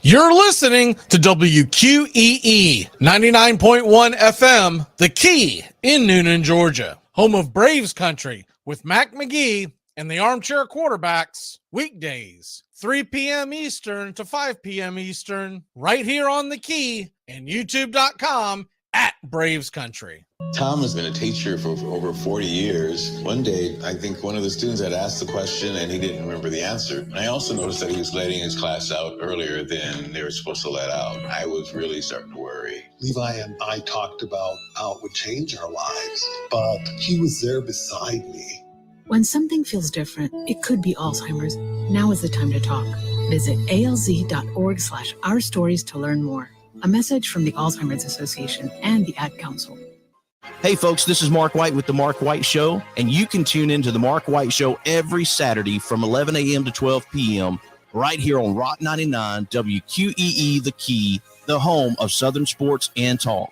You're listening to WQEE 99.1 FM, The Key in Noonan, Georgia, home of Braves Country with Mac McGee and the Armchair Quarterbacks, weekdays, 3 p.m. Eastern to 5 p.m. Eastern, right here on The Key and YouTube.com at Braves Country. Tom has been a teacher for over 40 years. One day, I think one of the students had asked the question and he didn't remember the answer. And I also noticed that he was letting his class out earlier than they were supposed to let out. I was really starting to worry. Levi and I talked about how it would change our lives, but he was there beside me. When something feels different, it could be Alzheimer's. Now is the time to talk. Visit alz.org/ourstories to learn more. A message from the Alzheimer's Association and the Ad Council. Hey folks, this is Mark White with The Mark White Show, and you can tune into The Mark White Show every Saturday from 11 a.m. to 12 p.m. right here on Rock 99, WQEE The Key, the home of Southern sports and talk.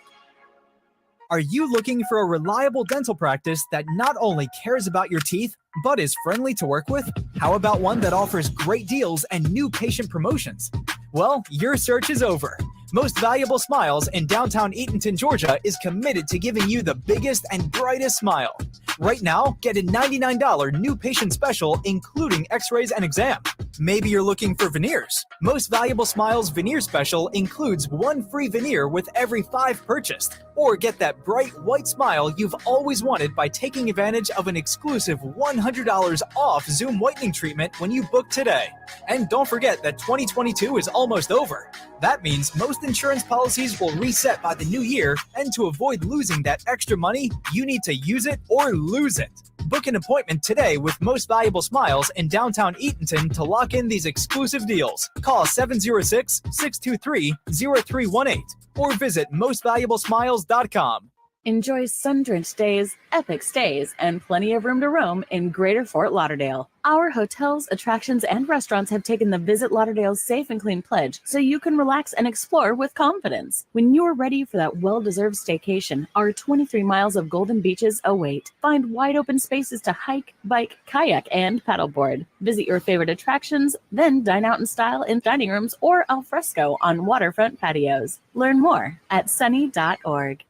Are you looking for a reliable dental practice that not only cares about your teeth, but is friendly to work with? How about one that offers great deals and new patient promotions? Well, your search is over. Most Valuable Smiles in downtown Eatonton, Georgia is committed to giving you the biggest and brightest smile. Right now, get a $99 new patient special, including x-rays and exam. Maybe you're looking for veneers. Most Valuable Smiles veneer special includes one free veneer with every 5 purchased. Or get that bright white smile you've always wanted by taking advantage of an exclusive $100 off Zoom whitening treatment when you book today. And don't forget that 2022 is almost over. That means most insurance policies will reset by the new year, and to avoid losing that extra money, you need to use it or lose it. Book an appointment today with Most Valuable Smiles in downtown Eatonton to lock in these exclusive deals. Call 706-623-0318 or visit mostvaluablesmiles.com. Enjoy sun-drenched days, epic stays, and plenty of room to roam in Greater Fort Lauderdale. Our hotels, attractions, and restaurants have taken the Visit Lauderdale's Safe and Clean pledge so you can relax and explore with confidence. When you're ready for that well-deserved staycation, our 23 miles of golden beaches await. Find wide-open spaces to hike, bike, kayak, and paddleboard. Visit your favorite attractions, then dine out in style in dining rooms or al fresco on waterfront patios. Learn more at sunny.org.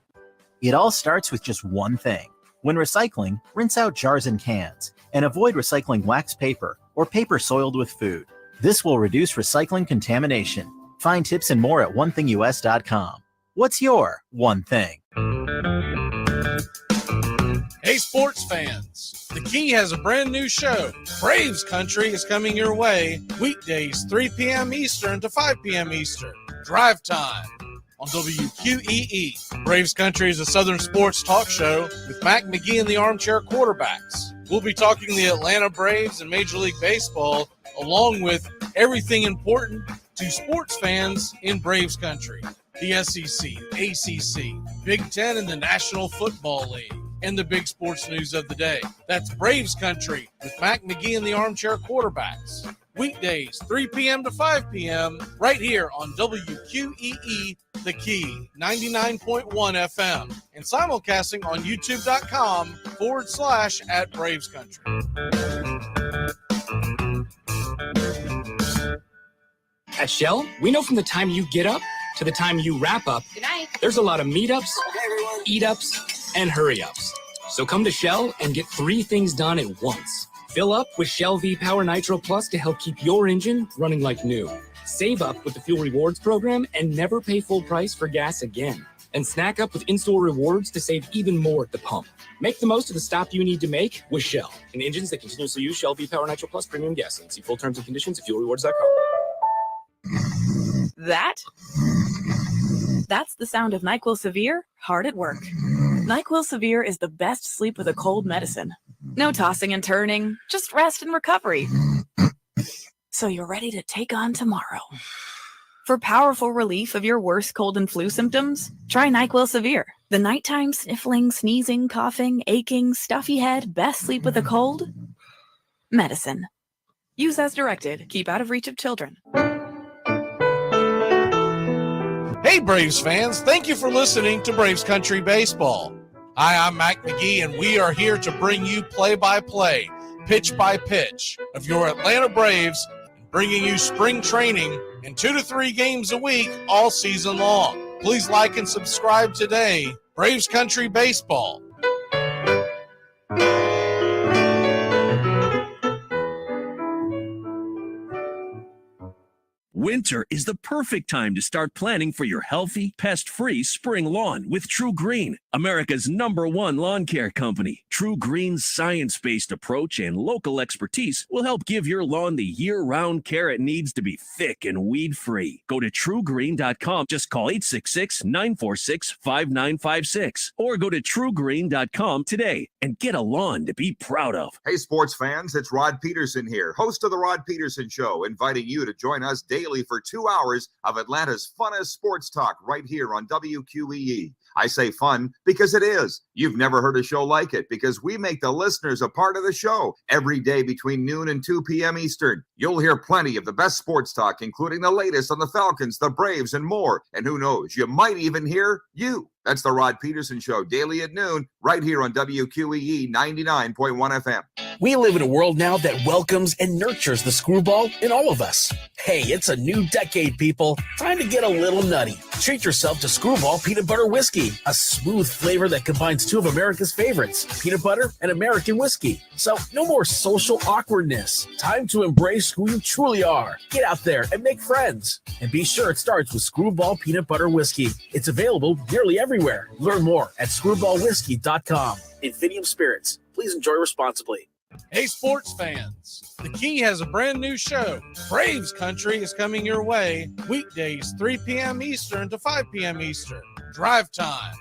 It all starts with just one thing. When recycling, rinse out jars and cans, and avoid recycling wax paper or paper soiled with food. This will reduce recycling contamination. Find tips and more at onethingus.com. What's your one thing? Hey sports fans, The Key has a brand new show. Braves Country is coming your way weekdays 3 p.m. Eastern to 5 p.m. Eastern. Drive time on WQEE. Braves Country is a Southern sports talk show with Mac McGee and the Armchair Quarterbacks. We'll be talking the Atlanta Braves and Major League Baseball, along with everything important to sports fans in Braves Country. The SEC, ACC, Big Ten, and the National Football League, and the big sports news of the day. That's Braves Country with Mac McGee and the Armchair Quarterbacks. Weekdays, 3 p.m. to 5 p.m. right here on WQEE The Key, 99.1 FM, and simulcasting on youtube.com/at Braves Country. At Shell, we know from the time you get up to the time you wrap up, there's a lot of meetups, eat-ups, and hurry-ups. So come to Shell and get 3 things done at once. Fill up with Shell V-Power Nitro Plus to help keep your engine running like new. Save up with the Fuel Rewards program and never pay full price for gas again. And snack up with in-store rewards to save even more at the pump. Make the most of the stop you need to make with Shell and engines that continuously use Shell V-Power Nitro Plus premium gasoline. See full terms and conditions at fuelrewards.com. That's the sound of NyQuil Severe hard at work. NyQuil Severe is the best sleep with a cold medicine. No tossing and turning, just rest and recovery. So you're ready to take on tomorrow. For powerful relief of your worst cold and flu symptoms, try NyQuil Severe. The nighttime sniffling, sneezing, coughing, aching, stuffy head, best sleep with a cold medicine. Use as directed. Keep out of reach of children. Hey Braves fans, thank you for listening to Braves Country Baseball. Hi, I'm Mac McGee, and we are here to bring you play-by-play, pitch-by-pitch of your Atlanta Braves bringing you spring training and 2 to 3 games a week all season long. Please like and subscribe today. Braves Country Baseball. Winter is the perfect time to start planning for your healthy, pest-free spring lawn with True Green, America's #1 lawn care company. True Green's science-based approach and local expertise will help give your lawn the year-round care it needs to be thick and weed-free. Go to truegreen.com. Just call 866-946-5956 or go to truegreen.com today and get a lawn to be proud of. Hey, sports fans, it's Rod Peterson here, host of The Rod Peterson Show, inviting you to join us daily for 2 hours of Atlanta's funnest sports talk right here on WQEE. I say fun because it is. You've never heard a show like it because we make the listeners a part of the show every day between noon and 2 p.m. Eastern. You'll hear plenty of the best sports talk, including the latest on the Falcons, the Braves, and more. And who knows, you might even hear you. That's the Rod Peterson Show, daily at noon, right here on WQEE 99.1 FM. We live in a world now that welcomes and nurtures the screwball in all of us. Hey, it's a new decade, people. Time to get a little nutty. Treat yourself to Screwball Peanut Butter Whiskey, a smooth flavor that combines two of America's favorites, peanut butter and American whiskey. So no more social awkwardness. Time to embrace who you truly are. Get out there and make friends. And be sure it starts with Screwball Peanut Butter Whiskey. It's available nearly everywhere. Learn more at screwballwhiskey.com. Infinium Spirits. Please enjoy responsibly. Hey, sports fans, the Key has a brand new show. Braves Country is coming your way weekdays 3 p.m. Eastern to 5 p.m. Eastern. Drive time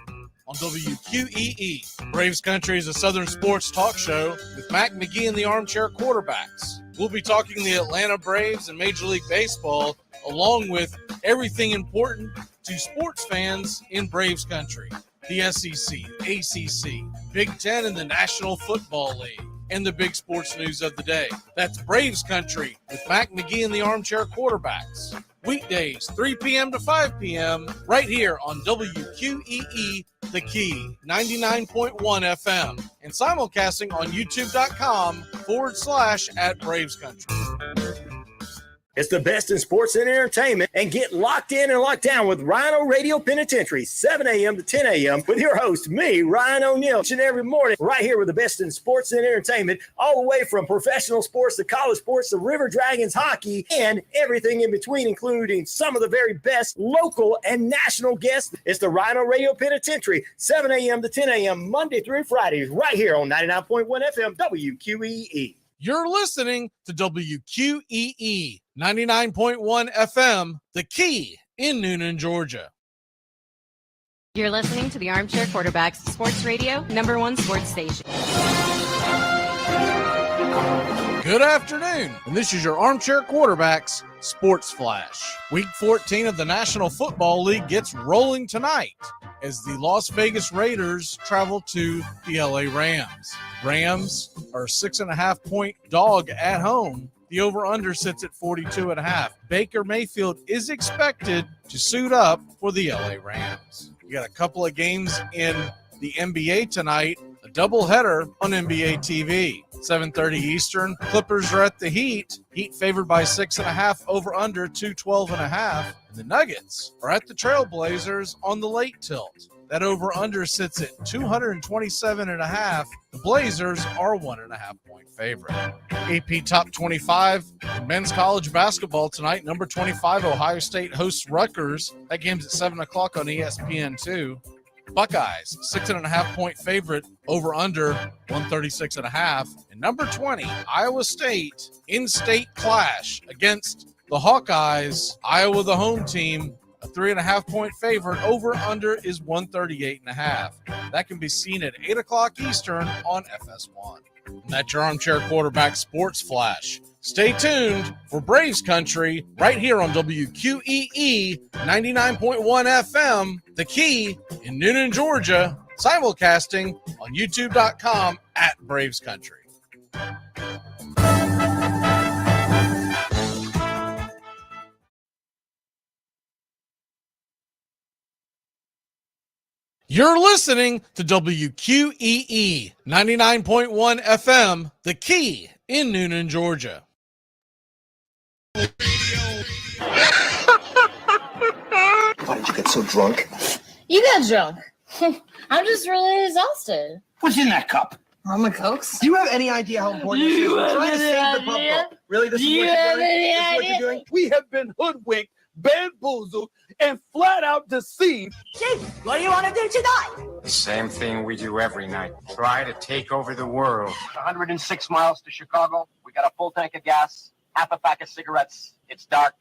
on WQEE. Braves Country is a Southern sports talk show with Mac McGee and the Armchair Quarterbacks. We'll be talking the Atlanta Braves and Major League Baseball, along with everything important to sports fans in Braves Country. The SEC, ACC, Big Ten, and the National Football League. And the big sports news of the day. That's Braves Country with Mac McGee and the Armchair Quarterbacks. Weekdays, 3 p.m. to 5 p.m. right here on WQEE, The Key, 99.1 FM. And simulcasting on youtube.com/@Braves Country. It's the best in sports and entertainment, and get locked in and locked down with Rhino Radio Penitentiary, 7 a.m. to 10 a.m. with your host, me, Ryan O'Neal, each and every morning, right here with the best in sports and entertainment, all the way from professional sports to college sports to River Dragons hockey and everything in between, including some of the very best local and national guests. It's the Rhino Radio Penitentiary, 7 a.m. to 10 a.m. Monday through Fridays, right here on 99.1 FM WQEE. You're listening to WQEE 99.1 FM, The Key in Noonan, Georgia. You're listening to the Armchair Quarterbacks Sports Radio, #1 sports station. Good afternoon, and this is your Armchair Quarterbacks Sports Flash. Week 14 of the National Football League gets rolling tonight as the Las Vegas Raiders travel to the LA Rams. Rams are a 6.5-point dog at home. The over-under sits at 42.5. Baker Mayfield is expected to suit up for the LA Rams. We got a couple of games in the NBA tonight, a doubleheader on NBA TV. 7:30 Eastern, Clippers are at the Heat. Heat favored by 6.5, over-under 212.5. And the Nuggets are at the Trailblazers on the late tilt. That over-under sits at 227.5. The Blazers are 1.5-point favorite. AP Top 25 in men's college basketball tonight. Number 25, Ohio State hosts Rutgers. That game's at 7 o'clock on ESPN2. Buckeyes, 6.5-point favorite, over-under 136.5. And number 20, Iowa State, in-state clash against the Hawkeyes. Iowa, the home team, a 3.5-point favorite, over-under is 138.5. That can be seen at 8 o'clock Eastern on FS1. And that's your Armchair Quarterback Sports Flash. Stay tuned for Braves Country right here on WQEE 99.1 FM, The Key in Noonan, Georgia, simulcasting on youtube.com/Braves Country. You're listening to WQEE 99.1 FM, The Key in Noonan, Georgia. Why did you get so drunk? You got drunk. I'm just really exhausted. What's in that cup? I'm a Cokes. Do you have any idea how important this is? We're trying to save the pub. Really? This is what you're doing? This is what you're doing? We have been hoodwinked, bamboozled, and flat out deceived. Chief, what do you want to do tonight? The same thing we do every night. Try to take over the world. 106 miles to Chicago. We got a full tank of gas, half a pack of cigarettes. It's dark,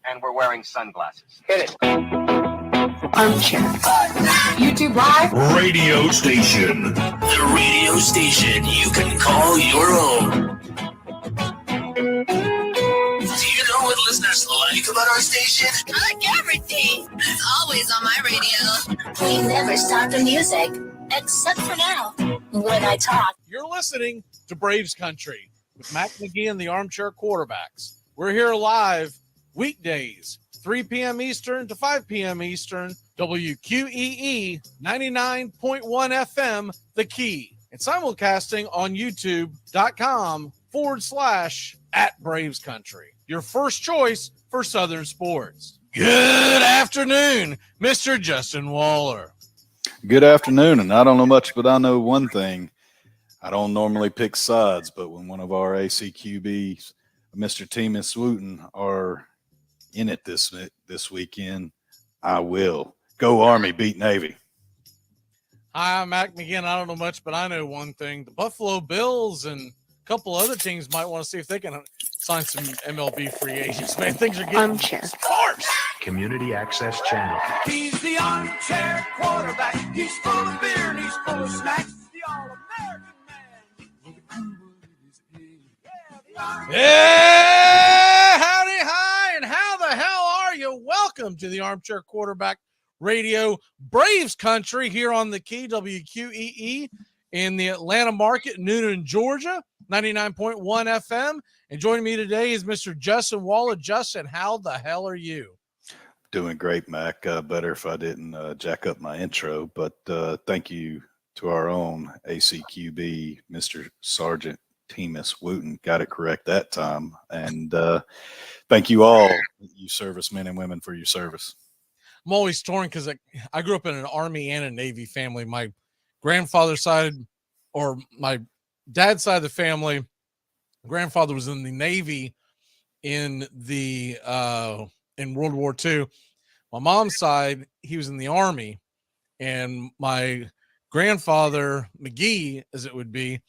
and we're wearing sunglasses. Hit it. Armchair. YouTube Live. Radio station. The radio station you can call your own. Do you know what listeners like about our station? I like everything. It's always on my radio. We never stop the music, except for now, when I talk. You're listening to Braves Country with Mac McGee and the Armchair Quarterbacks. We're here live weekdays, 3 p.m. Eastern to 5 p.m. Eastern, WQEE 99.1 FM, The Key, and simulcasting on YouTube.com/@Braves Country. Your first choice for Southern sports. Good afternoon, Mr. Justin Waller. Good afternoon, and I don't know much, but I know one thing. I don't normally pick sides, but when one of our ACQBs, Mr. Teamus Wooten, are in it this weekend, I will. Go Army, beat Navy. Hi, I'm Mac McGinn. I don't know much, but I know one thing. The Buffalo Bills and a couple other teams might want to see if they can sign some MLB free agents. Man, things are getting sparse. Community Access Channel. He's the armchair quarterback. He's full of beer and he's full of snacks. The all-American man. Yeah, howdy, hi, and how the hell are you? Welcome to the Armchair Quarterback Radio Braves Country here on the Key, WQEE, in the Atlanta market, Noonan, Georgia, 99.1 FM. And joining me today is Mr. Justin Waller. Justin, how the hell are you? Doing great, Mac. Better if I didn't jack up my intro, but thank you to our own ACQB, Mr. Sergeant Teamus Wooten. Got it correct that time. And thank you all, you servicemen and women, for your service. I'm always torn because I grew up in an Army and a Navy family. My grandfather's side, or my dad's side of the family, grandfather was in the Navy in the in World War II. My mom's side, he was in the Army, and my grandfather, McGee, as it would be,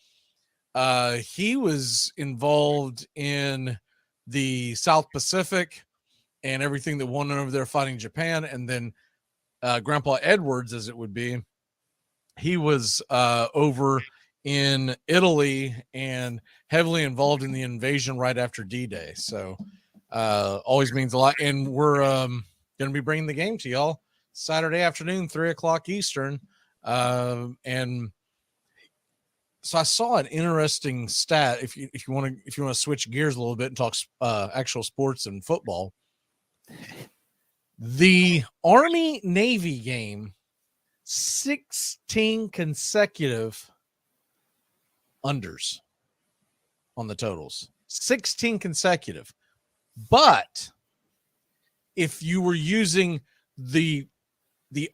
he was involved in the South Pacific and everything that went on over there fighting Japan. And then Grandpa Edwards, as it would be, he was over in Italy and heavily involved in the invasion right after D-Day. So always means a lot. And we're going to be bringing the game to y'all Saturday afternoon, 3:00 Eastern. And so I saw an interesting stat. If you want to switch gears a little bit and talk actual sports and football, the Army Navy game, 16 consecutive unders on the totals, 16 consecutive. But if you were using the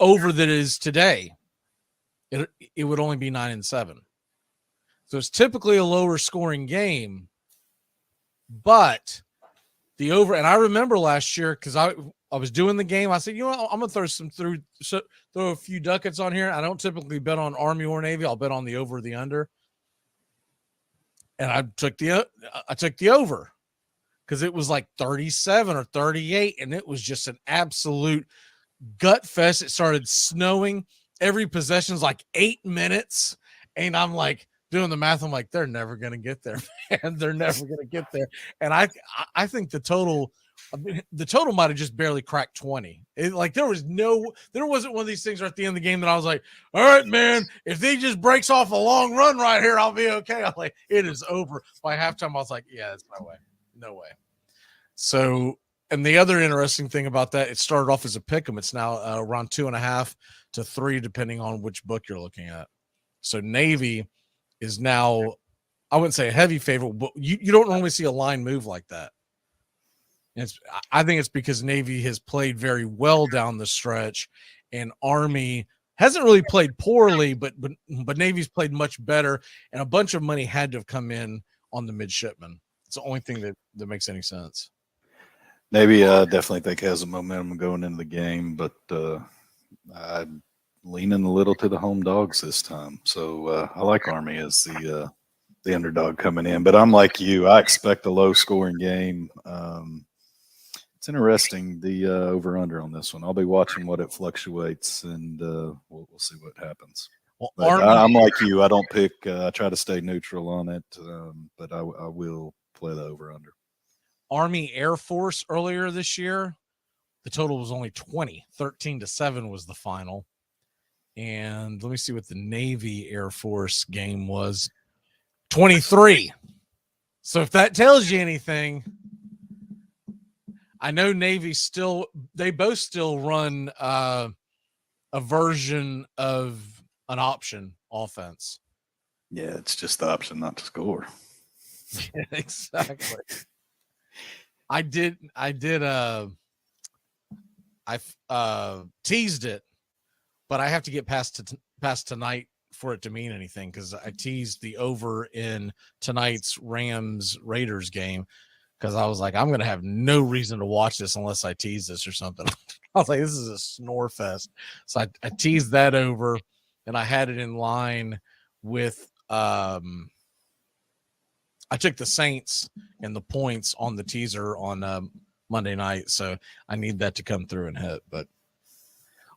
over that is today, it would only be 9-7. So it's typically a lower scoring game, but the over, and I remember last year, because I was doing the game, I said, you know what, I'm gonna throw a few ducats on here. I don't typically bet on Army or Navy. I'll bet on the over or the under. And I took the over because it was like 37 or 38, and it was just an absolute gut fest. It started snowing. Every possession's like 8 minutes, and I'm like doing the math. I'm like, they're never going to get there, man. They're never going to get there. And I think the total might have just barely cracked 20. There wasn't one of these things right at the end of the game that I was like, all right, man, if he just breaks off a long run right here, I'll be okay. I'm like, it is over. By halftime, I was like, yeah, there's no way. So, and the other interesting thing about that, it started off as a pick 'em. It's now around 2.5 to 3, depending on which book you're looking at. So Navy is now, I wouldn't say a heavy favorite, but you don't normally see a line move like that. And I think it's because Navy has played very well down the stretch, and Army hasn't really played poorly, but Navy's played much better, and a bunch of money had to have come in on the midshipmen. It's the only thing that makes any sense. Navy, definitely think has a momentum going into the game, but I'm leaning a little to the home dogs this time. So I like Army as the underdog coming in, but I'm like you. I expect a low-scoring game. It's interesting, the over-under on this one. I'll be watching what it fluctuates, and we'll see what happens. Well, I'm like you. I don't pick. I try to stay neutral on it, but I will play the over-under. Army Air Force earlier this year, the total was only 20. 13-7 was the final. And let me see what the Navy Air Force game was. 23. So if that tells you anything, I know Navy they both still run a version of an option offense. Yeah, it's just the option not to score. Yeah, exactly. I teased it, but I have to get past tonight for it to mean anything, because I teased the over in tonight's Rams-Raiders game, because I was like, I'm going to have no reason to watch this unless I tease this or something. I was like, this is a snore fest. So I teased that over, and I had it in line with I took the Saints and the points on the teaser on Monday night, so I need that to come through and hit. But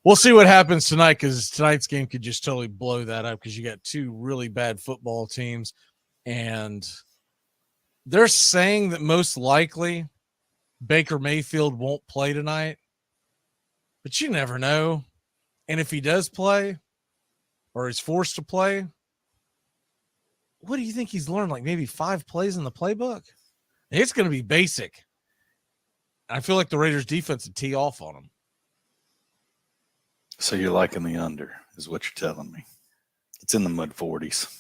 we'll see what happens tonight, because tonight's game could just totally blow that up, because you got two really bad football teams, and they're saying that most likely Baker Mayfield won't play tonight, but you never know. And if he does play, or is forced to play, what do you think he's learned? Like maybe 5 plays in the playbook? It's going to be basic. I feel like the Raiders defense would tee off on him. So you're liking the under, is what you're telling me. It's in the mid-40s.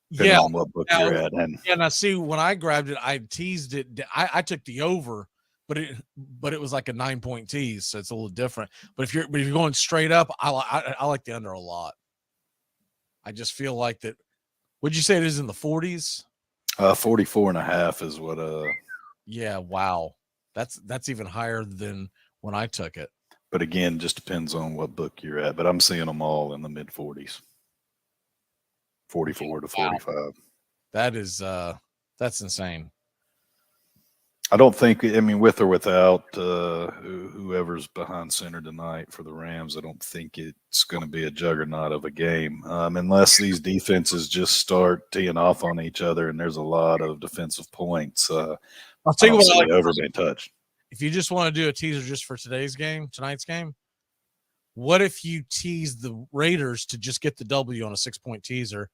Yeah. On what book you're at. And I see when I grabbed it, I teased it. I took the over, but it was like a 9-point tease, so it's a little different. But if you're going straight up, I like the under a lot. I just feel like that. Would you say it is in the 40s? 44.5 is what. Yeah. Wow. That's even higher than when I took it. But again, just depends on what book you're at. But I'm seeing them all in the mid 40s, 44 to 45. Wow. That is that's insane. I don't think. I mean, with or without whoever's behind center tonight for the Rams, I don't think it's going to be a juggernaut of a game, unless these defenses just start teeing off on each other and there's a lot of defensive points. I'll tell you what, I like over being touched. If you just want to do a teaser just for tonight's game, what if you tease the Raiders to just get the W on a 6-point teaser,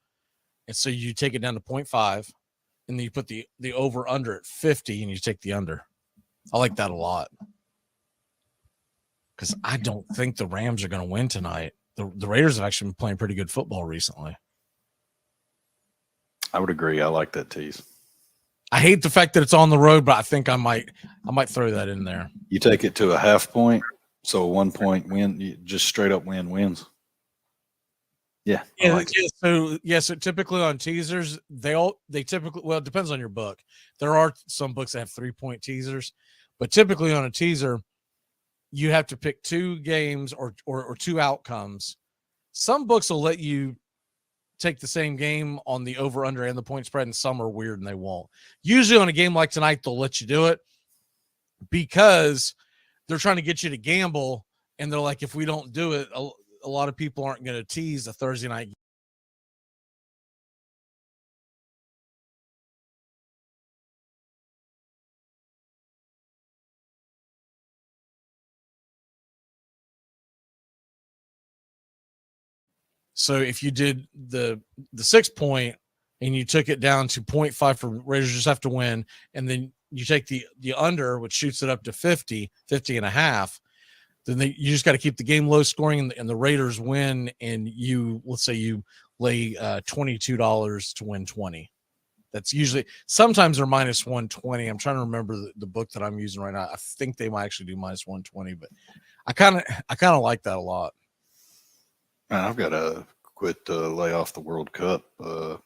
and so you take it down to 0.5. And then you put the over under at 50 and you take the under. I like that a lot, because I don't think the Rams are going to win tonight. The Raiders have actually been playing pretty good football recently. I would agree. I like that tease. I hate the fact that it's on the road, but I think I might throw that in there. You take it to a half point, so a 1-point win, you just straight up wins. Yeah. So typically on teasers, they typically, well, it depends on your book. There are some books that have 3-point teasers, but typically on a teaser, you have to pick 2 games or 2 outcomes. Some books will let you take the same game on the over under and the point spread, and some are weird and they won't. Usually on a game like tonight, they'll let you do it because they're trying to get you to gamble, and they're like, if we don't do it, a lot of people aren't going to tease a Thursday night game. So if you did the 6-point and you took it down to 0.5 for Raiders just have to win, and then you take the under, which shoots it up to 50 and a half, then you just got to keep the game low scoring, and the Raiders win, and let's say you lay $22 to win 20. That's usually, sometimes they're minus 120. I'm trying to remember the book that I'm using right now. I think they might actually do minus 120, but I kind of like that a lot. Man, I've got to quit lay off the World Cup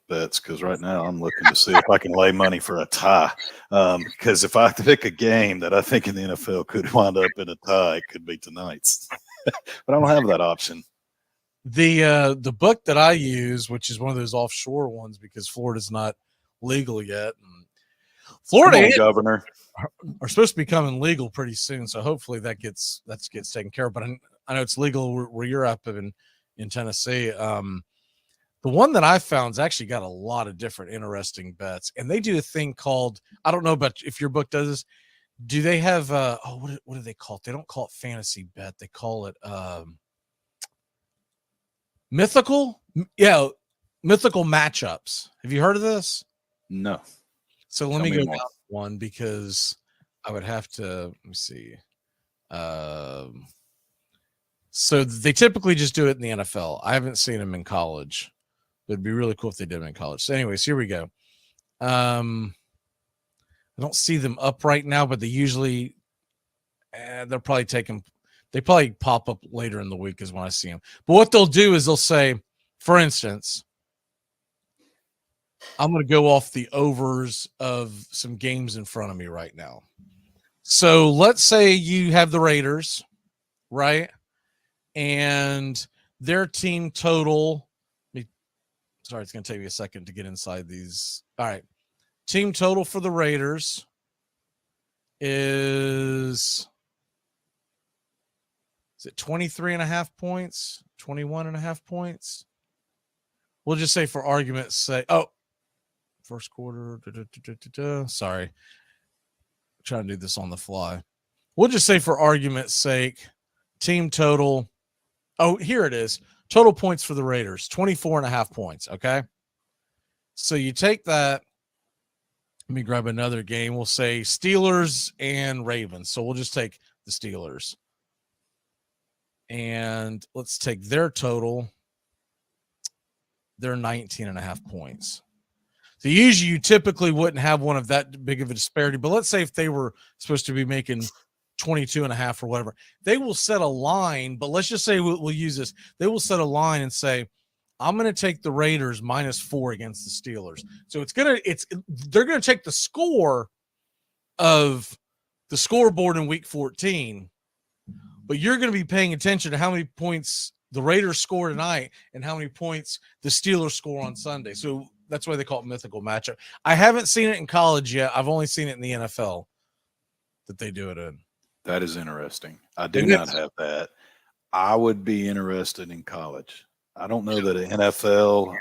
bets, because right now I'm looking to see if I can lay money for a tie. Because if I pick a game that I think in the NFL could wind up in a tie, it could be tonight's. But I don't have that option. The book that I use, which is one of those offshore ones because Florida's not legal yet. And Florida Governor are supposed to be becoming legal pretty soon, so hopefully that gets taken care of. But I know it's legal where you're up in Tennessee. The one that I found's actually got a lot of different interesting bets, and they do a thing called, I don't know about if your book does this. Do they have what do they call it? They don't call it fantasy bet. They call it mythical. Yeah, mythical matchups. Have you heard of this? No. So let me go down one because I would have to, let me see. So they typically just do it in the NFL. I haven't seen them in college. It'd be really cool if they did them in college. So anyways, here we go. I don't see them up right now, but they usually, they'll probably they probably pop up later in the week is when I see them. But what they'll do is they'll say, for instance, I'm going to go off the overs of some games in front of me right now. So let's say you have the Raiders, right? And their team total, sorry, it's going to take me a second to get inside these. All right. Team total for the Raiders is it 23.5 points, 21.5 points? We'll just say for argument's sake, first quarter, sorry. I'm trying to do this on the fly. We'll just say for argument's sake, team total. Oh, here it is. Total points for the Raiders, 24.5 points. Okay. So you take that. Let me grab another game. We'll say Steelers and Ravens. So we'll just take the Steelers. And let's take their total. They're 19.5 points. So usually you typically wouldn't have one of that big of a disparity. But let's say if they were supposed to be making 22.5 or whatever, they will set a line. But let's just say we'll use this. They will set a line and say, I'm going to take the Raiders -4 against the Steelers. So they're going to take the score of the scoreboard in week 14, but you're going to be paying attention to how many points the Raiders score tonight and how many points the Steelers score on Sunday. So that's why they call it mythical matchup. I haven't seen it in college yet. I've only seen it in the NFL that they do it in. That is interesting. I do not have that. I would be interested in college. I don't know that in NFL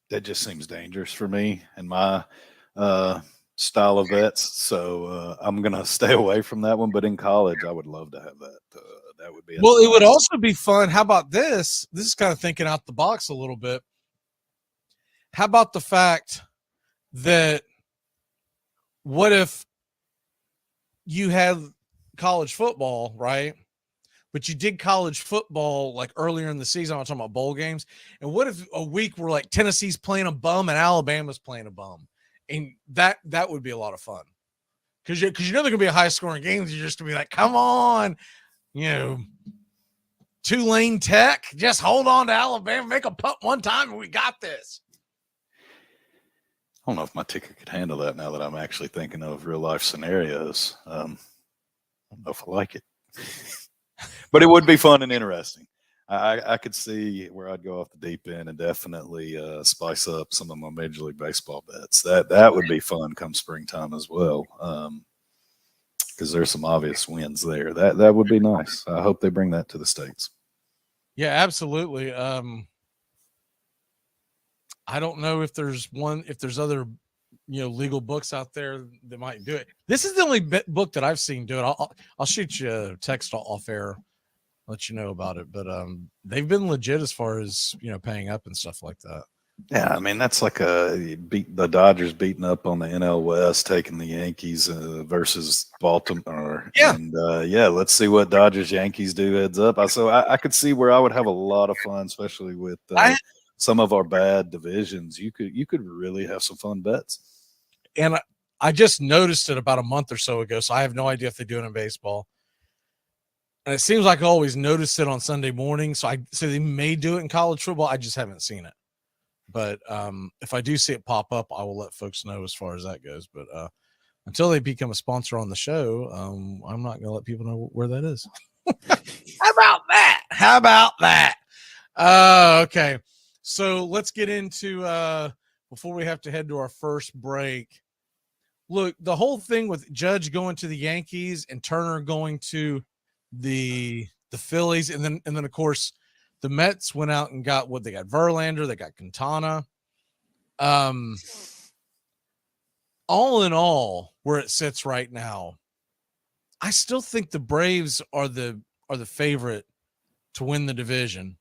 that just seems dangerous for me and my style of bets. So I'm going to stay away from that one. But in college, I would love to have that. That would be well. It would also be fun. How about this? This is kind of thinking out the box a little bit. How about the fact that what if you had college football, right? But you did college football like earlier in the season. I'm talking about bowl games. And what if a week where like Tennessee's playing a bum and Alabama's playing a bum? And that would be a lot of fun. Because you know they're going to be a high-scoring games. You're just going to be like, come on, Tulane Tech, just hold on to Alabama, make a punt one time, and we got this. I don't know if my ticker could handle that now that I'm actually thinking of real-life scenarios. I don't know if I like it. But it would be fun and interesting. I could see where I'd go off the deep end and definitely spice up some of my Major League Baseball bets. That would be fun come springtime as well, because there's some obvious wins there. That would be nice. I hope they bring that to the States. Yeah, absolutely. I don't know if there's other legal books out there that might do it. This is the only book that I've seen do it. I'll shoot you a text off air, let you know about it. But they've been legit as far as paying up and stuff like that. Yeah, I mean that's like the Dodgers beating up on the NL West, taking the Yankees versus Baltimore. Yeah, and let's see what Dodgers Yankees do heads up. So I could see where I would have a lot of fun, especially with some of our bad divisions, you could really have some fun bets. And I just noticed it about a month or so ago, so I have no idea if they do it in baseball. And it seems like I always notice it on Sunday morning, so they may do it in college football. I just haven't seen it. But if I do see it pop up, I will let folks know as far as that goes. But until they become a sponsor on the show, I'm not going to let people know where that is. How about that? Okay. So let's get into before we have to head to our first break. Look, the whole thing with Judge going to the Yankees and Turner going to the Phillies, and then of course the Mets went out and got what they got: Verlander, they got Quintana. All in all, where it sits right now, I still think the Braves are the favorite to win the division.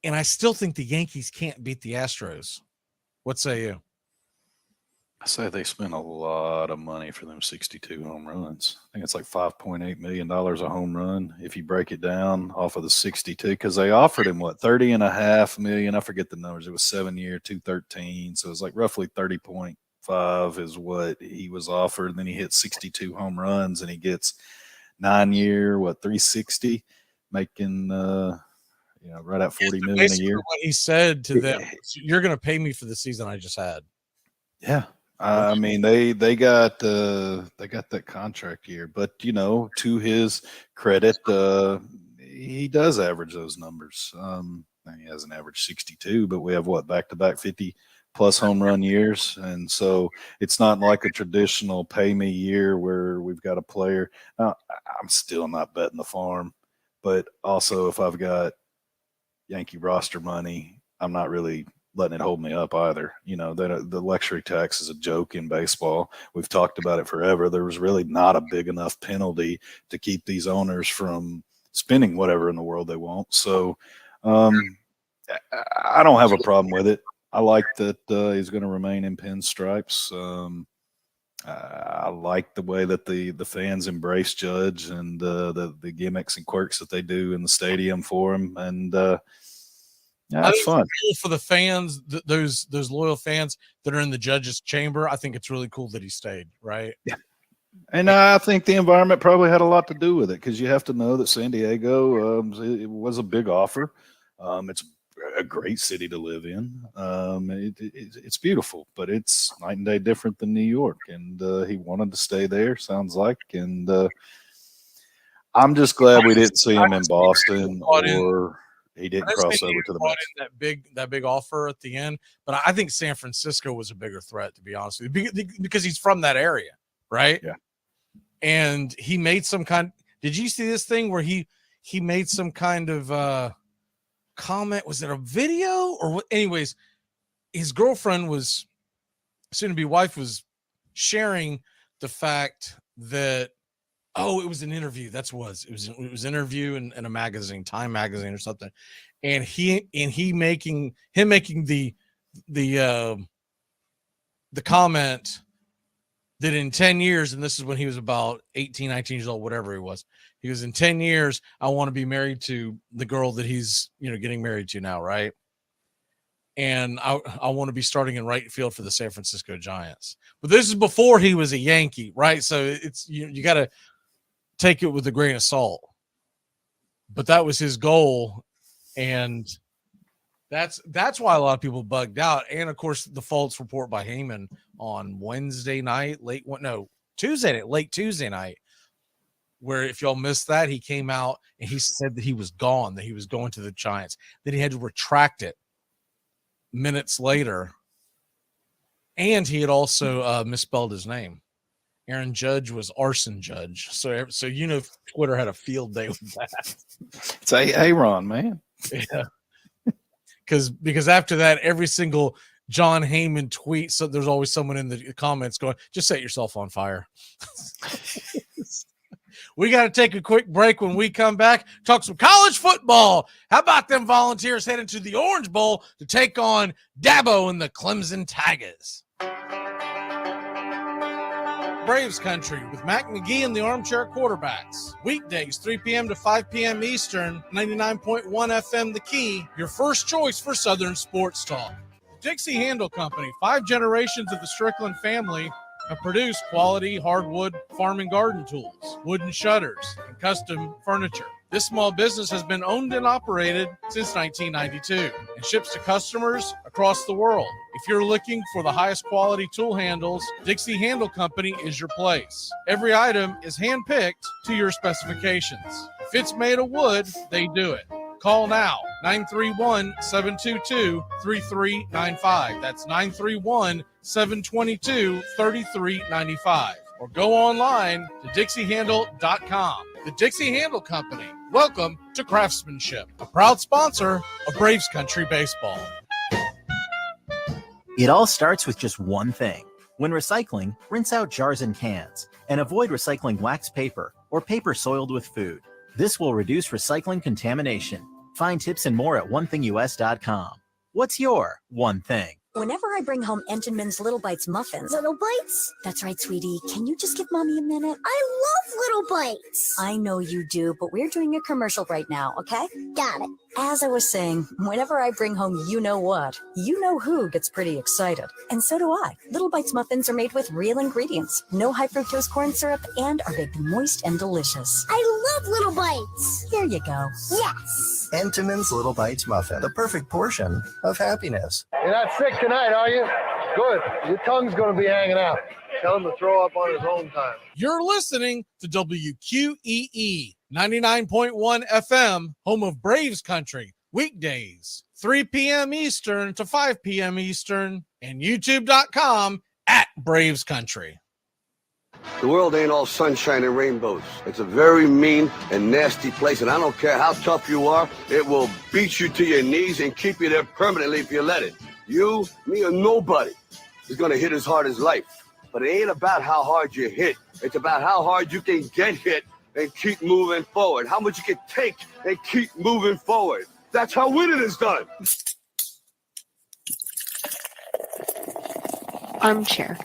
And I still think the Yankees can't beat the Astros. What say you? I say they spent a lot of money for them 62 home runs. I think it's like $5.8 million a home run if you break it down off of the 62, because they offered him, what, $30.5 million? I forget the numbers. It was 7 year, 213. So it was like roughly 30.5 is what he was offered. And then he hit 62 home runs and he gets 9 year, what, 360, making right at $40 million a year. What he said to them, you're going to pay me for the season I just had. Yeah. I mean, they got that contract year, but to his credit, he does average those numbers. He hasn't averaged 62, but we have back-to-back 50-plus home run years, and so it's not like a traditional pay me year where we've got a player. Now, I'm still not betting the farm, but also if I've got Yankee roster money, I'm not really letting it hold me up either. The luxury tax is a joke in baseball. We've talked about it forever. There was really not a big enough penalty to keep these owners from spending whatever in the world they want. So I don't have a problem with it. I like that he's going to remain in pinstripes. I like the way that the fans embrace Judge and the gimmicks and quirks that they do in the stadium for him. And yeah, it's fun for the fans. Those loyal fans that are in the Judge's chamber. I think it's really cool that he stayed. Right. Yeah. And I think the environment probably had a lot to do with it, because you have to know that San Diego it was a big offer. It's a great city to live in. It's beautiful, but it's night and day different than New York. And he wanted to stay there, sounds like. And I'm just glad we didn't see him in Boston, or he didn't cross over to the Mets. That big offer at the end. But I think San Francisco was a bigger threat, to be honest with you, because he's from that area, right? Yeah. And he made some kind. Did you see this thing where he made some kind of comment? Was it a video or what? Anyways, his girlfriend was soon to be wife was sharing the fact that it was an interview. It was an interview in a magazine, Time magazine or something, and he making the comment that in 10 years, and this is when he was about 18, 19 years old, whatever he was, in 10 years, I want to be married to the girl that he's, getting married to now. Right. And I want to be starting in right field for the San Francisco Giants. But this is before he was a Yankee. Right. So it's, you got to take it with a grain of salt, but that was his goal. And that's why a lot of people bugged out. And of course the false report by Heyman on Tuesday night, late Tuesday night, where if y'all missed that, he came out and he said that he was gone, that he was going to the Giants. Then he had to retract it minutes later. And he had also misspelled his name. Aaron Judge was Arson Judge. So Twitter had a field day with that. It's Aaron, man. Yeah. Because after that, every single John Heyman tweet, so there's always someone in the comments going, just set yourself on fire. We got to take a quick break. When we come back, talk some college football. How about them Volunteers heading to the Orange Bowl to take on Dabo and the Clemson Tigers? Braves Country with Mac McGee and the Armchair Quarterbacks. Weekdays, 3 p.m. to 5 p.m. Eastern, 99.1 FM The Key, your first choice for Southern sports talk. Dixie Handle Company, 5 generations of the Strickland family have produced quality hardwood farm and garden tools, wooden shutters, and custom furniture. This small business has been owned and operated since 1992 and ships to customers across the world. If you're looking for the highest quality tool handles, Dixie Handle Company is your place. Every item is hand-picked to your specifications. If it's made of wood, they do it. Call now, 931-722-3395. That's 931-722-3395. Or go online to dixiehandle.com. The Dixie Handle Company. Welcome to Craftsmanship, a proud sponsor of Braves Country Baseball. It all starts with just one thing. When recycling, rinse out jars and cans, and avoid recycling wax paper or paper soiled with food. This will reduce recycling contamination. Find tips and more at onethingus.com. What's your one thing? Whenever I bring home Entenmann's Little Bites muffins. Little Bites? That's right, sweetie. Can you just give Mommy a minute? I love Little Bites. I know you do, but we're doing a commercial right now, okay? Got it. As I was saying, whenever I bring home you-know-what, you-know-who gets pretty excited. And so do I. Little Bites muffins are made with real ingredients, no high-fructose corn syrup, and are baked moist and delicious. I love Little Bites. There you go. Yes. Entenmann's Little Bites muffin, the perfect portion of happiness. You're not sick tonight, are you? Good. Your tongue's going to be hanging out. Tell him to throw up on his own time. You're listening to WQEE 99.1 FM, home of Braves Country, weekdays, 3 p.m. Eastern to 5 p.m. Eastern, and youtube.com at Braves Country. The world ain't all sunshine and rainbows. It's a very mean and nasty place, and I don't care how tough you are, it will beat you to your knees and keep you there permanently if you let it. You, me, or nobody is going to hit as hard as life. But it ain't about how hard you hit. It's about how hard you can get hit and keep moving forward. How much you can take and keep moving forward. That's how winning is done. Armchair.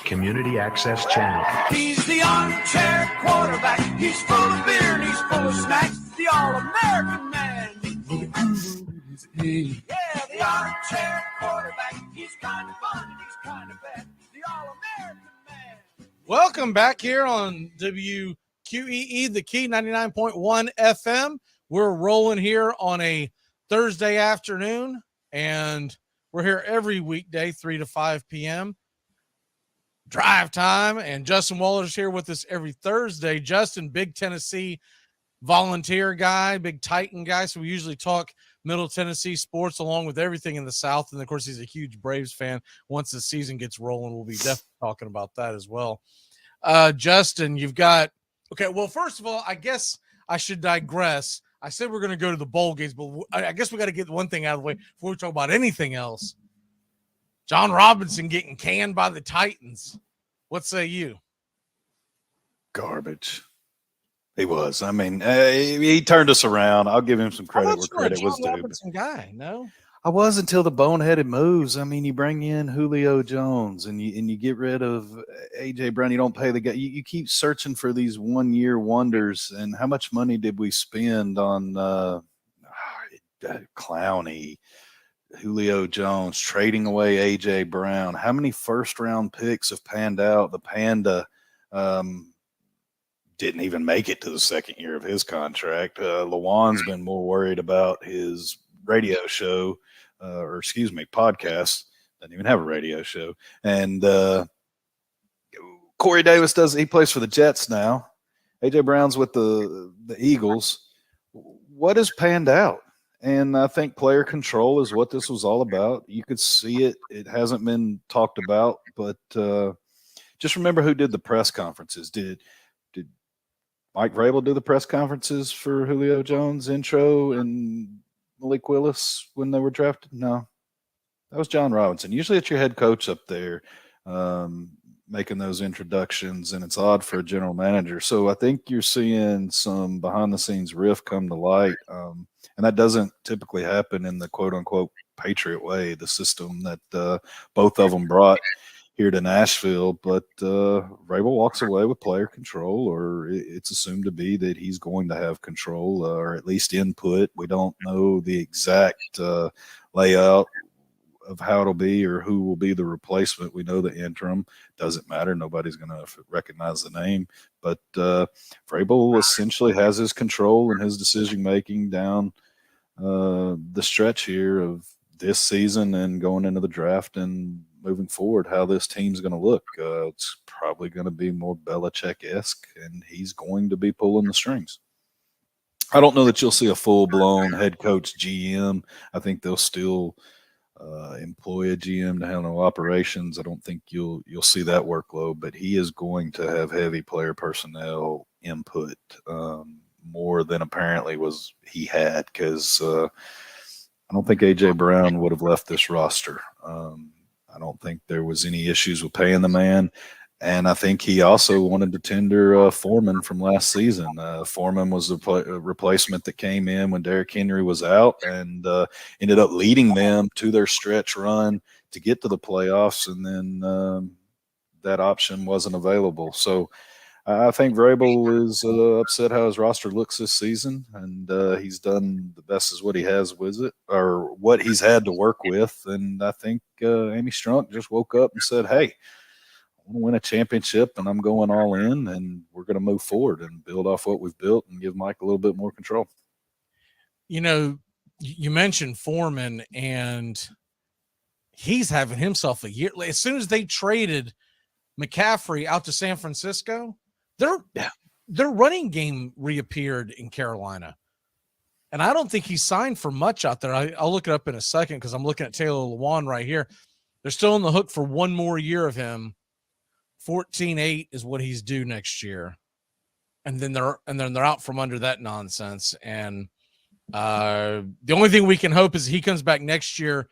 Community Access Channel. He's the armchair quarterback. He's full of beer and he's full of snacks. The all-American man. Yeah, the armchair quarterback. He's kind of fun and he's kind of bad. The all-American man. Welcome back here on WQEE, the Key 99.1 FM. We're rolling here on a Thursday afternoon, and we're here every weekday, 3 to 5 p.m. Drive time, and Justin Waller's here with us every Thursday. Justin, big Tennessee volunteer guy, big Titan guy, so we usually talk Middle Tennessee sports along with everything in the South, and of course he's a huge Braves fan. Once the season gets rolling, we'll be definitely talking about that as well. Justin, you've got okay, well, first of all, I guess I should digress. I said we're going to go to the bowl games, but I guess we got to get one thing out of the way before we talk about anything else. John Robinson getting canned by the Titans. What say you? Garbage. He was. I mean, he turned us around. I'll give him some credit where credit was due. Robinson guy, no? I was until the boneheaded moves. I mean, you bring in Julio Jones and you get rid of AJ Brown. You don't pay the guy. You keep searching for these 1-year wonders. And how much money did we spend on Clowney, Julio Jones, trading away AJ Brown? How many first-round picks have panned out? The Panda didn't even make it to the second year of his contract. Lawan's been more worried about his radio show, podcast. Doesn't even have a radio show. And Corey Davis he plays for the Jets now. AJ Brown's with the Eagles. What has panned out? And I think player control is what this was all about. You could see it. It hasn't been talked about, but just remember who did the press conferences. Did Mike Vrabel do the press conferences for Julio Jones intro and Malik Willis when they were drafted? No, that was John Robinson. Usually it's your head coach up there making those introductions, and it's odd for a general manager. So I think you're seeing some behind-the-scenes riff come to light, and that doesn't typically happen in the quote-unquote Patriot way, the system that both of them brought. here to Nashville. But Vrabel walks away with player control, or it's assumed to be that he's going to have control or at least input. We don't know the exact layout of how it'll be or who will be the replacement. We know the interim. Doesn't matter. Nobody's going to recognize the name. But Vrabel essentially has his control and his decision-making down the stretch here of this season and going into the draft and moving forward, how this team's going to look. It's probably going to be more Belichick-esque, and he's going to be pulling the strings. I don't know that you'll see a full-blown head coach GM. I think they'll still employ a GM to handle operations. I don't think you'll see that workload, but he is going to have heavy player personnel input, more than apparently was he had, because I don't think A.J. Brown would have left this roster. I don't think there was any issues with paying the man. And I think he also wanted to tender Foreman from last season. Foreman was the replacement that came in when Derrick Henry was out and ended up leading them to their stretch run to get to the playoffs. And then that option wasn't available. So I think Vrabel is upset how his roster looks this season, and he's done the best as what he has with it, or what he's had to work with. And I think Amy Strunk just woke up and said, hey, I want to win a championship, and I'm going all in, and we're going to move forward and build off what we've built and give Mike a little bit more control. You know, you mentioned Foreman, and he's having himself a year. As soon as they traded McCaffrey out to San Francisco, their running game reappeared in Carolina. And I don't think he signed for much out there. I'll look it up in a second because I'm looking at Taylor Lewan right here. They're still on the hook for one more year of him. 14.8 is what he's due next year. And then they're out from under that nonsense. And the only thing we can hope is he comes back next year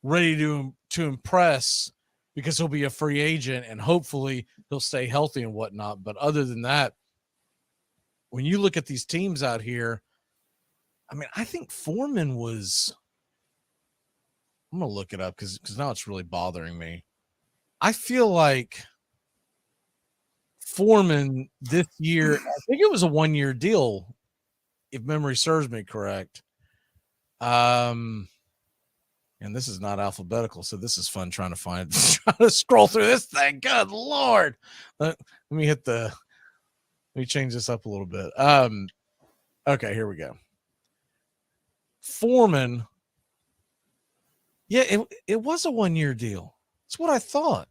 ready to impress, because he'll be a free agent and hopefully he'll stay healthy and whatnot. But other than that, when you look at these teams out here, I mean, I think Foreman was – I'm going to look it up because now it's really bothering me. I feel like Foreman this year, I think it was a one-year deal, if memory serves me correct. And this is not alphabetical, so this is fun trying to scroll through this thing. Good Lord. Let me change this up a little bit. Okay, here we go. Foreman. Yeah, it was a one-year deal. That's what I thought.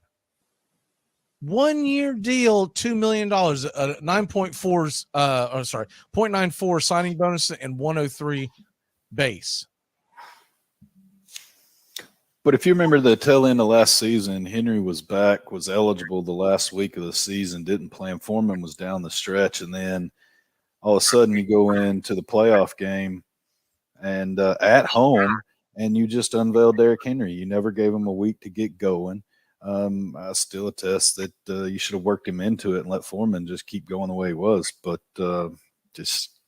1 year deal, $2 million, 9.4, 0.94 signing bonus and 103 base. But if you remember the tail end of last season, Henry was back, was eligible the last week of the season, didn't play, and Foreman was down the stretch. And then all of a sudden you go into the playoff game and at home, and you just unveiled Derrick Henry. You never gave him a week to get going. I still attest that you should have worked him into it and let Foreman just keep going the way he was. But just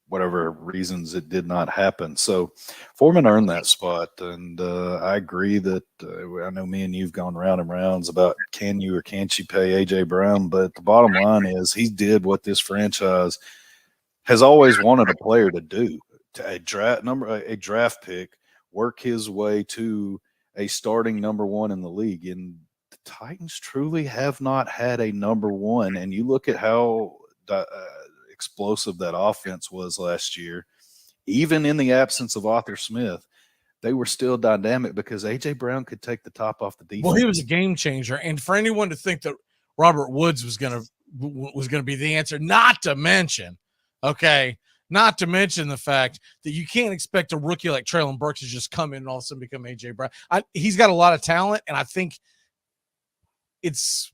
whatever reasons, it did not happen. So Foreman earned that spot. And I agree that I know me and you've gone round and rounds about can you or can't you pay A.J. Brown, but the bottom line is he did what this franchise has always wanted a player to do. A draft pick, work his way to a starting number one in the league. And the Titans truly have not had a number one. And you look at how explosive that offense was last year, even in the absence of Arthur Smith, they were still dynamic because A.J. Brown could take the top off the defense. Well, he was a game changer. And for anyone to think that Robert Woods was going to be the answer, not to mention the fact that you can't expect a rookie like Treylon Burks to just come in and all of a sudden become A.J. Brown. He's got a lot of talent, and I think it's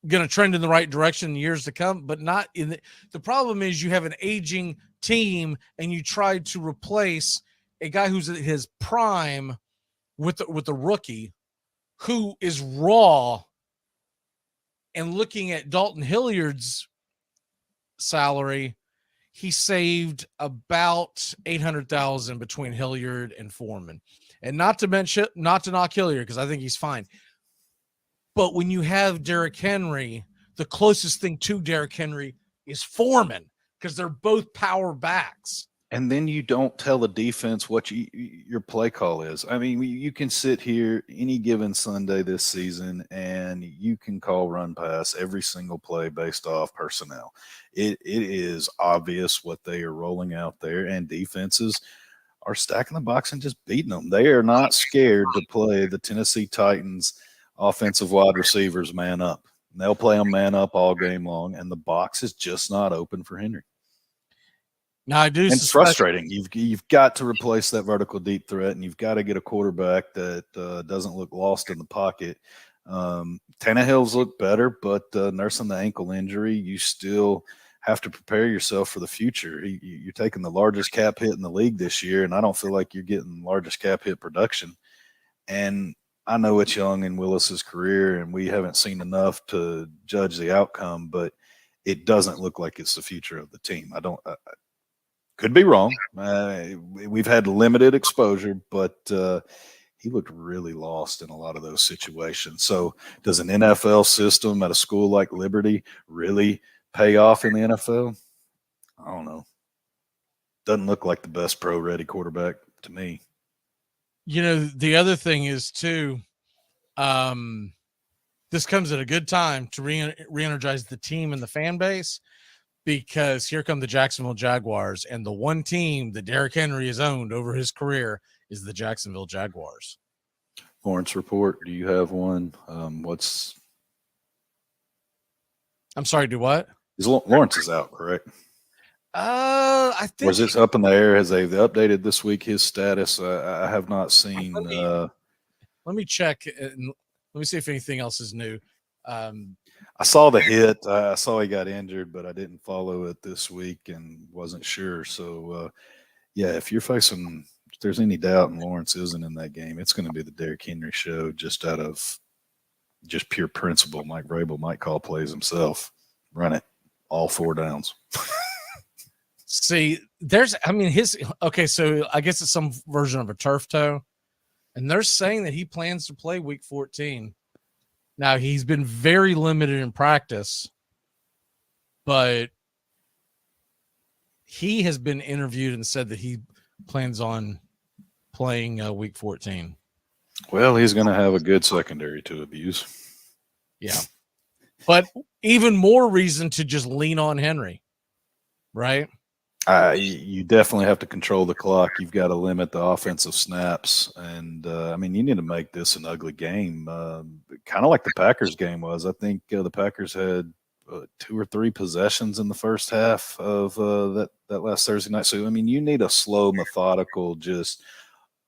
going to trend in the right direction in years to come, but not in the problem is you have an aging team and you try to replace a guy who's at his prime with a rookie who is raw. And looking at Dalton Hilliard's salary, he saved about $800,000 between Hilliard and Foreman. And not to knock Hilliard, because I think he's fine. But when you have Derrick Henry, the closest thing to Derrick Henry is Foreman because they're both power backs. And then you don't tell the defense what your play call is. I mean, you can sit here any given Sunday this season and you can call run pass every single play based off personnel. It is obvious what they are rolling out there, and defenses are stacking the box and just beating them. They are not scared to play the Tennessee Titans offensive wide receivers man up. They'll play them man up all game long, and the box is just not open for Henry. Now I do. And it's frustrating. You've got to replace that vertical deep threat, and you've got to get a quarterback that doesn't look lost in the pocket. Tannehill's looked better, but nursing the ankle injury, you still have to prepare yourself for the future. You're taking the largest cap hit in the league this year, and I don't feel like you're getting largest cap hit production. And I know it's young in Willis's career, and we haven't seen enough to judge the outcome, but it doesn't look like it's the future of the team. Could be wrong. We've had limited exposure, but he looked really lost in a lot of those situations. So does an NFL system at a school like Liberty really pay off in the NFL? I don't know. Doesn't look like the best pro-ready quarterback to me. You know, the other thing is, too, this comes at a good time to re-energize the team and the fan base, because here come the Jacksonville Jaguars, and the one team that Derrick Henry has owned over his career is the Jacksonville Jaguars. Lawrence report. Do you have one? I'm sorry, do what? Lawrence is out, correct? I think. Was this up in the air? Has they updated this week his status? I have not seen. Let me check. Let me see if anything else is new. I saw the hit. I saw he got injured, but I didn't follow it this week and wasn't sure. So, if there's any doubt and Lawrence isn't in that game, it's going to be the Derrick Henry show just out of just pure principle. Mike Vrabel might call plays himself. Run it all 4 downs. See, so I guess it's some version of a turf toe, and they're saying that he plans to play week 14. Now, he's been very limited in practice, but he has been interviewed and said that he plans on playing week 14. Well, he's going to have a good secondary to abuse. Yeah. But even more reason to just lean on Henry, right? You definitely have to control the clock. You've got to limit the offensive snaps. And, you need to make this an ugly game, kind of like the Packers game was. I think the Packers had 2 or 3 possessions in the first half of that last Thursday night. So, you need a slow, methodical, just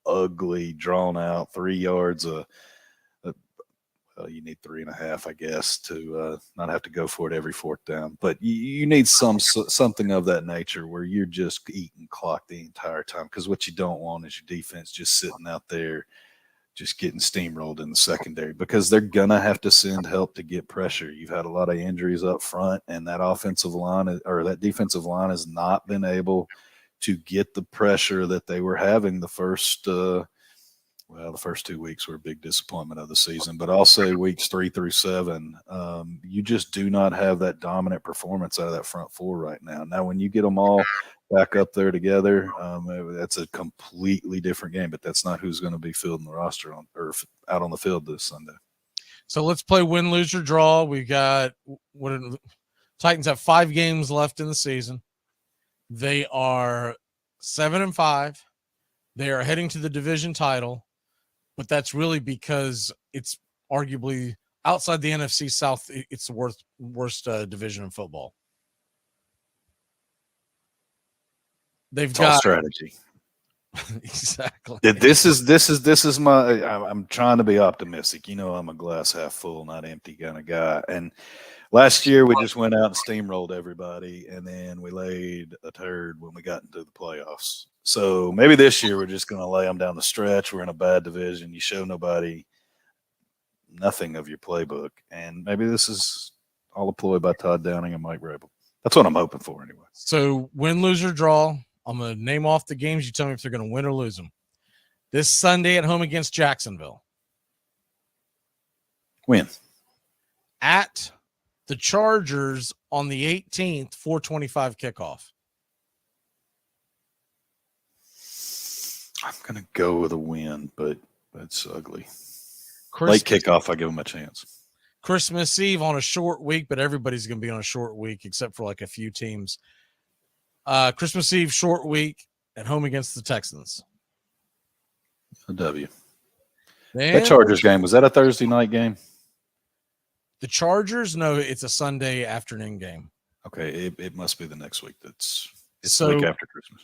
ugly, drawn out 3 yards. You need 3.5, I guess, to not have to go for it every 4th down. But you need something of that nature where you're just eating clock the entire time, because what you don't want is your defense just sitting out there just getting steamrolled in the secondary, because they're going to have to send help to get pressure. You've had a lot of injuries up front, and that offensive line or that defensive line has not been able to get the pressure that they were having the first 2 weeks were a big disappointment of the season, but I'll say weeks 3 through 7, you just do not have that dominant performance out of that front 4 right now. Now, when you get them all back up there together, that's a completely different game, but that's not who's going to be fielding the roster out on the field this Sunday. So let's play win, lose, or draw. We got Titans have 5 games left in the season. They are 7-5. They are heading to the division title. But that's really because it's arguably outside the NFC South, it's the worst division in football. They've got strategy. Exactly. This is my. I'm trying to be optimistic. I'm a glass half full, not empty kind of guy. And last year we just went out and steamrolled everybody, and then we laid a turd when we got into the playoffs. So maybe this year we're just going to lay them down the stretch. We're in a bad division. You show nobody nothing of your playbook, and maybe this is all a ploy by Todd Downing and Mike Vrabel. That's what I'm hoping for anyway. So win, lose, or draw. I'm going to name off the games. You tell me if they're going to win or lose them. This Sunday at home against Jacksonville. Win. at the Chargers on the 18th, 4:25 kickoff. I'm going to go with a win, but that's ugly. Late kickoff, I give them a chance. Christmas Eve on a short week, but everybody's going to be on a short week except for like a few teams. Christmas Eve, short week at home against the Texans. A W. That Chargers game, was that a Thursday night game? The Chargers? No, it's a Sunday afternoon game. Okay, it must be the next week. It's the week after Christmas.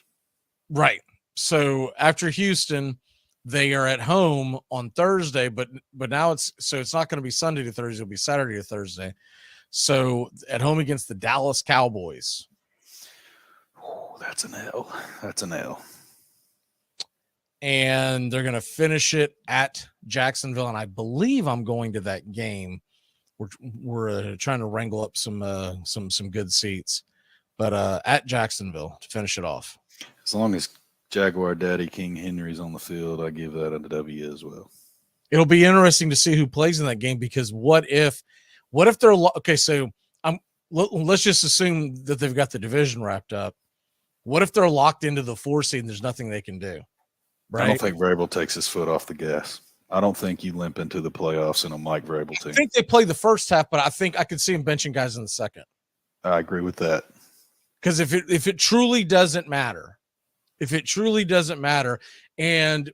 Right. So after Houston, they are at home on Thursday, but now it's not going to be Sunday to Thursday. It'll be Saturday to Thursday. So at home against the Dallas Cowboys. Oh, that's an L. That's an L. And they're going to finish it at Jacksonville. And I believe I'm going to that game. We're trying to wrangle up some good seats, but at Jacksonville to finish it off. As long as Jaguar Daddy King Henry's on the field, I give that a W as well. It'll be interesting to see who plays in that game, because what if they're okay? So let's just assume that they've got the division wrapped up. What if they're locked into the 4 seed and there's nothing they can do? Right? I don't think Vrabel takes his foot off the gas. I don't think you limp into the playoffs in a Mike Vrabel team. I think they play the first half, but I think I could see him benching guys in the second. I agree with that. Because if it truly doesn't matter, and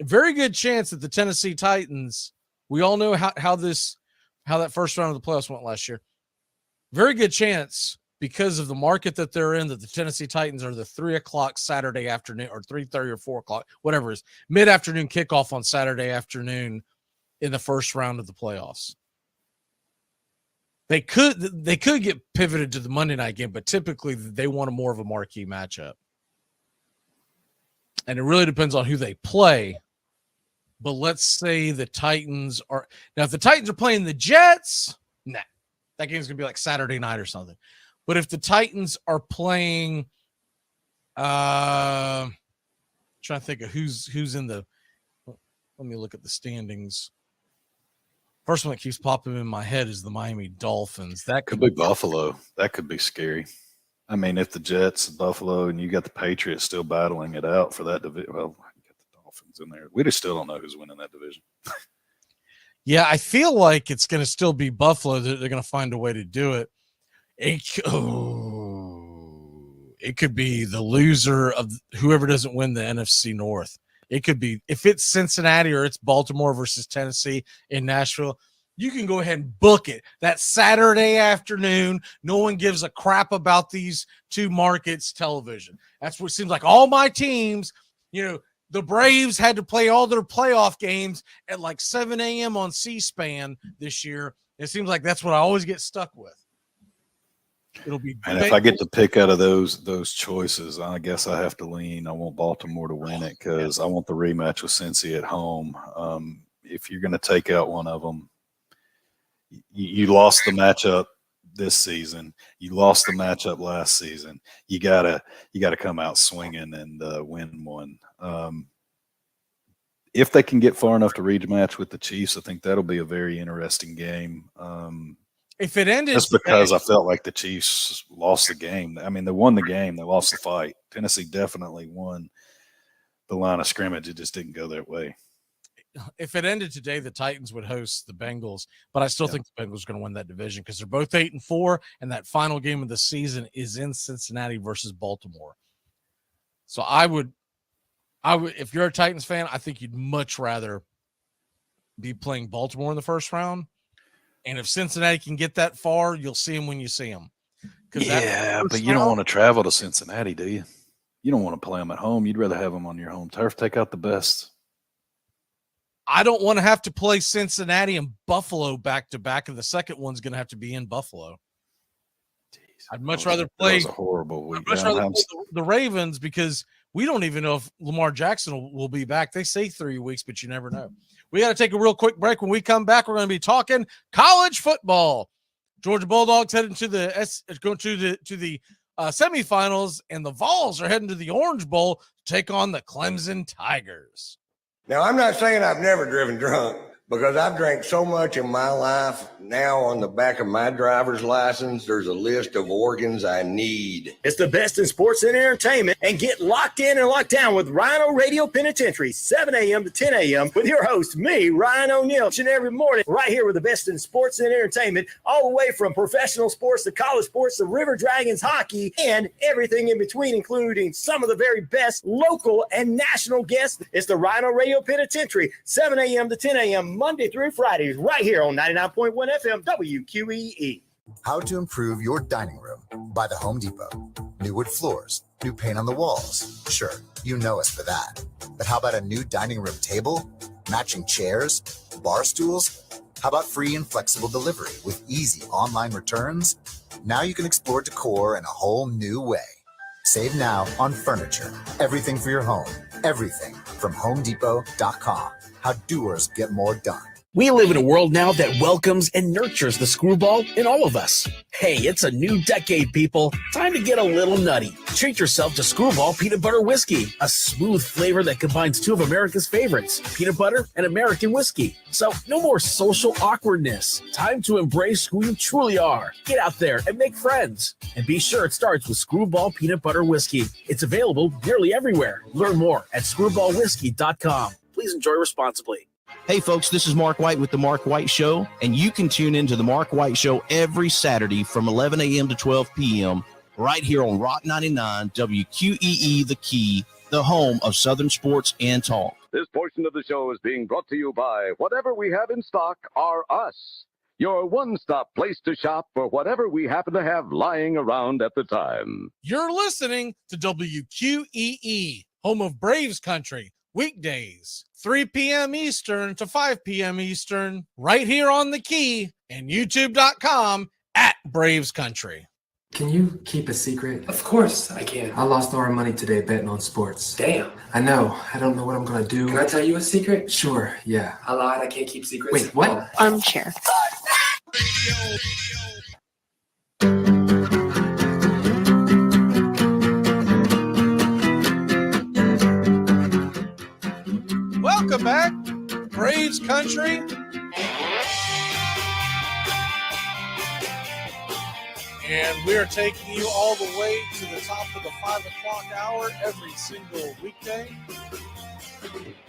a very good chance that the Tennessee Titans, we all know how that first round of the playoffs went last year. Very good chance, because of the market that they're in, that the Tennessee Titans are the 3:00 Saturday afternoon, or 3:30 or 4:00, whatever it is, mid-afternoon kickoff on Saturday afternoon in the first round of the playoffs. They could get pivoted to the Monday night game, but typically they want more of a marquee matchup. And it really depends on who they play. But let's say the Titans are – now, if the Titans are playing the Jets, nah, that game's going to be like Saturday night or something. But if the Titans are playing trying to think of who's in the – let me look at the standings. First one that keeps popping in my head is the Miami Dolphins. That could be Buffalo. That could be scary. I mean, if the Jets, Buffalo, and you got the Patriots still battling it out for that division, well, you got the Dolphins in there. We just still don't know who's winning that division. Yeah, I feel like it's going to still be Buffalo. They're going to find a way to do it. It could be the loser of whoever doesn't win the NFC North. It could be, if it's Cincinnati or it's Baltimore versus Tennessee in Nashville, you can go ahead and book it. That Saturday afternoon, no one gives a crap about these two markets television. That's what it seems like. All my teams, the Braves had to play all their playoff games at like 7 a.m. on C-SPAN this year. It seems like that's what I always get stuck with. It'll be. And if I get to pick out of those choices, I guess I have to lean. I want Baltimore to win it because I want the rematch with Cincy at home. If you're going to take out one of them, you lost the matchup this season. You lost the matchup last season. You gotta come out swinging and win one. If they can get far enough to rematch with the Chiefs, I think that'll be a very interesting game. If it ended, just because I felt like the Chiefs lost the game. I mean, they won the game, they lost the fight. Tennessee definitely won the line of scrimmage. It just didn't go that way. If it ended today, the Titans would host the Bengals, but I still think the Bengals are going to win that division because they're both 8-4, and that final game of the season is in Cincinnati versus Baltimore. So I would, if you're a Titans fan, I think you'd much rather be playing Baltimore in the first round. And if Cincinnati can get that far, you'll see them when you see them. Yeah, but you don't want to travel to Cincinnati, do you? You don't want to play them at home. You'd rather have them on your home turf. Take out the best. I don't want to have to play Cincinnati and Buffalo back-to-back, and the second one's going to have to be in Buffalo. Jeez, I'd much rather play. That was a horrible week. I'd much rather play the Ravens because we don't even know if Lamar Jackson will be back. They say 3 weeks, but you never know. We got to take a real quick break. When we come back, we're going to be talking college football. Georgia Bulldogs heading to the semifinals, and the Vols are heading to the Orange Bowl to take on the Clemson Tigers. Now, I'm not saying I've never driven drunk, Because I've drank so much in my life, now on the back of my driver's license, there's a list of organs I need. It's the best in sports and entertainment, and get locked in and locked down with Rhino Radio Penitentiary, 7 a.m. to 10 a.m. with your host, me, Ryan O'Neill, each and every morning, right here with the best in sports and entertainment, all the way from professional sports to college sports to River Dragons hockey and everything in between, including some of the very best local and national guests. It's the Rhino Radio Penitentiary, 7 a.m. to 10 a.m. Monday through Fridays, right here on 99.1 FM WQEE. How to improve your dining room by the Home Depot. New wood floors, new paint on the walls. Sure, you know us for that. But how about a new dining room table, matching chairs, bar stools? How about free and flexible delivery with easy online returns? Now you can explore decor in a whole new way. Save now on furniture. Everything for your home. Everything from HomeDepot.com. How doers get more done. We live in a world now that welcomes and nurtures the screwball in all of us. Hey, it's a new decade, people. Time to get a little nutty. Treat yourself to Screwball Peanut Butter Whiskey, a smooth flavor that combines two of America's favorites, peanut butter and American whiskey. So no more social awkwardness. Time to embrace who you truly are. Get out there and make friends. And be sure it starts with Screwball Peanut Butter Whiskey. It's available nearly everywhere. Learn more at screwballwhiskey.com. Please enjoy responsibly. Hey folks, this is Mark White with The Mark White Show, and you can tune into The Mark White Show every Saturday from 11 a.m. to 12 p.m. right here on Rock 99 WQEE The Key, the home of Southern sports and talk. This portion of the show is being brought to you by Whatever We Have in Stock Are Us, your one-stop place to shop for whatever we happen to have lying around at the time. You're listening to WQEE, home of Braves Country. Weekdays, 3 p.m. Eastern to 5 p.m. Eastern, right here on The Key and YouTube.com at Braves Country. Can you keep a secret? Of course I can. I lost all our money today betting on sports. Damn. I know. I don't know what I'm going to do. Can I tell you a secret? Sure, yeah. I lied. I can't keep secrets. Wait, what? Armchair. Welcome back, Braves Country. And we are taking you all the way to the top of the 5 o'clock hour every single weekday.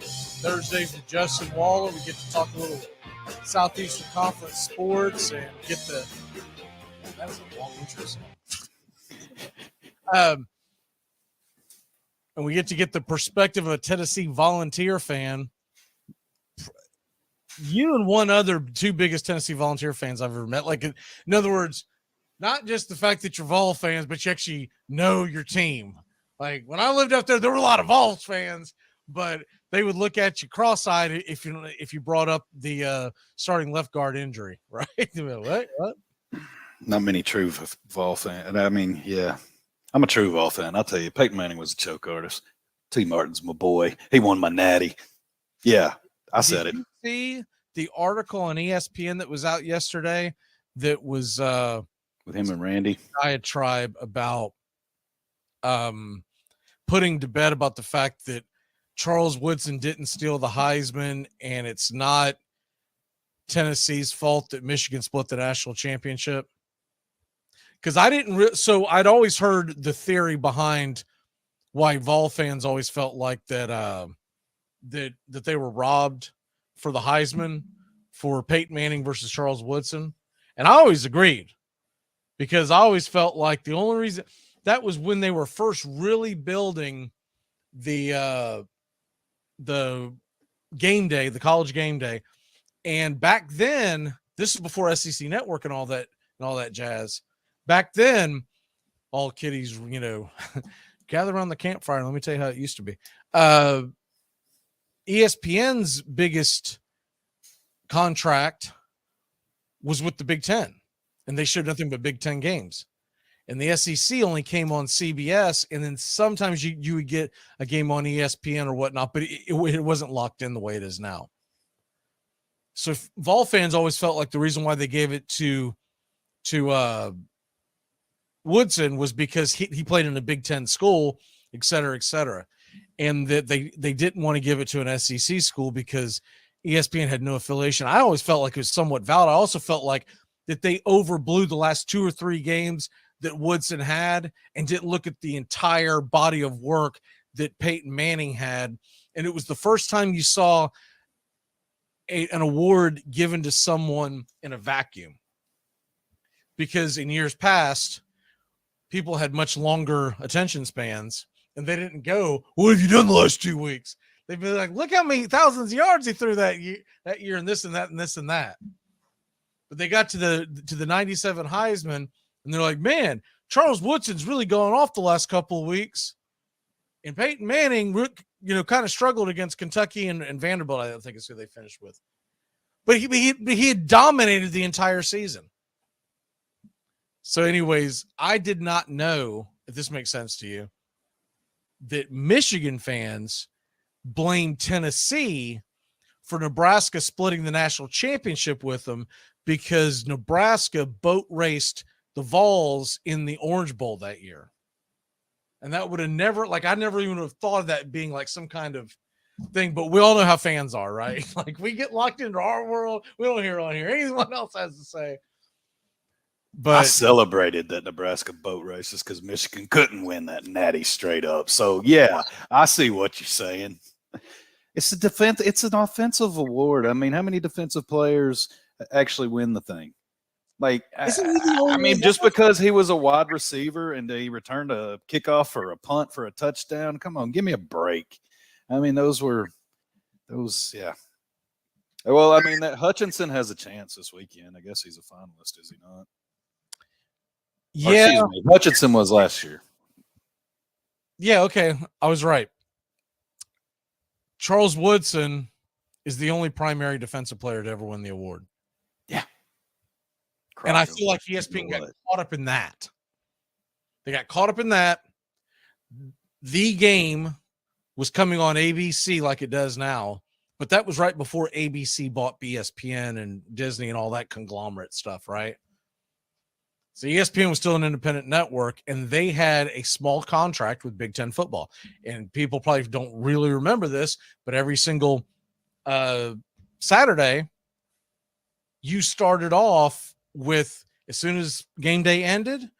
Thursdays with Justin Waller, we get to talk a little Southeastern Conference sports and get the... That's a long intro song. And we get to get the perspective of a Tennessee Volunteer fan. You and one other, two biggest Tennessee Volunteer fans I've ever met. Like, in other words, not just the fact that you're Vol fans, but you actually know your team. Like, when I lived up there were a lot of Vols fans, but they would look at you cross-eyed if you brought up the starting left guard injury, right? What? Not many true Vol fans. I mean, yeah. I'm a true Vol fan. I'll tell you, Peyton Manning was a choke artist. T. Martin's my boy. He won my natty. Yeah, I said it. Did you see the article on ESPN that was out yesterday that was with him and Randy? Diatribe about putting to bed about the fact that Charles Woodson didn't steal the Heisman, and it's not Tennessee's fault that Michigan split the national championship. Because I didn't so I'd always heard the theory behind why Vol fans always felt like that that they were robbed for the Heisman for Peyton Manning versus Charles Woodson. And I always agreed, because I always felt like the only reason that was when they were first really building the game day, the college game day. And back then, this is before SEC Network and all that jazz. Back then, all kiddies, gather around the campfire. Let me tell you how it used to be. ESPN's biggest contract was with the Big Ten, and they showed nothing but Big Ten games. And the SEC only came on CBS, and then sometimes you would get a game on ESPN or whatnot, but it wasn't locked in the way it is now. So Vol fans always felt like the reason why they gave it to Woodson was because he played in a Big Ten school, et cetera, and that they didn't want to give it to an SEC school because ESPN had no affiliation. I always felt like it was somewhat valid. I also felt like that they overblew the last 2 or 3 games that Woodson had and didn't look at the entire body of work that Peyton Manning had. And it was the first time you saw an award given to someone in a vacuum. Because in years past, people had much longer attention spans, and they didn't go, "What have you done the last 2 weeks?" They'd be like, "Look how many thousands of yards he threw that year, and this and that and this and that." But they got to the 97 Heisman, and they're like, "Man, Charles Woodson's really going off the last couple of weeks." And Peyton Manning, kind of struggled against Kentucky and Vanderbilt. I don't think is who they finished with. But he had dominated the entire season. So anyways, I did not know, if this makes sense to you, that Michigan fans blame Tennessee for Nebraska splitting the national championship with them because Nebraska boat raced the Vols in the Orange Bowl that year. And that would have never, I never even would have thought of that being like some kind of thing, but we all know how fans are, right? Like, we get locked into our world. We don't hear anyone else has to say. But I celebrated that Nebraska boat races because Michigan couldn't win that natty straight up. So yeah, I see what you're saying. It's a defense. It's an offensive award. I mean, how many defensive players actually win the thing? Like, I mean, just because he was a wide receiver and he returned a kickoff or a punt for a touchdown, come on, give me a break. I mean, those, yeah. Well, I mean, that Hutchinson has a chance this weekend. I guess he's a finalist, is he not? Yeah. Hutchinson was last year. Yeah, okay. I was right. Charles Woodson is the only primary defensive player to ever win the award. Yeah. And I feel like ESPN got caught up in that. They got caught up in that. The game was coming on ABC like it does now, but that was right before ABC bought ESPN and Disney and all that conglomerate stuff, right? So ESPN was still an independent network, and they had a small contract with Big Ten football. And people probably don't really remember this, but every single Saturday, you started off with, as soon as game day ended,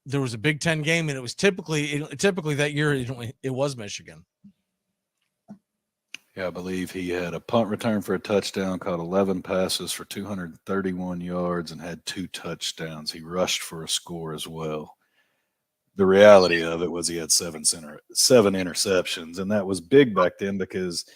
there was a Big Ten game, and it was typically that year it was Michigan. Yeah, I believe he had a punt return for a touchdown, caught 11 passes for 231 yards, and had 2 touchdowns. He rushed for a score as well. The reality of it was he had 7 interceptions, and that was big back then because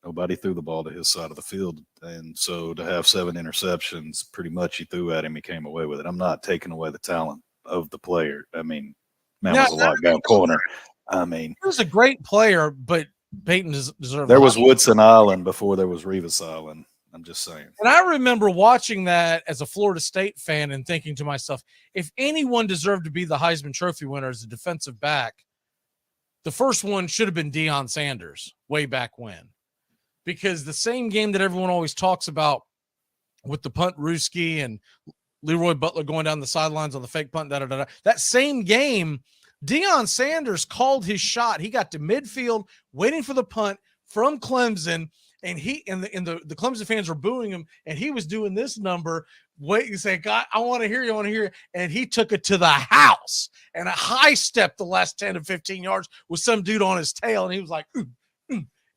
nobody threw the ball to his side of the field. And so to have 7 interceptions, pretty much he threw at him, he came away with it. I'm not taking away the talent of the player. I mean, man was a lockdown corner. I mean, he was a great player, but Peyton deserved. There was Woodson Island before there was Revis Island. I'm just saying. And I remember watching that as a Florida State fan and thinking to myself, if anyone deserved to be the Heisman Trophy winner as a defensive back, the first one should have been Deion Sanders way back when. Because the same game that everyone always talks about with the punt Ruski and Leroy Butler going down the sidelines on the fake punt, that same game, Deion Sanders called his shot. He got to midfield waiting for the punt from Clemson, and the Clemson fans were booing him, and he was doing this number, waiting to say, God, I want to hear you, and he took it to the house, and a high step the last 10 to 15 yards with some dude on his tail, and he was like,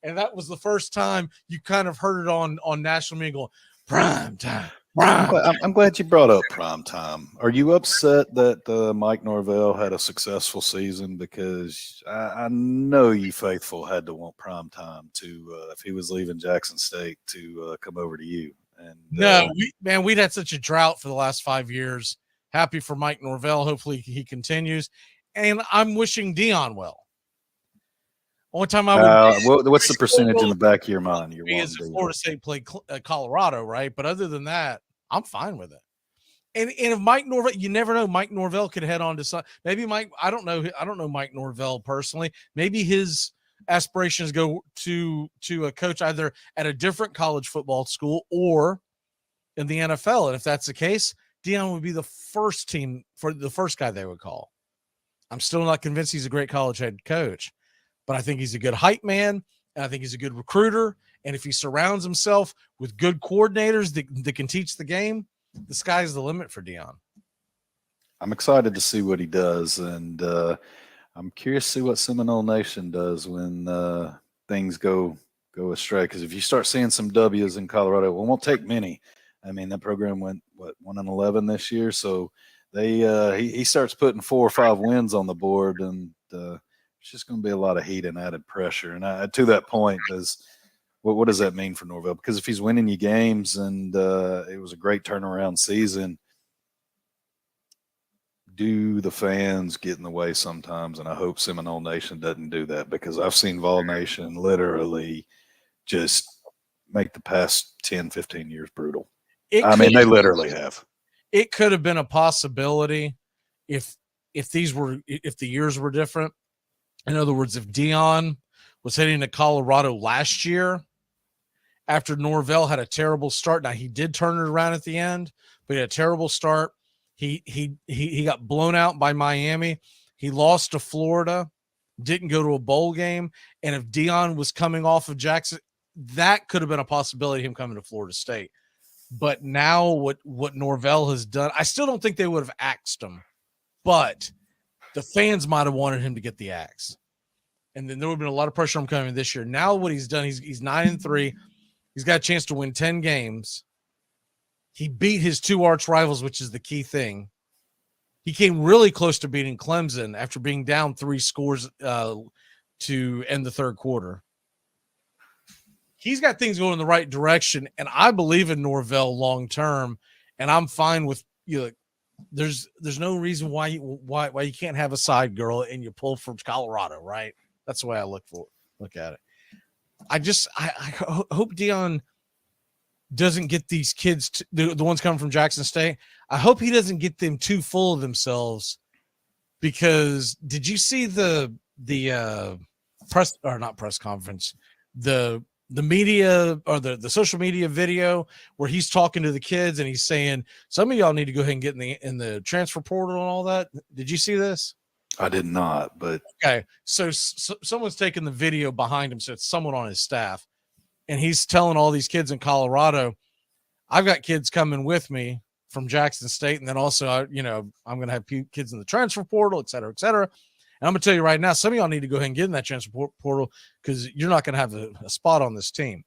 and that was the first time you kind of heard it on national media going, prime time. I'm glad you brought up prime time. Are you upset that Mike Norvell had a successful season? Because I know you faithful had to want prime time to, if he was leaving Jackson State, to come over to you. And no, we'd had such a drought for the last 5 years. Happy for Mike Norvell. Hopefully he continues. And I'm wishing Deion well. Only time I would. What's the percentage in the back of your mind? Is Florida State played Colorado, right? But other than that, I'm fine with it. And if Mike Norvell, you never know, Mike Norvell could head on to some. Maybe Mike. I don't know Mike Norvell personally. Maybe his aspirations go to a coach either at a different college football school or in the NFL. And if that's the case, Deion would be the first guy they would call. I'm still not convinced he's a great college head coach. But I think he's a good hype man, and I think he's a good recruiter, And if he surrounds himself with good coordinators that can teach the game, the sky's the limit for Deion. I'm excited to see what he does, and I'm curious to see what Seminole Nation does when things go astray. Because if you start seeing some W's in Colorado, it won't take many. I mean, that program went 1-11 this year, so they he starts putting 4 or 5 wins on the board, and it's just going to be a lot of heat and added pressure. And to that point, what does that mean for Norvell? Because if he's winning you games, and it was a great turnaround season, do the fans get in the way sometimes? And I hope Seminole Nation doesn't do that, because I've seen Vol Nation literally just make the past 10, 15 years brutal. They literally have. It could have been a possibility if the years were different. In other words, if Deion was heading to Colorado last year after Norvell had a terrible start. Now, he did turn it around at the end, but he had a terrible start. He got blown out by Miami. He lost to Florida, didn't go to a bowl game. And if Deion was coming off of Jackson, that could have been a possibility, him coming to Florida State. But now what Norvell has done, I still don't think they would have axed him, but the fans might have wanted him to get the axe. And then there would have been a lot of pressure on him coming this year. Now what he's done, he's 9-3. He's got a chance to win 10 games. He beat his 2 arch rivals, which is the key thing. He came really close to beating Clemson after being down 3 scores to end the third quarter. He's got things going in the right direction, and I believe in Norvell long term. And I'm fine with there's no reason why you can't have a side girl and you pull from Colorado, right? That's the way I look at it. I hope Deion doesn't get these kids, the ones coming from Jackson State. I hope he doesn't get them too full of themselves, because did you see the press, or not press conference, the media, or the social media video where he's talking to the kids and he's saying, some of y'all need to go ahead and get in the transfer portal and all that? Did you see this? I did not, but okay. So someone's taking the video behind him, so it's someone on his staff, and he's telling all these kids in Colorado, I've got kids coming with me from Jackson State, and then also, I'm going to have kids in the transfer portal, et cetera, et cetera. And I'm going to tell you right now, some of y'all need to go ahead and get in that transfer portal, because you're not going to have a spot on this team.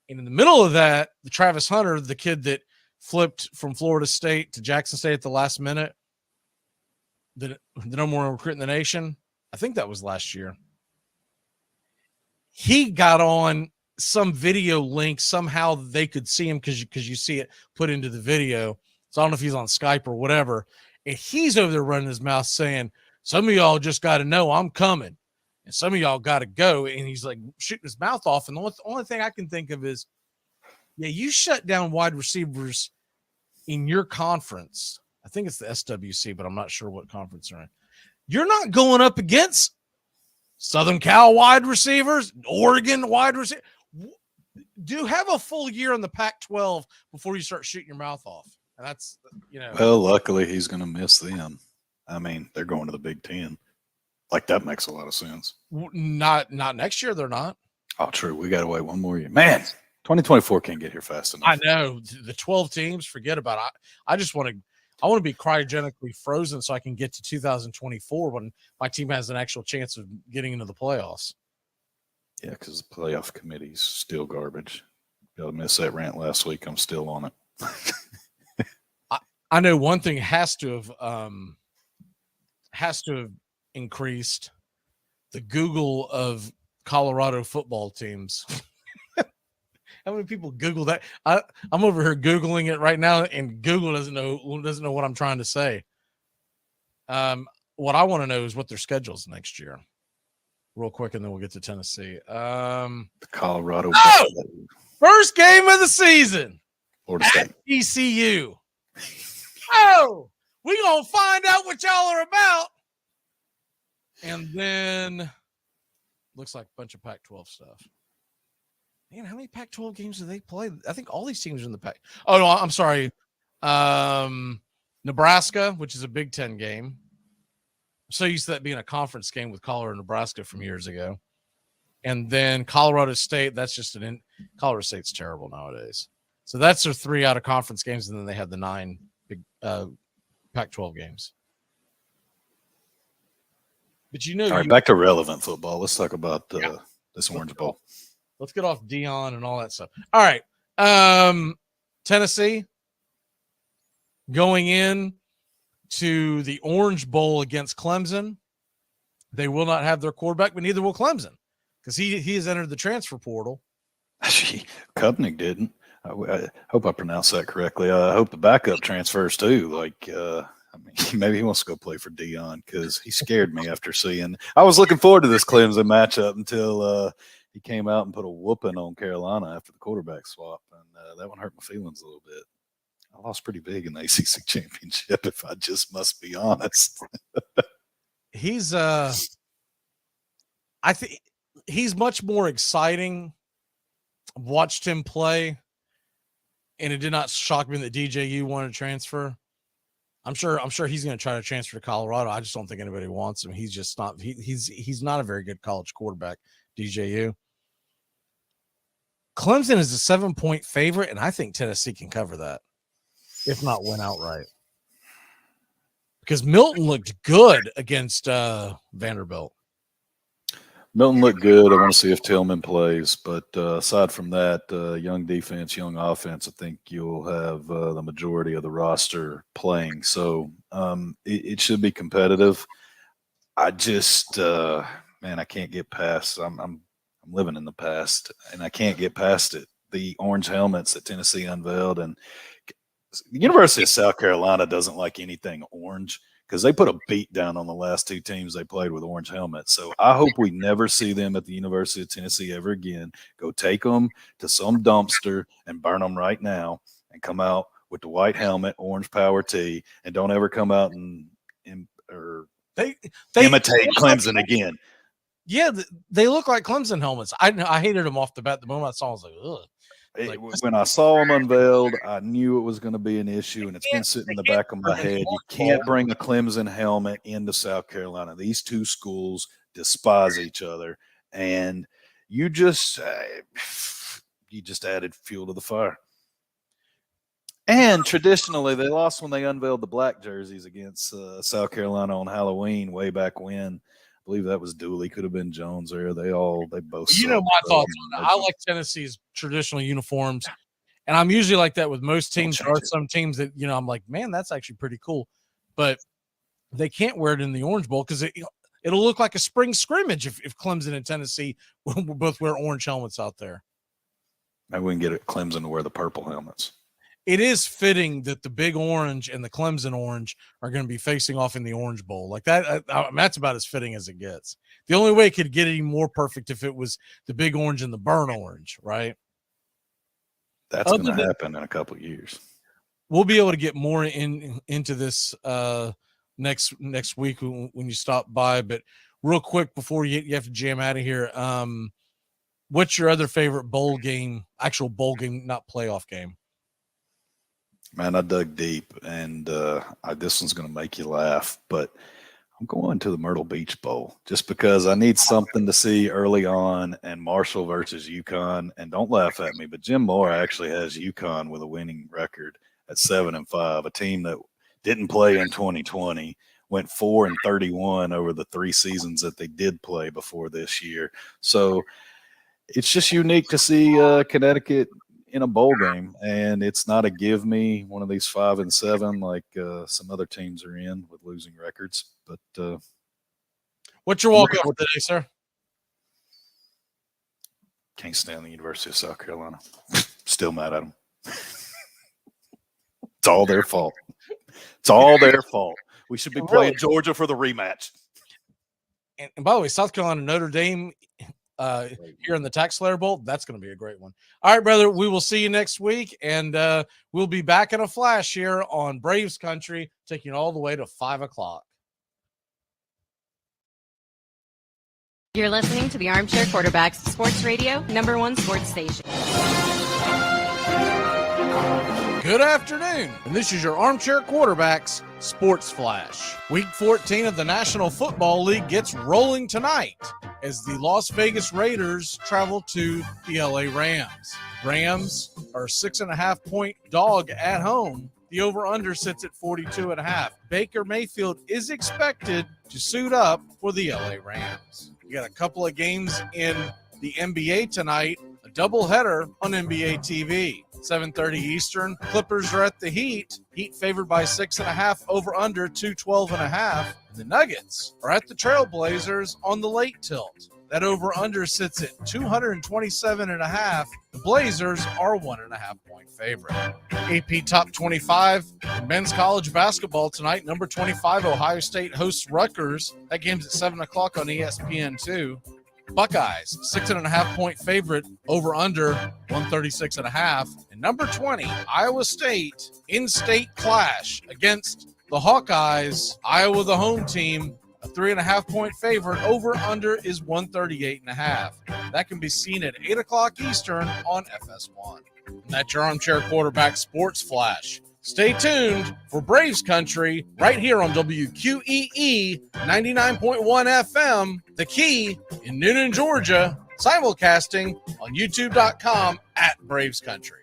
And in the middle of that, the Travis Hunter, the kid that flipped from Florida State to Jackson State at the last minute, the number 1 recruit in the nation, I think that was last year. He got on some video link. Somehow they could see him because you see it put into the video. So I don't know if he's on Skype or whatever. And he's over there running his mouth saying, some of y'all just got to know I'm coming, and some of y'all got to go. And he's like shooting his mouth off. And the only thing I can think of is, yeah, you shut down wide receivers in your conference. I think it's the SWC, but I'm not sure what conference they're in. You're not going up against Southern Cal wide receivers, Oregon wide receivers. Do have a full year in the Pac-12 before you start shooting your mouth off. And that's, Well, luckily he's going to miss them. I mean, they're going to the Big Ten. Like, that makes a lot of sense. Not next year. They're not. Oh, true. We got to wait one more year. Man, 2024 can't get here fast enough. I know. The 12 teams, forget about it. I just want to be cryogenically frozen so I can get to 2024 when my team has an actual chance of getting into the playoffs. Yeah, because the playoff committee's still garbage. Got to miss that rant last week. I'm still on it. I know one thing has to have increased: the Google of Colorado football teams. How many people Google that? I'm over here Googling it right now, and Google doesn't know what I'm trying to say. What I want to know is what their schedule is next year, real quick, and then we'll get to Tennessee. The Colorado. First game of the season. Florida State. ECU. Oh, we gonna find out what y'all are about. And then looks like a bunch of Pac-12 stuff. Man, how many Pac-12 games do they play? I think all these teams are in the Pac. Oh, no, I'm sorry. Nebraska, which is a Big Ten game. I'm so used to that being a conference game with Colorado and Nebraska from years ago. And then Colorado State, that's just Colorado State's terrible nowadays. So that's their 3 out of conference games, and then they have the 9 big Pac-12 games. But all right, back to relevant football. Let's talk about this Orange Bowl. Let's get off Dion and all that stuff. All right. Tennessee going in to the Orange Bowl against Clemson. They will not have their quarterback, but neither will Clemson, because he has entered the transfer portal. Kubnik didn't. I hope I pronounced that correctly. I hope the backup transfers too. Like, maybe he wants to go play for Dion, because he scared me after seeing. I was looking forward to this Clemson matchup until he came out and put a whooping on Carolina after the quarterback swap, and that one hurt my feelings a little bit. I lost pretty big in the ACC championship, if I just must be honest. He's I think he's much more exciting. Watched him play, and it did not shock me that DJU wanted to transfer. I'm sure he's going to try to transfer to Colorado. I just don't think anybody wants him. He's just not. He's not a very good college quarterback. DJU. Clemson is a 7-point favorite, and I think Tennessee can cover that, if not win outright. Because Milton looked good against Vanderbilt. Milton looked good. I want to see if Tillman plays. But aside from that, young defense, young offense, I think you'll have the majority of the roster playing. So it should be competitive. I just, man, I can't get past. I'm living in the past, and I can't get past it. The orange helmets that Tennessee unveiled, and the University of South Carolina doesn't like anything orange, because they put a beat down on the last 2 teams they played with orange helmets. So I hope we never see them at the University of Tennessee ever again. Go take them to some dumpster and burn them right now, and come out with the white helmet, orange power tee, and don't ever come out and imitate Clemson again. Yeah, they look like Clemson helmets. I hated them off the bat. The moment I saw them, I was like, ugh. When I saw them unveiled, I knew it was going to be an issue, and it's been sitting in the back of my head. You can't bring a Clemson helmet into South Carolina. These 2 schools despise each other, and you just added fuel to the fire. And traditionally, they lost when they unveiled the black jerseys against South Carolina on Halloween way back when. I believe that was Dooley, could have been Jones there. They both. You know my thoughts on that. I like Tennessee's traditional uniforms, and I'm usually like that with most teams. There are some teams that I'm like, man, that's actually pretty cool, but they can't wear it in the Orange Bowl because it'll look like a spring scrimmage if Clemson and Tennessee will both wear orange helmets out there. Maybe we can get Clemson to wear the purple helmets. It is fitting that the Big Orange and the Clemson Orange are going to be facing off in the Orange Bowl. Like that, that's about as fitting as it gets. The only way it could get any more perfect if it was the Big Orange and the Burn Orange, right? That's going to happen in a couple of years. We'll be able to get more into this next week when you stop by. But real quick before you have to jam out of here, what's your other favorite bowl game? Actual bowl game, not playoff game. Man, I dug deep, and this one's going to make you laugh, but I'm going to the Myrtle Beach Bowl just because I need something to see early on, and Marshall versus UConn. And don't laugh at me, but Jim Moore actually has UConn with a winning record at 7-5, a team that didn't play in 2020, went 4-31 over the 3 seasons that they did play before this year. So it's just unique to see Connecticut in a bowl game, and it's not a give me one of these 5-7 like some other teams are in with losing records. But what's your walk-off today, sir? Can't stand the University of South Carolina. Still mad at them. It's all their fault. It's all their fault. We should be playing Georgia for the rematch. And by the way, South Carolina, Notre Dame here in the Tax Slayer Bowl, that's going to be a great one. All right, brother, we will see you next week, and we'll be back in a flash here on Braves Country, taking you all the way to 5 o'clock. You're listening to the Armchair Quarterbacks Sports Radio, #1 sports station. Good afternoon, and this is your Armchair Quarterbacks Sports Flash. Week 14 of the National Football League gets rolling tonight as the Las Vegas Raiders travel to the LA Rams. Rams are a 6.5-point dog at home. The over-under sits at 42.5. Baker Mayfield is expected to suit up for the LA Rams. You got a couple of games in the NBA tonight, a doubleheader on NBA TV. 7:30 Eastern. Clippers are at the Heat. Heat favored by 6.5, over under 212.5. The Nuggets are at the Trailblazers on the late tilt. That over under sits at 227.5. The Blazers are 1.5-point favorite. AP Top 25 in men's college basketball tonight. Number 25 Ohio State hosts Rutgers. That game's at 7 o'clock on ESPN2. Buckeyes, 6.5-point favorite, over under 136.5. And number 20, Iowa State, in-state clash against the Hawkeyes. Iowa, the home team, a 3.5-point favorite, over under is 138.5. That can be seen at 8 o'clock Eastern on FS1. And that's your Armchair Quarterback Sports Flash. Stay tuned for Braves Country right here on WQEE 99.1 FM, The Key in Noonan, Georgia, simulcasting on youtube.com at Braves Country.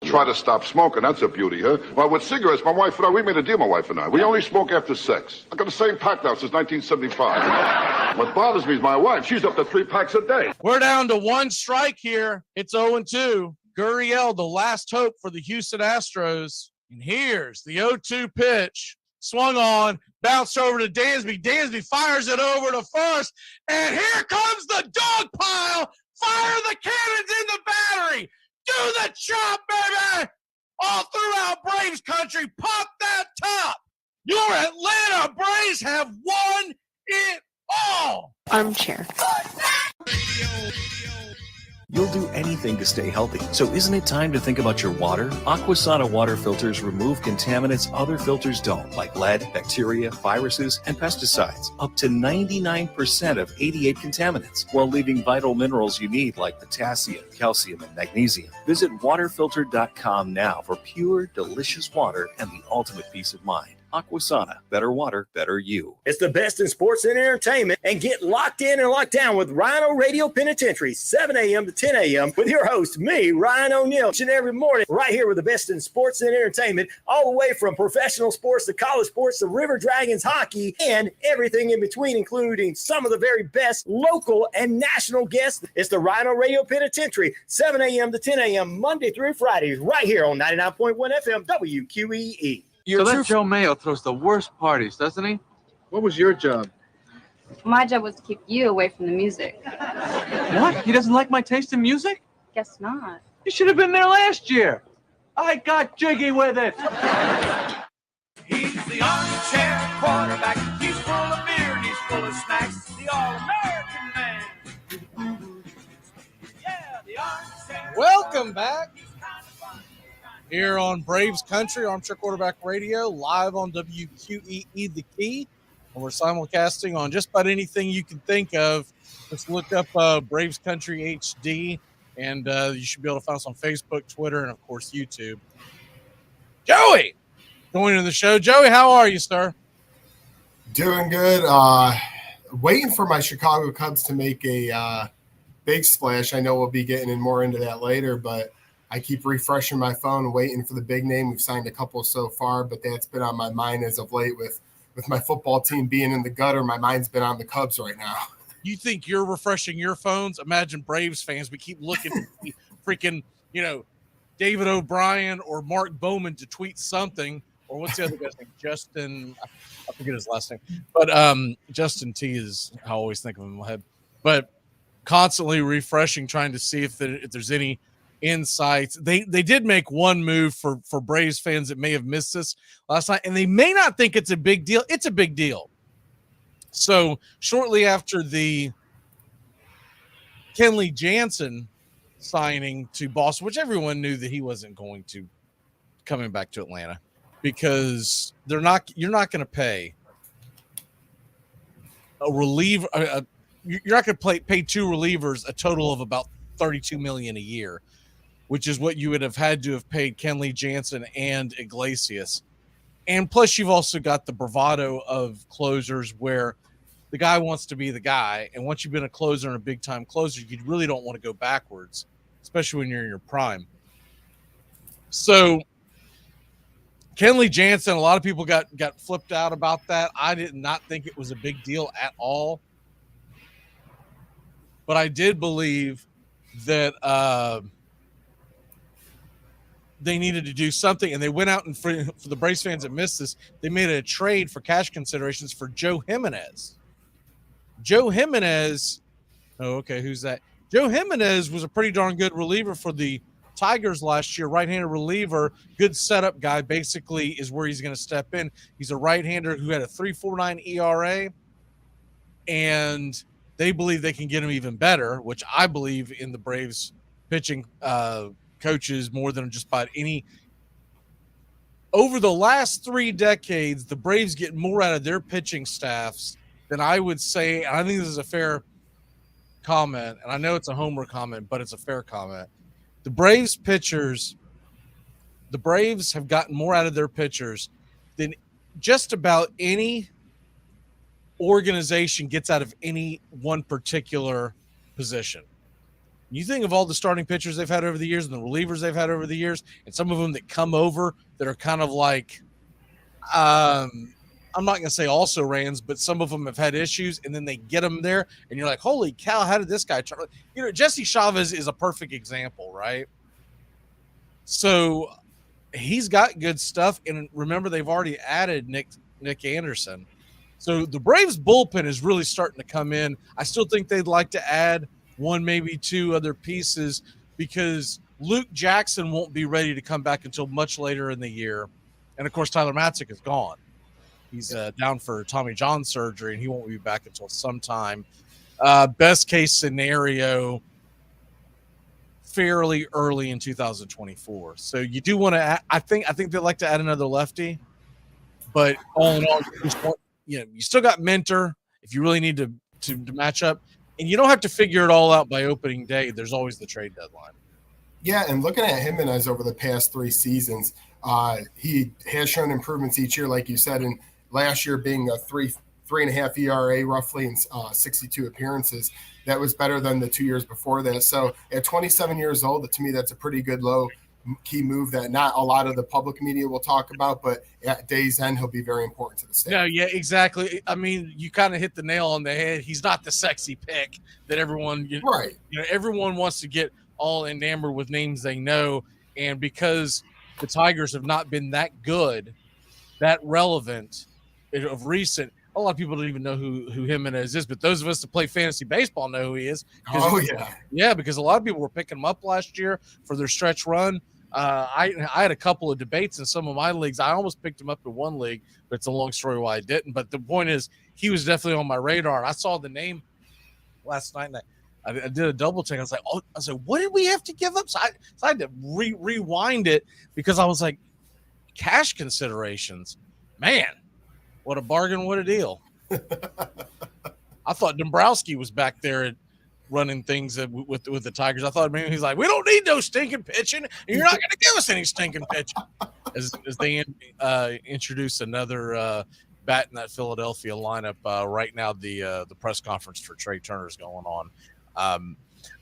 Try to stop smoking. That's a beauty, huh? Well, with cigarettes, my wife and I, we made a deal, my wife and I. We only smoke after sex. I got the same pack now since 1975. What bothers me is my wife. She's up to 3 packs a day. We're down to one strike here. It's 0-2. Gurriel, the last hope for the Houston Astros. And here's the 0-2 pitch. Swung on, bounced over to Dansby. Dansby fires it over to first. And here comes the dog pile. Fire the cannons in the battery. Do the chop, baby! All throughout Braves country, pop that top! Your Atlanta Braves have won it all! Armchair. You'll do anything to stay healthy. So isn't it time to think about your water? Aquasana water filters remove contaminants other filters don't, like lead, bacteria, viruses, and pesticides. Up to 99% of 88 contaminants, while leaving vital minerals you need like potassium, calcium, and magnesium. Visit waterfilter.com now for pure, delicious water and the ultimate peace of mind. Aquasana, better water, better you. It's the best in sports and entertainment, and get locked in and locked down with Rhino Radio Penitentiary, 7 a.m. to 10 a.m. with your host, me, Ryan O'Neill, each and every morning, right here with the best in sports and entertainment, all the way from professional sports to college sports to River Dragons hockey and everything in between, including some of the very best local and national guests. It's the Rhino Radio Penitentiary, 7 a.m. to 10 a.m. Monday through Friday, right here on 99.1 FM WQEE. So that Joe Mayo throws the worst parties, doesn't he? What was your job? My job was to keep you away from the music. What? He doesn't like my taste in music? Guess not. You should have been there last year. I got jiggy with it. He's the armchair quarterback. He's full of beer and he's full of snacks. The all-American man. Yeah, the armchair. Welcome back here on Braves Country, Armchair Quarterback Radio, live on WQEE The Key. And we're simulcasting on just about anything you can think of. Just look up Braves Country HD, and you should be able to find us on Facebook, Twitter, and, of course, YouTube. Joey, joining the show. Joey, how are you, sir? Doing good. Waiting for my Chicago Cubs to make a big splash. I know we'll be getting in more into that later, but I keep refreshing my phone, waiting for the big name. We've signed a couple so far, but that's been on my mind as of late with my football team being in the gutter. My mind's been on the Cubs right now. You think you're refreshing your phones? Imagine Braves fans. We keep looking at freaking, David O'Brien or Mark Bowman to tweet something. Or what's the other guy's name? Justin, I forget his last name. But Justin T is how I always think of him in my head. But constantly refreshing, trying to see if there's any insights. They did make one move for Braves fans that may have missed this last night, and they may not think it's a big deal. It's a big deal. So shortly after the Kenley Jansen signing to Boston, which everyone knew that he wasn't going to coming back to Atlanta, because you're not going to pay a reliever. You're not going to pay two relievers a total of about $32 million a year, which is what you would have had to have paid Kenley Jansen and Iglesias. And plus, you've also got the bravado of closers where the guy wants to be the guy. And once you've been a closer and a big-time closer, you really don't want to go backwards, especially when you're in your prime. So Kenley Jansen, a lot of people got flipped out about that. I did not think it was a big deal at all. But I did believe that they needed to do something, and they went out and for the Braves fans that missed this, they made a trade for cash considerations for Joe Jimenez. Joe Jimenez, who's that? Joe Jimenez was a pretty darn good reliever for the Tigers last year, right-handed reliever, good setup guy, basically is where he's going to step in. He's a right-hander who had a 3.49 ERA, and they believe they can get him even better, which I believe in the Braves pitching coaches more than just about any. Over the last 3 decades, the Braves get more out of their pitching staffs than I would say. And I think this is a fair comment, and I know it's a homer comment, but it's a fair comment. The Braves have gotten more out of their pitchers than just about any organization gets out of any one particular position. You think of all the starting pitchers they've had over the years and the relievers they've had over the years, and some of them that come over that are kind of like, I'm not going to say also rans, but some of them have had issues, and then they get them there, and you're like, holy cow, how did this guy turn? Jesse Chavez is a perfect example, right? So he's got good stuff, and remember, they've already added Nick Anderson. So the Braves bullpen is really starting to come in. I still think they'd like to add one, maybe 2 other pieces, because Luke Jackson won't be ready to come back until much later in the year. And, of course, Tyler Matzik is gone. He's down for Tommy John surgery, and he won't be back until sometime. Best case scenario, fairly early in 2024. So you do want to – I think they'd like to add another lefty. But all in all, you still got Minter if you really need to match up. And you don't have to figure it all out by opening day. There's always the trade deadline. Yeah, and looking at Jimenez over the past 3 seasons, he has shown improvements each year, like you said. And last year being a 3.5 ERA roughly in 62 appearances, that was better than the 2 years before that. So at 27 years old, to me, that's a pretty good low key move that not a lot of the public media will talk about, but at day's end, he'll be very important to the state. No, yeah, exactly. I mean, you kind of hit the nail on the head. He's not the sexy pick that everyone, right. Everyone wants to get all enamored with names they know. And because the Tigers have not been that good, that relevant of recent, a lot of people don't even know who Jimenez is, but those of us that play fantasy baseball know who he is. Oh, yeah. Yeah, because a lot of people were picking him up last year for their stretch run. I had a couple of debates in some of my leagues. I almost picked him up in one league, but it's a long story why I didn't. But the point is, he was definitely on my radar. I saw the name last night, and I did a double check. I was like, what did we have to give up? So I had to rewind it because I was like, cash considerations. Man, what a bargain, what a deal. I thought Dombrowski was back there running things with the Tigers. I thought maybe he's like, we don't need no stinking pitching, and you're not going to give us any stinking pitching. As they introduce another bat in that Philadelphia lineup right now, the press conference for Trey Turner is going on.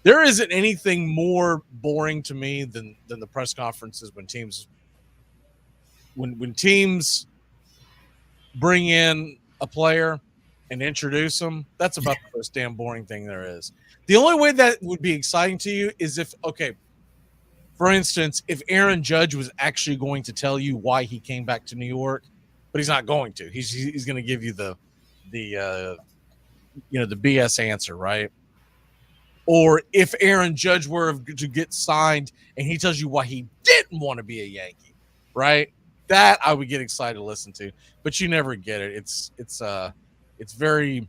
There isn't anything more boring to me than the press conferences when teams bring in a player and introduce them. That's about the most damn boring thing there is. The only way that would be exciting to you is if, for instance, if Aaron Judge was actually going to tell you why he came back to New York, but he's not going to. He's going to give you the BS answer, right? Or if Aaron Judge were to get signed and he tells you why he didn't want to be a Yankee, right? That I would get excited to listen to, but you never get it. It's very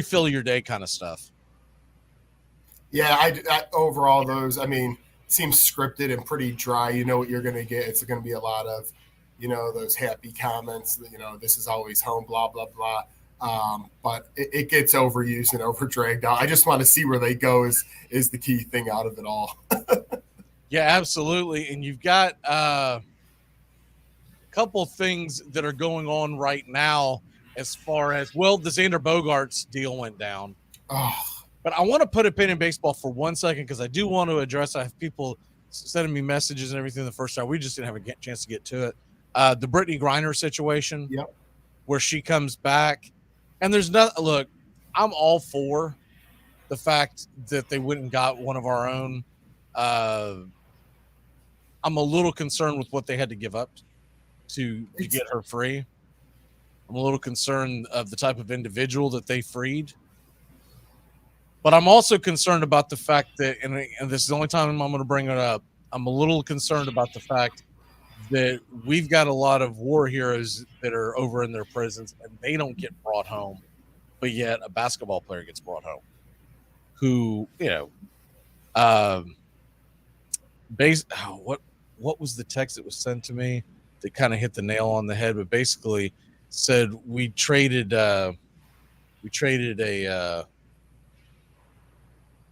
fill your day kind of stuff. Yeah, I overall those, seems scripted and pretty dry. You know what you're going to get. It's going to be a lot of those happy comments, this is always home, blah, blah, blah. But it gets overused and over dragged out. I just want to see where they go is the key thing out of it all. Yeah, absolutely. And you've got a couple things that are going on right now as far as, well, the Xander Bogaerts deal went down. Oh. But I want to put a pin in baseball for 1 second because I do want to address, I have people sending me messages and everything the first time. We just didn't have a chance to get to it. The Brittany Griner situation, where she comes back. And there's nothing. Look, I'm all for the fact that they went and got one of our own. I'm a little concerned with what they had to give up to get her free. I'm a little concerned of the type of individual that they freed. But I'm also concerned about the fact that, and this is the only time I'm going to bring it up, I'm a little concerned about the fact that we've got a lot of war heroes that are over in their prisons and they don't get brought home, but yet a basketball player gets brought home who, what was the text that was sent to me that kind of hit the nail on the head, but basically said we traded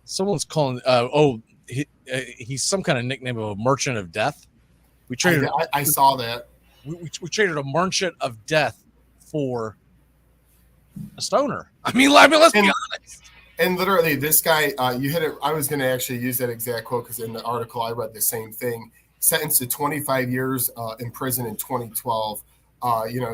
someone's calling, he's some kind of nickname of a merchant of death. We traded. I saw that. We traded a merchant of death for a stoner. I mean, let's be honest. And literally, this guy, you hit it. I was going to actually use that exact quote because in the article I read the same thing. Sentenced to 25 years in prison in 2012.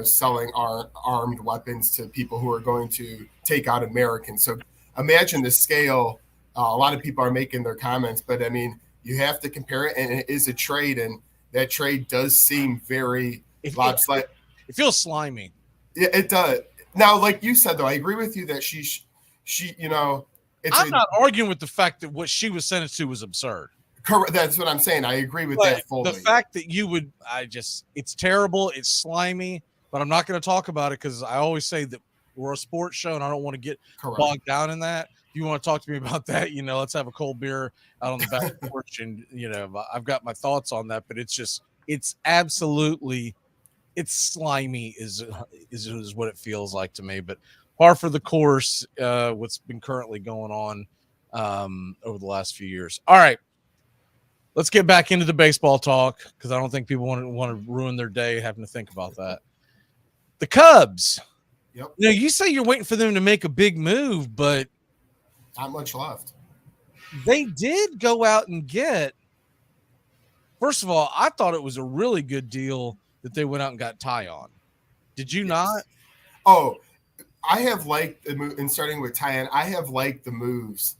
Selling armed weapons to people who are going to take out Americans. So imagine the scale. A lot of people are making their comments, but I mean, you have to compare it, and it is a trade, and that trade does seem very lopsided. It feels slimy. Yeah, it does. Now, like you said, though, I agree with you that she, I'm not arguing with the fact that what she was sentenced to was absurd. Correct. That's what I'm saying. I agree with that fully. The fact that it's terrible, it's slimy, but I'm not going to talk about it because I always say that we're a sports show and I don't want to get bogged down in that. If you want to talk to me about that, let's have a cold beer out on the back porch and, I've got my thoughts on that, but it's absolutely, it's slimy is what it feels like to me, but par for the course, what's been currently going on over the last few years. All right. Let's get back into the baseball talk because I don't think people want to ruin their day having to think about that. The Cubs. Yep. You say you're waiting for them to make a big move, but not much left. They did go out and get. First of all, I thought it was a really good deal that they went out and got Tyon. Did you not? Oh, I have liked the move. And starting with Tyon, I have liked the moves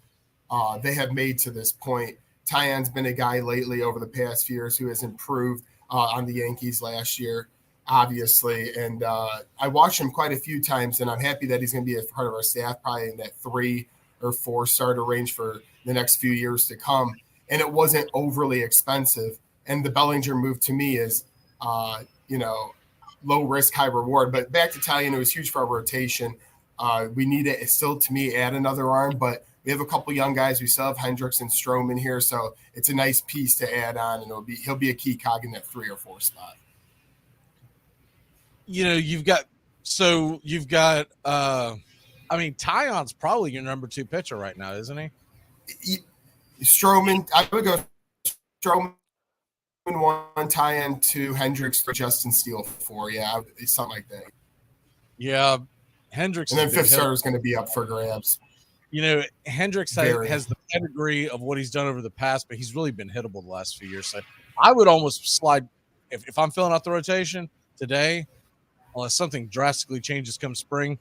they have made to this point. Tyon's been a guy lately over the past few years who has improved on the Yankees last year, obviously. And I watched him quite a few times, and I'm happy that he's going to be a part of our staff, probably in that 3 or 4 starter range for the next few years to come. And it wasn't overly expensive. And the Bellinger move to me is, low risk, high reward. But back to Tyon, it was huge for our rotation. We need to still, to me, add another arm, but we have a couple young guys. We still have Hendricks and Stroman here, so it's a nice piece to add on, and he'll be a key cog in that 3 or 4 spot. You've got Tyon's probably your number 2 pitcher right now, isn't he? Stroman, I would go Stroman 1, Tyon 2, Hendricks for Justin Steele 4. Yeah, something like that. Yeah, Hendricks. And then 5th starter is going to be up for grabs. Hendricks has the pedigree of what he's done over the past, but he's really been hittable the last few years. So I would almost slide if I'm filling out the rotation today, unless something drastically changes come spring.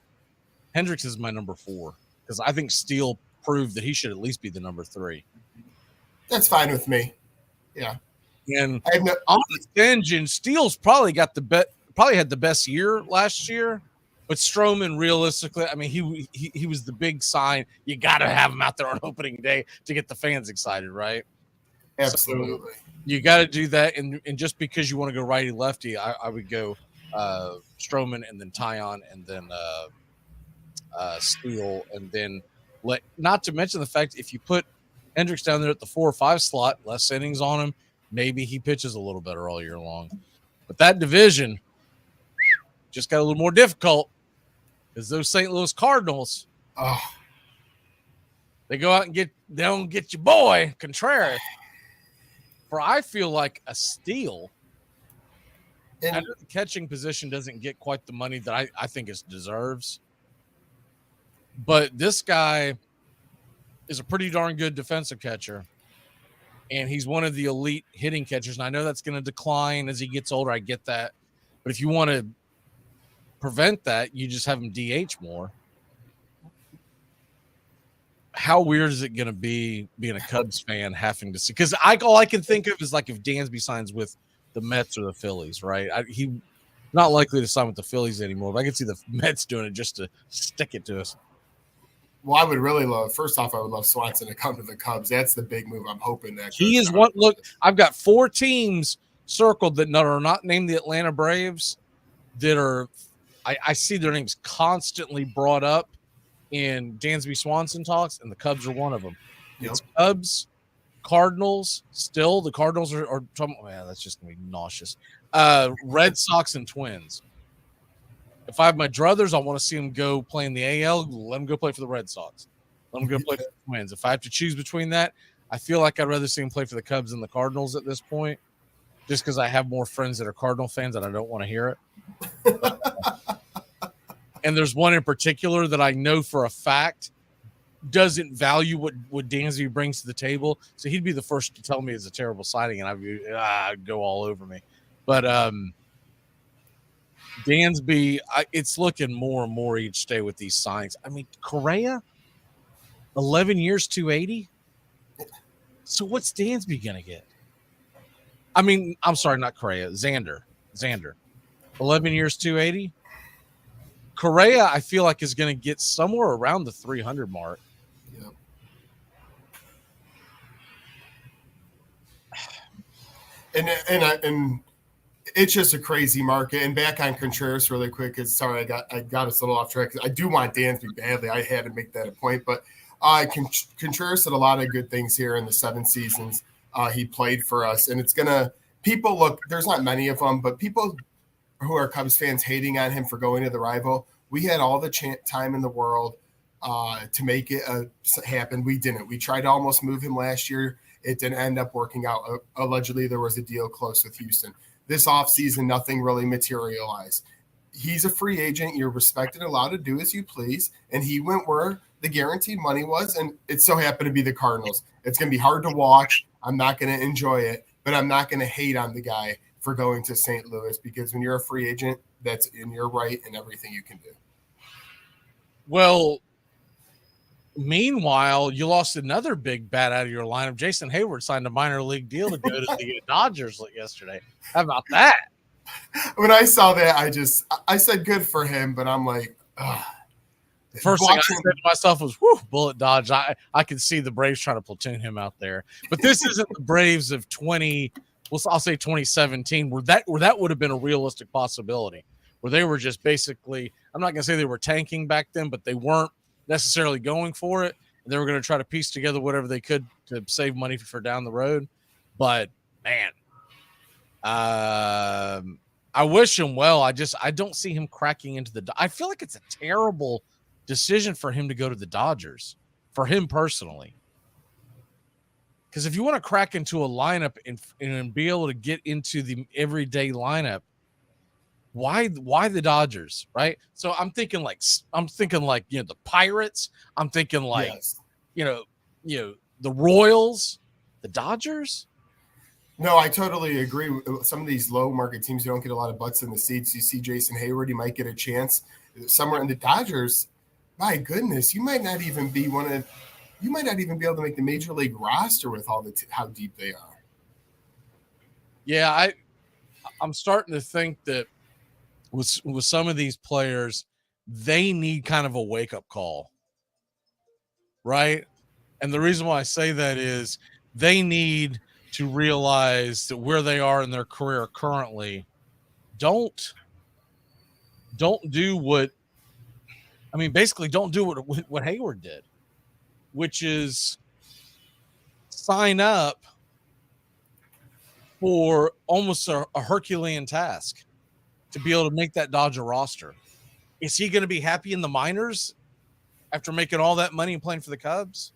Hendricks is my number 4 because I think Steele proved that he should at least be the number 3. That's fine with me. Yeah. And on the engine, Steele's probably had the best year last year. But Stroman, realistically, I mean, he was the big sign. You got to have him out there on opening day to get the fans excited, right? Absolutely. So you got to do that. And just because you want to go righty-lefty, I would go Stroman and then Tyon and then Steele. And then not to mention the fact if you put Hendricks down there at the 4 or 5 slot, less innings on him, maybe he pitches a little better all year long. But that division just got a little more difficult because those St. Louis Cardinals, they go out and they don't get your boy Contreras for, I feel like, a steal. I know the catching position doesn't get quite the money that I think it deserves. But this guy is a pretty darn good defensive catcher. And he's one of the elite hitting catchers. And I know that's going to decline as he gets older. I get that. But if you want to prevent that, you just have him DH more. How weird is it going to be being a Cubs fan having to see? Because all I can think of is like if Dansby signs with the Mets or the Phillies, right? He's not likely to sign with the Phillies anymore. But I can see the Mets doing it just to stick it to us. Well, I would really first off, I would love Swanson to come to the Cubs. That's the big move. I'm hoping that he is one. Look, I've got 4 teams circled that are not named the Atlanta Braves that are, I see their names constantly brought up in Dansby Swanson talks, and the Cubs are one of them. Yep. It's Cubs, Cardinals, still. The Cardinals are that's just going to be nauseous. Red Sox and Twins. If I have my druthers, I want to see him go play in the AL. Let him go play for the Red Sox. Let him go play for the Twins. If I have to choose between that, I feel like I'd rather see him play for the Cubs than the Cardinals at this point, just because I have more friends that are Cardinal fans and I don't want to hear it. And there's one in particular that I know for a fact doesn't value what Dansby brings to the table. So he'd be the first to tell me it's a terrible signing, and I'd go all over me. But Dansby, it's looking more and more each day with these signs. I mean, Correa, 11 years, 280. So what's Dansby going to get? I mean, I'm sorry, not Correa, Xander, 11 years, 280. Correa, I feel like, is going to get somewhere around the 300 mark. Yep. And it's just a crazy market. And back on Contreras really quick, because sorry, I got us a little off track. I do want Dansby badly. I had to make that a point. But Contreras did a lot of good things here in the 7 seasons he played for us. And it's going to – people look – there's not many of them, but people who are Cubs fans hating on him for going to the rival, we had all the time in the world to make it happen. We didn't. We tried to almost move him last year. It didn't end up working out. Allegedly, there was a deal close with Houston. This offseason, nothing really materialized. He's a free agent. You're respected, allowed to do as you please. And he went where the guaranteed money was, and it so happened to be the Cardinals. It's going to be hard to watch. I'm not going to enjoy it, but I'm not going to hate on the guy for going to St. Louis, because when you're a free agent, that's in your right and everything you can do. Well, meanwhile, you lost another big bat out of your lineup. Jason Hayward signed a minor league deal to go to the Dodgers yesterday. How about that? When I saw that, I said good for him, but I'm like, First thing I said to myself was, whew, bullet dodge. I can see the Braves trying to platoon him out there. But this isn't the Braves of 2017, where that would have been a realistic possibility, where they were just basically, I'm not going to say they were tanking back then, but they weren't necessarily going for it. They were going to try to piece together whatever they could to save money for down the road. But, man, I wish him well. I don't see him cracking into I feel like it's a terrible decision for him to go to the Dodgers, for him personally. Because if you want to crack into a lineup and be able to get into the everyday lineup, why the Dodgers, right? So I'm thinking like the Pirates. I'm thinking like the Royals, the Dodgers. No, I totally agree. Some of these low market teams, you don't get a lot of butts in the seats. You see Jason Hayward, you might get a chance somewhere in the Dodgers. My goodness, you might not even be able to make the major league roster with all how deep they are. Yeah, I'm starting to think that with some of these players, they need kind of a wake-up call, right? And the reason why I say that is they need to realize that where they are in their career currently, don't do basically don't do what Hayward did, which is sign up for almost a Herculean task to be able to make that Dodger roster. Is he going to be happy in the minors after making all that money and playing for the Cubs?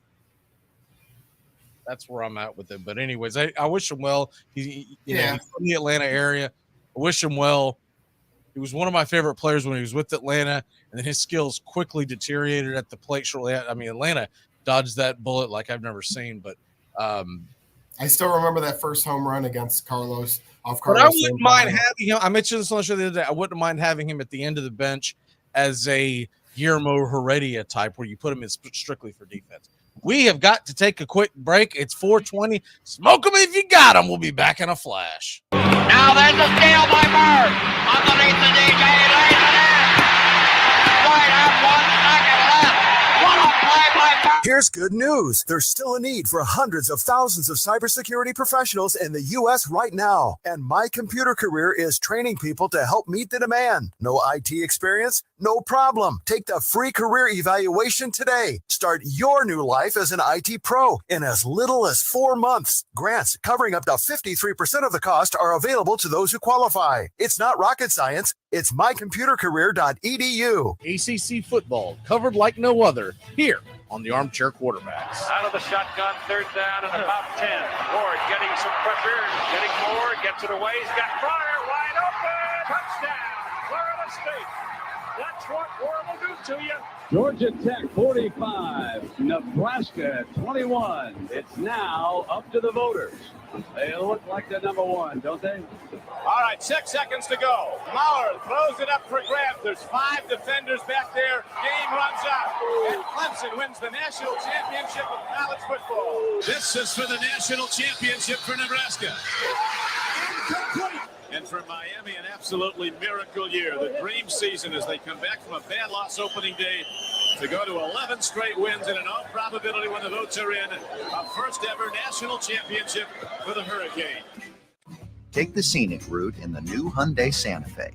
That's where I'm at with it. But anyways, I wish him well. He's from the Atlanta area. I wish him well. He was one of my favorite players when he was with Atlanta, and then his skills quickly deteriorated at the plate shortly. I mean, Atlanta dodged that bullet like I've never seen. But I still remember that first home run against Carlos. But I wouldn't mind having him. I mentioned this on the show the other day. I wouldn't mind having him at the end of the bench as a Guillermo Heredia type, where you put him in strictly for defense. We have got to take a quick break. It's 4:20. Smoke them if you got them. We'll be back in a flash. Now there's a steal by Bird. Underneath the DJ, lays it in. Right at 1 second left. What a play by Bird. Here's good news. There's still a need for hundreds of thousands of cybersecurity professionals in the U.S. right now. And My Computer Career is training people to help meet the demand. No IT experience? No problem. Take the free career evaluation today. Start your new life as an IT pro in as little as 4 months. Grants covering up to 53% of the cost are available to those who qualify. It's not rocket science. It's mycomputercareer.edu. ACC football covered like no other here on the Armchair Quarterbacks. Out of the shotgun, third down and about 10. Ward getting some pressure, getting more, gets it away. He's got Fryer wide open. Touchdown, Florida State. That's what Ward will do to you. Georgia Tech 45, Nebraska 21. It's now up to the voters. They look like the number one, don't they? All right, 6 seconds to go. Maurer throws it up for grabs. There's 5 defenders back there. Game runs out. And Clemson wins the national championship of college football. This is for the national championship for Nebraska. And for Miami, an absolutely miracle year. The dream season as they come back from a bad loss opening day to go to 11 straight wins, and in all probability, when the votes are in, a first ever national championship for the Hurricane. Take the scenic route in the new Hyundai Santa Fe,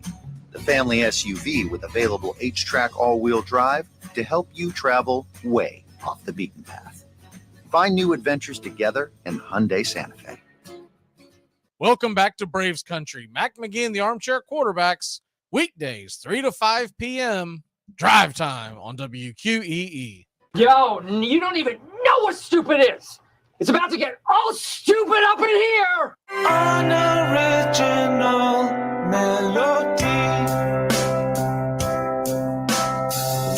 the family SUV with available H-Track all-wheel drive to help you travel way off the beaten path. Find new adventures together in Hyundai Santa Fe. Welcome back to Braves Country. Mac McGee and the Armchair Quarterbacks, weekdays 3 to 5 p.m. Drive time on WQEE. Yo, you don't even know what stupid is. It's about to get all stupid up in here. Unoriginal melody.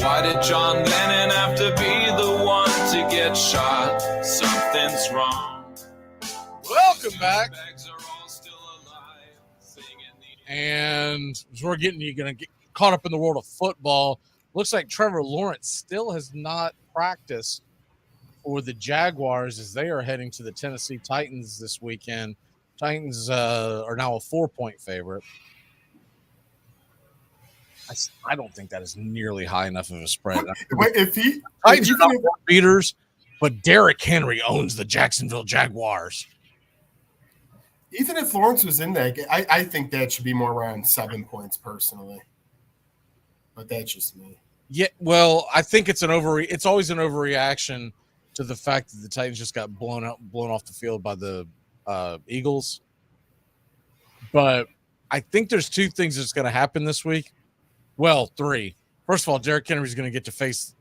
Why did John Lennon have to be the one to get shot? Something's wrong. Welcome back. And we're going to get caught up in the world of football. Looks like Trevor Lawrence still has not practiced for the Jaguars as they are heading to the Tennessee Titans this weekend. Titans are now a 4-point favorite. I don't think that is nearly high enough of a spread. Titans are not beaters, but Derrick Henry owns the Jacksonville Jaguars. Even if Lawrence was in that game, I think that should be more around 7 points personally. But that's just me. Yeah, well, I think it's always an overreaction to the fact that the Titans just got blown off the field by the Eagles. But I think there's 2 things that's going to happen this week. Well, 3. First of all, Derrick Henry's going to get to face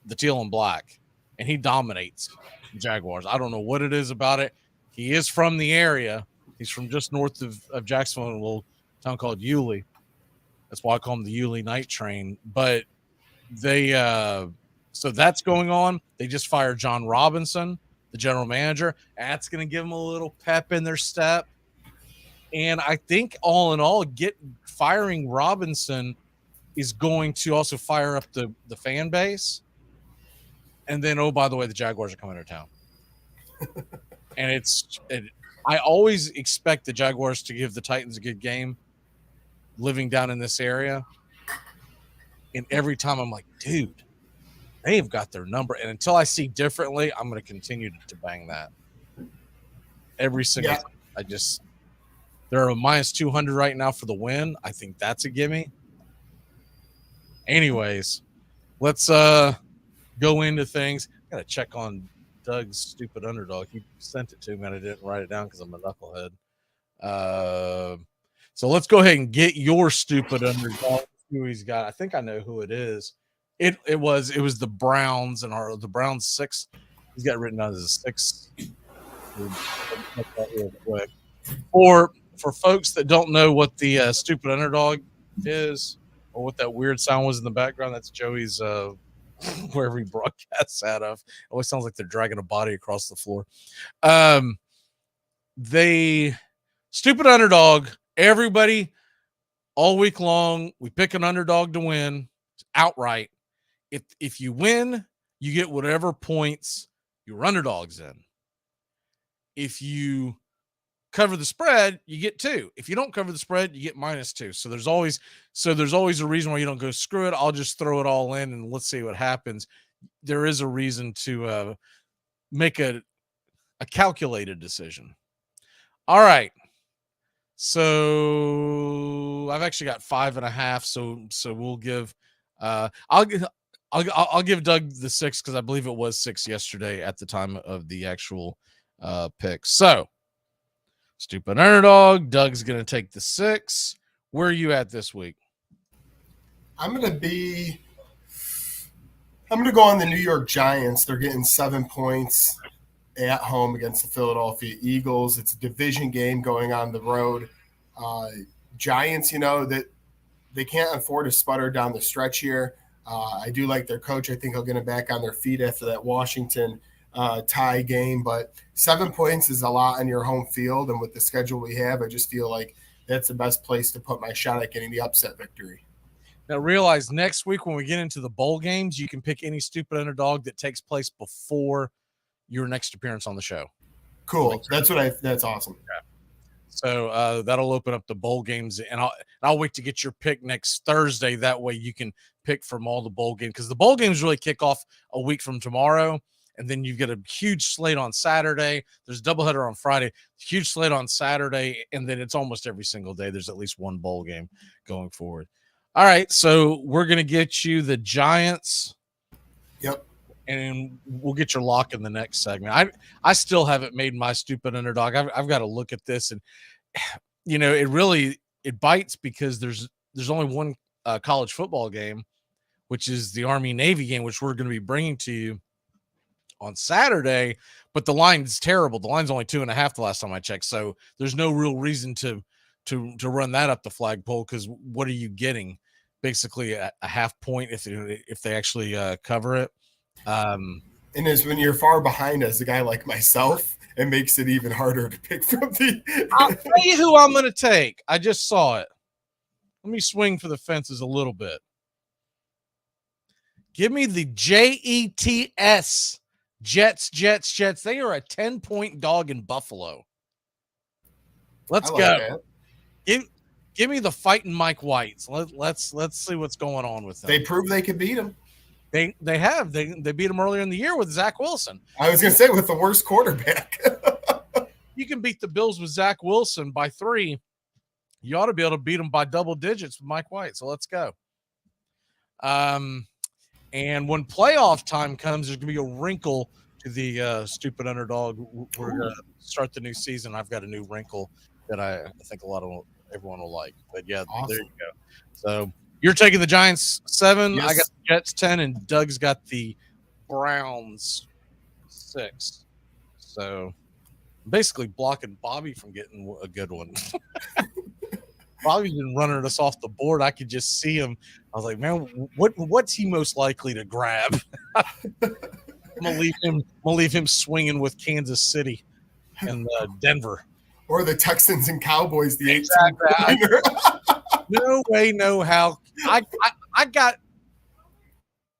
the teal and black, and he dominates the Jaguars. I don't know what it is about it. He is from the area. He's from just north of Jacksonville, in a little town called Yulee. That's why I call him the Yulee Night Train. But they so that's going on. They just fired John Robinson, the general manager. That's going to give them a little pep in their step. And I think all in all, firing Robinson is going to also fire up the fan base. And then, oh, by the way, the Jaguars are coming to town. And I always expect the Jaguars to give the Titans a good game living down in this area. And every time I'm like, dude, they've got their number. And until I see differently, I'm going to continue to bang that. Every single time. They're a minus 200 right now for the win. I think that's a gimme. Anyways, let's go into things. I got to check on Doug's stupid underdog. He sent it to me and I didn't write it down because I'm a knucklehead. So let's go ahead and get your stupid underdog. Who he's got? I think I know who it is. It was the Browns and the Browns 6. He's got it written down as a 6. Real quick. For folks that don't know what the stupid underdog is, or what that weird sound was in the background, that's Joey's wherever he broadcasts out of. It always sounds like they're dragging a body across the floor. They stupid underdog. Everybody all week long, we pick an underdog to win outright. If you win, you get whatever points your underdog's in. If you cover the spread, you get 2. If you don't cover the spread, you get -2. So there's always a reason why you don't go screw it. I'll just throw it all in and let's see what happens. There is a reason to make a calculated decision. All right. So I've actually got 5.5. So we'll give I'll give Doug the 6 because I believe it was 6 yesterday at the time of the actual pick. So stupid underdog. Doug's gonna take the 6. Where are you at this week? I'm gonna go on the New York Giants. They're getting 7 points at home against the Philadelphia Eagles. It's a division game going on the road. Giants, that they can't afford to sputter down the stretch here. I do like their coach. I think he'll get them back on their feet after that Washington tie game. But 7 points is a lot on your home field. And with the schedule we have, I just feel like that's the best place to put my shot at getting the upset victory. Now realize next week when we get into the bowl games, you can pick any stupid underdog that takes place before your next appearance on the show. Cool. That's awesome. Yeah. So that'll open up the bowl games, and I'll wait to get your pick next Thursday. That way you can pick from all the bowl games, because the bowl games really kick off a week from tomorrow, and then you've got a huge slate on Saturday. There's a doubleheader on Friday, huge slate on Saturday, and then it's almost every single day there's at least one bowl game going forward. All right, so we're gonna get you the Giants. Yep. And we'll get your lock in the next segment. I still haven't made my stupid underdog. I've got to look at this, and it bites because there's only one college football game, which is the Army-Navy game, which we're going to be bringing to you on Saturday. But the line's terrible. The line's only 2.5 the last time I checked, so there's no real reason to run that up the flagpole, because what are you getting? Basically a half point if they actually cover it. And is when you're far behind as a guy like myself, it makes it even harder to pick from the. I'll tell you who I'm going to take. I just saw it. Let me swing for the fences a little bit. Give me the Jets. Jets. They are a 10-point dog in Buffalo. Let's go. Give me the fighting Mike Whites. Let's see what's going on with them. They proved they could beat him. They have. They beat him earlier in the year with Zach Wilson. I was going to say, with the worst quarterback. You can beat the Bills with Zach Wilson by 3. You ought to be able to beat them by double digits with Mike White. So let's go. And when playoff time comes, there's going to be a wrinkle to the stupid underdog. We're going to start the new season. I've got a new wrinkle that I think everyone will like. But yeah, awesome. There you go. So you're taking the Giants 7. Yes. I got the Jets 10, and Doug's got the Browns 6. So basically blocking Bobby from getting a good one. Bobby's been running us off the board. I could just see him. I was like, man, what's he most likely to grab? I'm gonna leave him swinging with Kansas City and Denver, or the Texans and Cowboys. The exactly. No way, no how. I got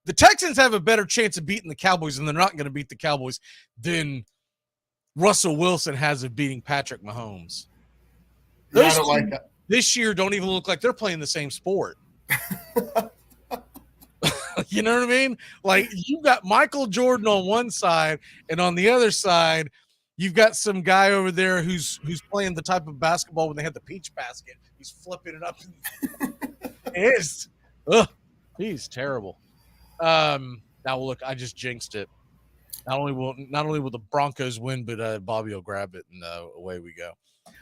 the Texans have a better chance of beating the Cowboys, and they're not going to beat the Cowboys than Russell Wilson has of beating Patrick Mahomes. Yeah, I don't like that. This year don't even look like they're playing the same sport. You know what I mean? Like, you've got Michael Jordan on one side, and on the other side, you've got some guy over there who's playing the type of basketball when they had the peach basket. He's flipping it up. It is. Ugh, he's terrible. Now look, I just jinxed it. Not only will the Broncos win, but Bobby will grab it, and away we go.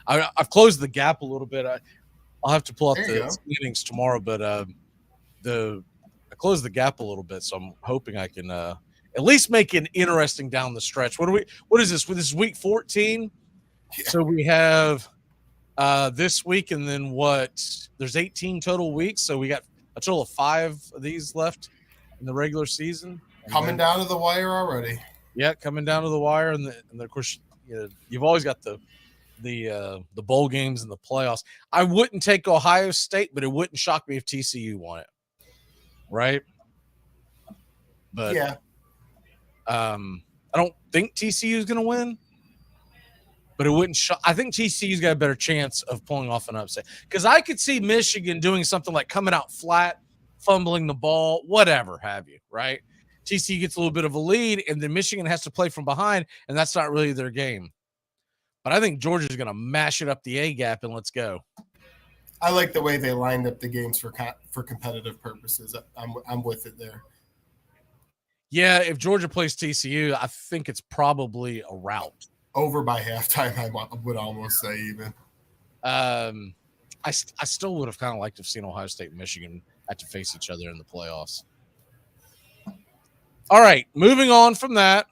I've closed the gap a little bit. I'll have to pull out There you the go. standings tomorrow, but I closed the gap a little bit, so I'm hoping I can at least make it interesting down the stretch. What is this? This is week 14. So we have this week, and then there's 18 total weeks, so we got a total of 5 of these left in the regular season. Coming down to the wire already. Yeah, coming down to the wire, and of course, you've always got the bowl games and the playoffs. I wouldn't take Ohio State, but it wouldn't shock me if TCU won it, right? But yeah, I don't think TCU is going to win, but it wouldn't shock. I think TCU's got a better chance of pulling off an upset because I could see Michigan doing something like coming out flat, fumbling the ball, whatever have you, right? TCU gets a little bit of a lead, and then Michigan has to play from behind, and that's not really their game. But I think Georgia's going to mash it up the A gap, and let's go. I like the way they lined up the games for competitive purposes. I'm with it there. Yeah, if Georgia plays TCU, I think it's probably a rout. Over by halftime, I would almost say even. I still would have kind of liked to have seen Ohio State and Michigan have to face each other in the playoffs. All right, moving on from that.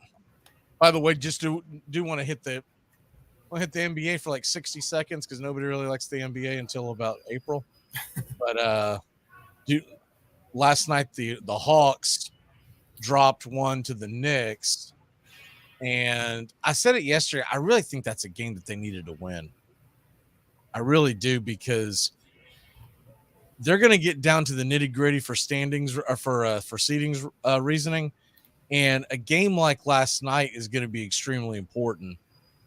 By the way, just do want to hit the NBA for like 60 seconds because nobody really likes the NBA until about April. But last night the Hawks dropped one to the Knicks, and I said it yesterday. I really think that's a game that they needed to win. I really do, because they're going to get down to the nitty gritty for standings or for seedings reasoning. And a game like last night is going to be extremely important.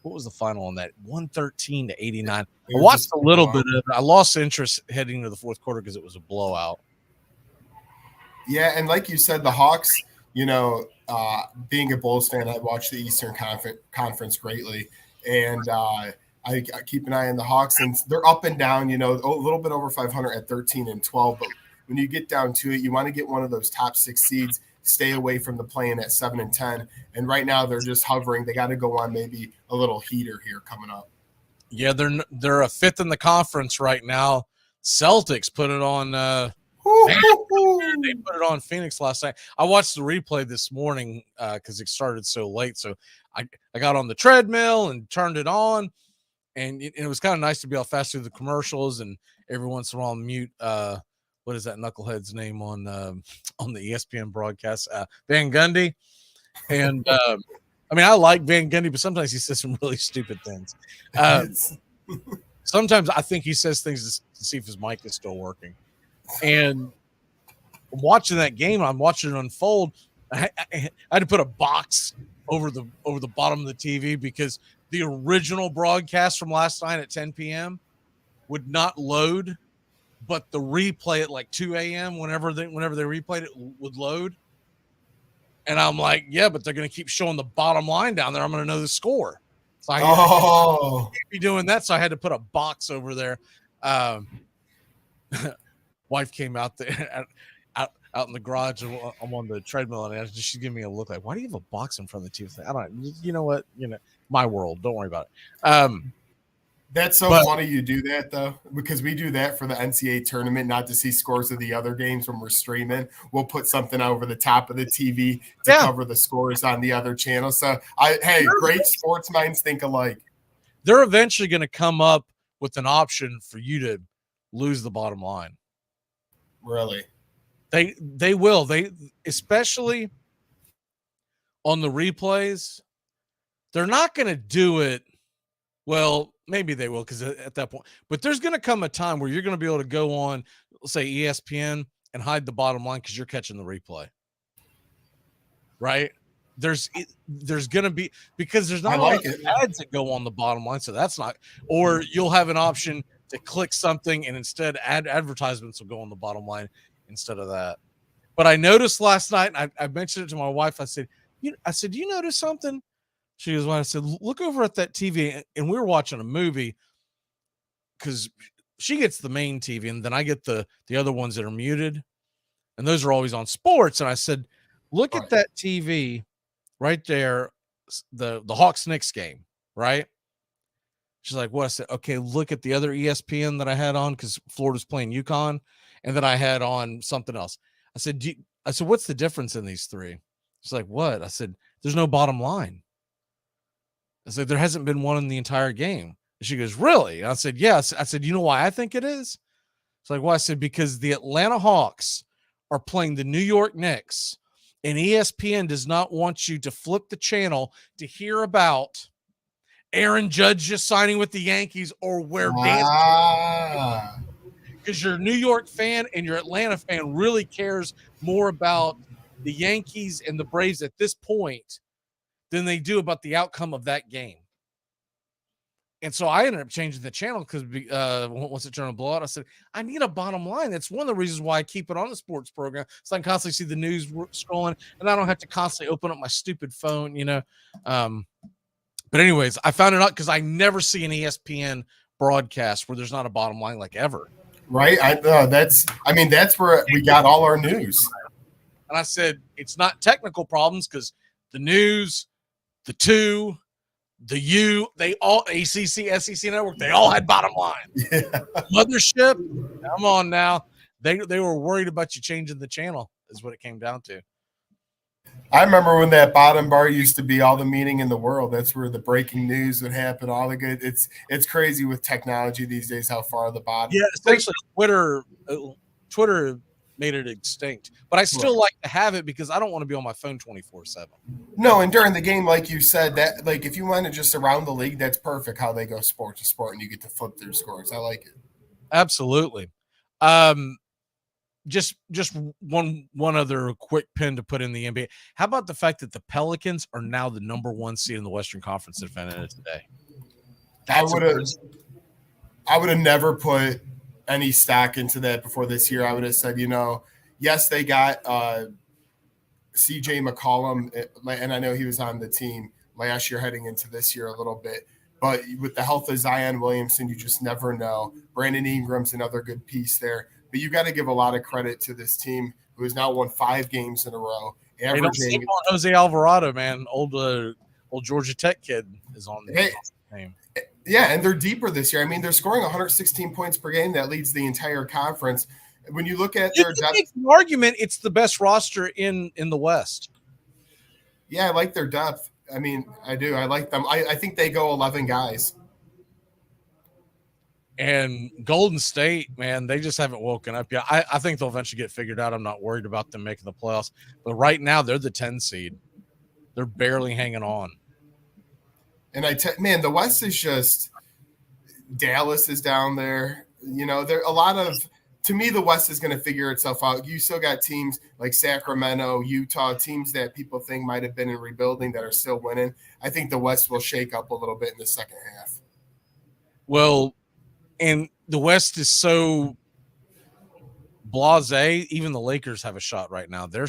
What was the final on that? 113-89. I watched a little bit of it. I lost interest heading into the fourth quarter because it was a blowout. Yeah, and like you said, the Hawks, being a Bulls fan, I watch the Eastern Conference greatly. And I keep an eye on the Hawks, and they're up and down, a little bit over 500 at 13-12. But when you get down to it, you want to get one of those top 6 seeds, stay away from the play-in at 7-10. And right now they're just hovering. They got to go on maybe a little heater here coming up. Yeah, they're a 5th in the conference right now. Celtics put it on they put it on Phoenix last night. I watched the replay this morning because it started so late. So I got on the treadmill and turned it on, and it was kind of nice to be able to fast through the commercials and every once in a while mute what is that knucklehead's name on the ESPN broadcast? Van Gundy. And I like Van Gundy, but sometimes he says some really stupid things. Sometimes I think he says things to see if his mic is still working. And watching that game, I'm watching it unfold. I had to put a box over the bottom of the TV because the original broadcast from last night at 10 p.m. would not load, but the replay at like 2 a.m. whenever they replayed it would load. And I'm like, yeah, but they're going to keep showing the bottom line down there. I'm going to know the score. So I can't be doing that. So I had to put a box over there. Wife came out there out in the garage, and I'm on the treadmill, and she's giving me a look like, why do you have a box in front of the TV? I don't know. You know what? My world. Don't worry about it. That's so funny you do that, though, because we do that for the NCAA tournament, not to see scores of the other games when we're streaming. We'll put something over the top of the TV to cover the scores on the other channel. So, great sports minds think alike. They're eventually going to come up with an option for you to lose the bottom line. Really? They will. They, especially on the replays, they're not going to do it. Well, maybe they will, because at that point, but there's going to come a time where you're going to be able to go on, let's say ESPN, and hide the bottom line because you're catching the replay. Right? There's going to be, because there's not a lot of ads that go on the bottom line, so that's not, or you'll have an option to click something and instead advertisements will go on the bottom line instead of that. But I noticed last night, and I mentioned it to my wife. I said, you notice something? She goes, well, I said, look over at that TV. And we were watching a movie because she gets the main TV and then I get the other ones that are muted. And those are always on sports. And I said, look at that TV right there, the Hawks Knicks game, right? She's like, what? I said, okay, look at the other ESPN that I had on because Florida's playing UConn, and then I had on something else. I said, what's the difference in these three? She's like, what? I said, there's no bottom line. I said, there hasn't been one in the entire game. And she goes, really? And I said, yes. I said, you know why I think it is? It's like, well, I said, because the Atlanta Hawks are playing the New York Knicks, and ESPN does not want you to flip the channel to hear about Aaron Judge just signing with the Yankees or where Dan, because your New York fan and your Atlanta fan really cares more about the Yankees and the Braves at this point than they do about the outcome of that game. And so I ended up changing the channel because once it turned to blowout, I said, I need a bottom line. That's one of the reasons why I keep it on the sports program. So I can constantly see the news scrolling, and I don't have to constantly open up my stupid phone, But anyways, I found it out because I never see an ESPN broadcast where there's not a bottom line like ever. Right. That's where we got all our news. And I said, it's not technical problems because the news, the two, the U, they all ACC, SEC network, they all had bottom line. Yeah. Mothership, come on now. They were worried about you changing the channel is what it came down to. I remember when that bottom bar used to be all the meaning in the world. That's where the breaking news would happen. All the good. It's crazy with technology these days how far the bottom. Yeah, essentially Twitter made it extinct. But I still like to have it because I don't want to be on my phone 24/7. No, and during the game, like you said, that like if you want to just around the league, that's perfect how they go sport to sport and you get to flip their scores. I like it. Absolutely. Just one other quick pin to put in the NBA. How about the fact that the Pelicans are now the number 1 seed in the Western Conference defending it today? I would have never put any stock into that before this year. I would have said, yes, they got CJ McCollum, and I know he was on the team last year heading into this year a little bit. But with the health of Zion Williamson, you just never know. Brandon Ingram's another good piece there. But you got to give a lot of credit to this team who has now won 5 games in a row. Averaging Jose Alvarado, man, old Georgia Tech kid is on the team. Yeah, and they're deeper this year. I mean, they're scoring 116 points per game. That leads the entire conference. When you look at their depth, make an argument, it's the best roster in the West. Yeah, I like their depth. I mean, I do. I like them. I think they go 11 guys. And Golden State, man, they just haven't woken up yet. I think they'll eventually get figured out. I'm not worried about them making the playoffs. But right now, they're the 10 seed. They're barely hanging on. And man, the West is just – Dallas is down there. There a lot of – to me, the West is going to figure itself out. You still got teams like Sacramento, Utah, teams that people think might have been in rebuilding that are still winning. I think the West will shake up a little bit in the second half. Well, and the West is so blasé. Even the Lakers have a shot right now. They're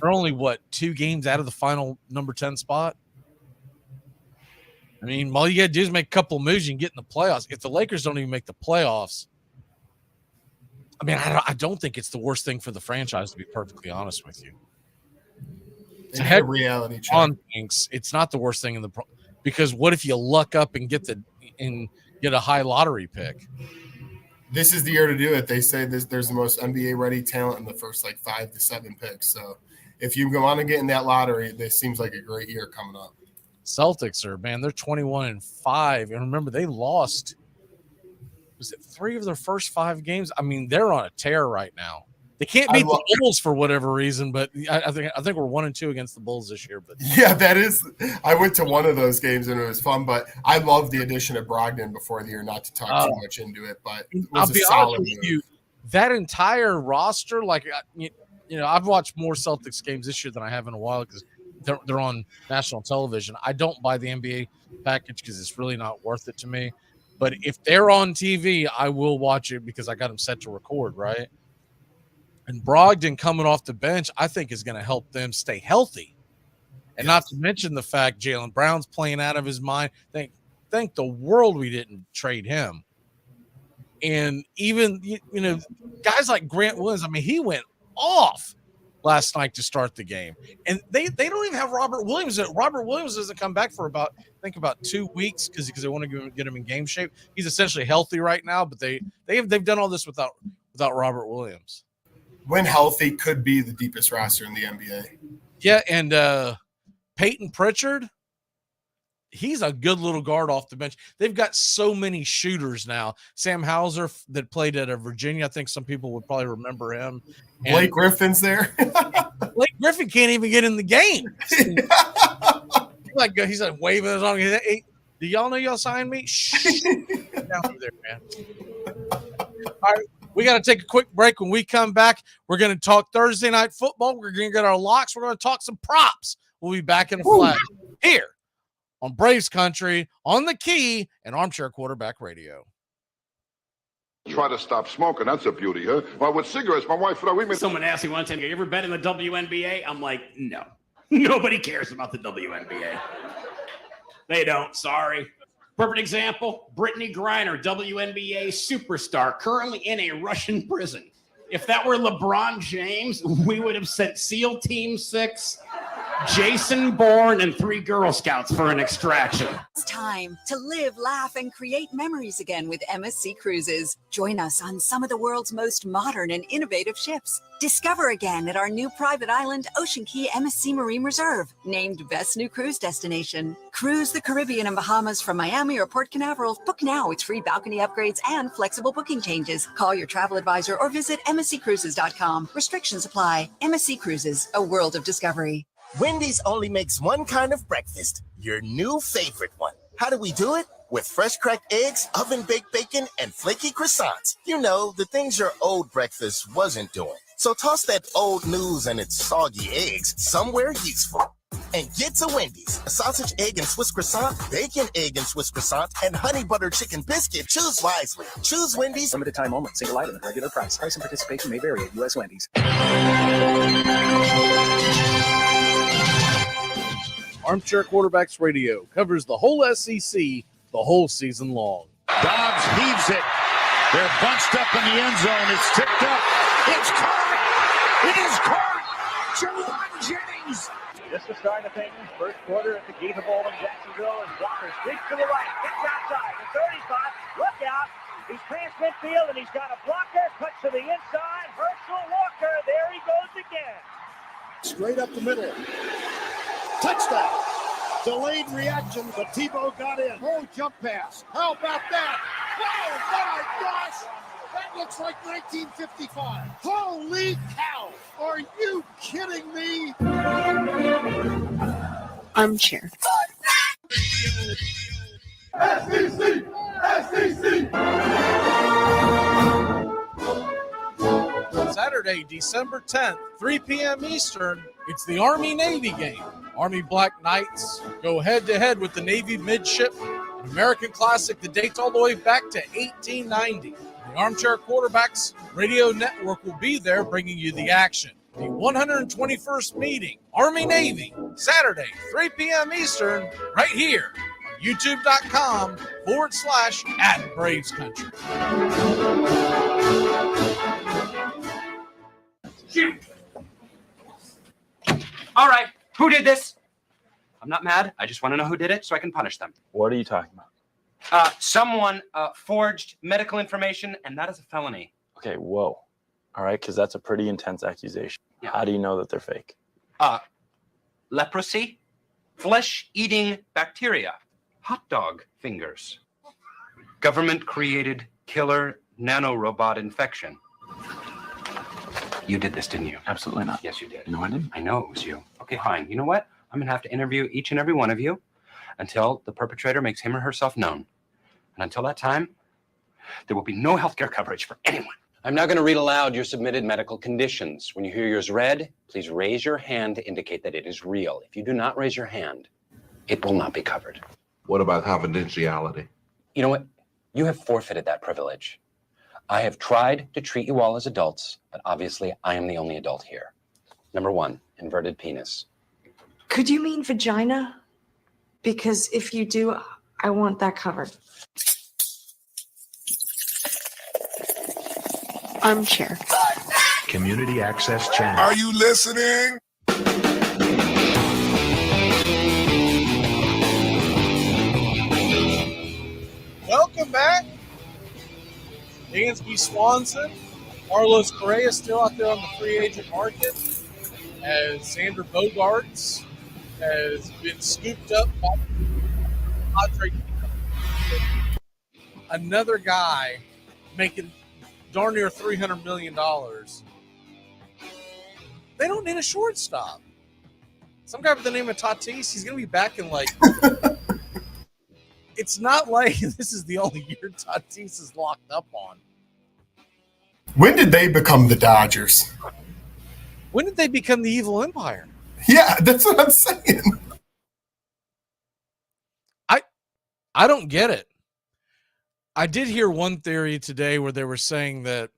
only, 2 games out of the final number 10 spot? I mean, all you got to do is make a couple of moves and get in the playoffs. If the Lakers don't even make the playoffs, I mean, I don't think it's the worst thing for the franchise, to be perfectly honest with you. It's a reality check. It's not the worst thing because what if you luck up and get a high lottery pick? This is the year to do it. They say there's the most NBA ready talent in the first 5 to 7 picks. So if you go on and get in that lottery, this seems like a great year coming up. Celtics they're 21-5, and remember they lost. Was it 3 of their first 5 games? I mean, they're on a tear right now. They can't beat the Bulls for whatever reason, but I think we're 1-2 against the Bulls this year. But yeah, that is. I went to one of those games and it was fun. But I love the addition of Brogdon before the year. Not to talk too much into it, but it was I'll be honest with you, that entire roster, I've watched more Celtics games this year than I have in a while because they're on national television. I don't buy the NBA package because it's really not worth it to me. But if they're on TV, I will watch it because I got them set to record, right? And Brogdon coming off the bench, I think is going to help them stay healthy. And not to mention the fact Jaylen Brown's playing out of his mind. Thank the world we didn't trade him. And even, guys like Grant Williams, I mean, he went off last night to start the game. And they don't even have Robert Williams. Robert Williams doesn't come back for about 2 weeks because they want to get him in game shape. He's essentially healthy right now, but they've done all this without Robert Williams. When healthy, could be the deepest roster in the NBA. Yeah, and Peyton Pritchard, he's a good little guard off the bench. They've got so many shooters now. Sam Hauser that played at Virginia. I think some people would probably remember him. And Blake Griffin's there. Blake Griffin can't even get in the game. He's like waving his arm. Hey, do y'all know y'all signed me? Shh. Get down over there, man. All right, we got to take a quick break. When we come back, we're going to talk Thursday night football. We're going to get our locks. We're going to talk some props. We'll be back in a flash here on Braves Country, on the Key, and Armchair Quarterback Radio. Try to stop smoking. That's a beauty, huh? Well, with cigarettes, my wife and I, we made... Someone asked me one time, you ever bet in the WNBA? I'm like, no. Nobody cares about the WNBA. They don't, sorry. Perfect example, Brittany Griner, WNBA superstar, currently in a Russian prison. If that were LeBron James, we would have sent SEAL Team 6, Jason Bourne, and 3 Girl Scouts for an extraction. It's time to live, laugh, and create memories again with MSC Cruises. Join us on some of the world's most modern and innovative ships. Discover again at our new private island, Ocean Key MSC Marine Reserve, named Best New Cruise Destination. Cruise the Caribbean and Bahamas from Miami or Port Canaveral. Book now with free balcony upgrades and flexible booking changes. Call your travel advisor or visit MSCCruises.com. Restrictions apply. MSC Cruises, a world of discovery. Wendy's only makes one kind of breakfast, your new favorite one. How do we do it? With fresh cracked eggs, oven-baked bacon, and flaky croissants. You know, the things your old breakfast wasn't doing. So toss that old news and its soggy eggs somewhere useful. And get to Wendy's. A sausage, egg, and Swiss croissant, bacon, egg, and Swiss croissant, and honey butter chicken biscuit. Choose wisely. Choose Wendy's. Limited time only. Single item at regular price. Price and participation may vary at U.S. Wendy's. Armchair Quarterbacks Radio covers the whole SEC the whole season long. Dobbs heaves it. They're bunched up in the end zone. It's tipped up. It's caught. It is caught. Jawan Jennings. Just the start of things. First quarter at the Gator Bowl in Jacksonville. And Walker streaks to the right. Gets outside. The 35. Look out. He's past midfield and he's got a blocker. Cuts to the inside. Herschel Walker. There he goes again. Straight up the middle. Touchdown. Delayed reaction, but Tebow got in. Oh, jump pass. How about that? Oh, my gosh. That looks like 1955. Holy cow. Are you kidding me? Armchair. SEC! SEC! Saturday, December 10th, 3 p.m. Eastern, it's the Army-Navy game. Army Black Knights go head-to-head with the Navy Midshipmen, an American classic that dates all the way back to 1890. The Armchair Quarterbacks Radio Network will be there bringing you the action. The 121st meeting, Army-Navy, Saturday, 3 p.m. Eastern, right here on youtube.com/@Braves Country. All right, who did this? I'm not mad. I just want to know who did it so I can punish them. What are you talking about? Someone forged medical information, and that is a felony. Okay, whoa. All right, because that's a pretty intense accusation. Yeah. How do you know that they're fake? Leprosy, flesh-eating bacteria, hot dog fingers, government-created killer nanorobot infection. You did this, didn't you? Absolutely not. Yes, you did. No, I didn't. I know it was you. Okay, fine. You know what? I'm going to have to interview each and every one of you until the perpetrator makes him or herself known. And until that time, there will be no healthcare coverage for anyone. I'm now going to read aloud your submitted medical conditions. When you hear yours read, please raise your hand to indicate that it is real. If you do not raise your hand, it will not be covered. What about confidentiality? You know what? You have forfeited that privilege. I have tried to treat you all as adults, but obviously I am the only adult here. Number 1, inverted penis. Could you mean vagina? Because if you do, I want that covered. Armchair. Community Access Channel. Are you listening? Welcome back. Dansby Swanson. Carlos Correa still out there on the free agent market, as Xander Bogaerts has been scooped up by Padre. Another guy making darn near $300 million. They don't need a shortstop. Some guy by the name of Tatis, he's going to be back in like... It's not like this is the only year Tatis is locked up on. When did they become the Dodgers? When did they become the evil empire? Yeah, that's what I'm saying. I don't get it. I did hear one theory today where they were saying that.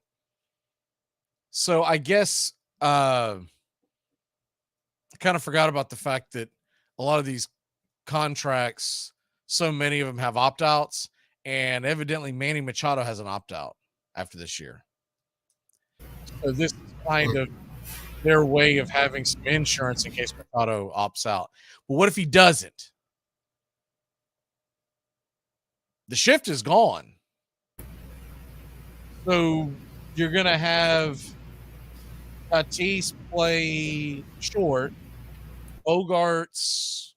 So I guess I kind of forgot about the fact that a lot of these contracts, so many of them have opt-outs, and evidently Manny Machado has an opt-out after this year. So this is kind of their way of having some insurance in case Machado opts out. But what if he doesn't? The shift is gone. So you're going to have Tatis play short. Bogaerts.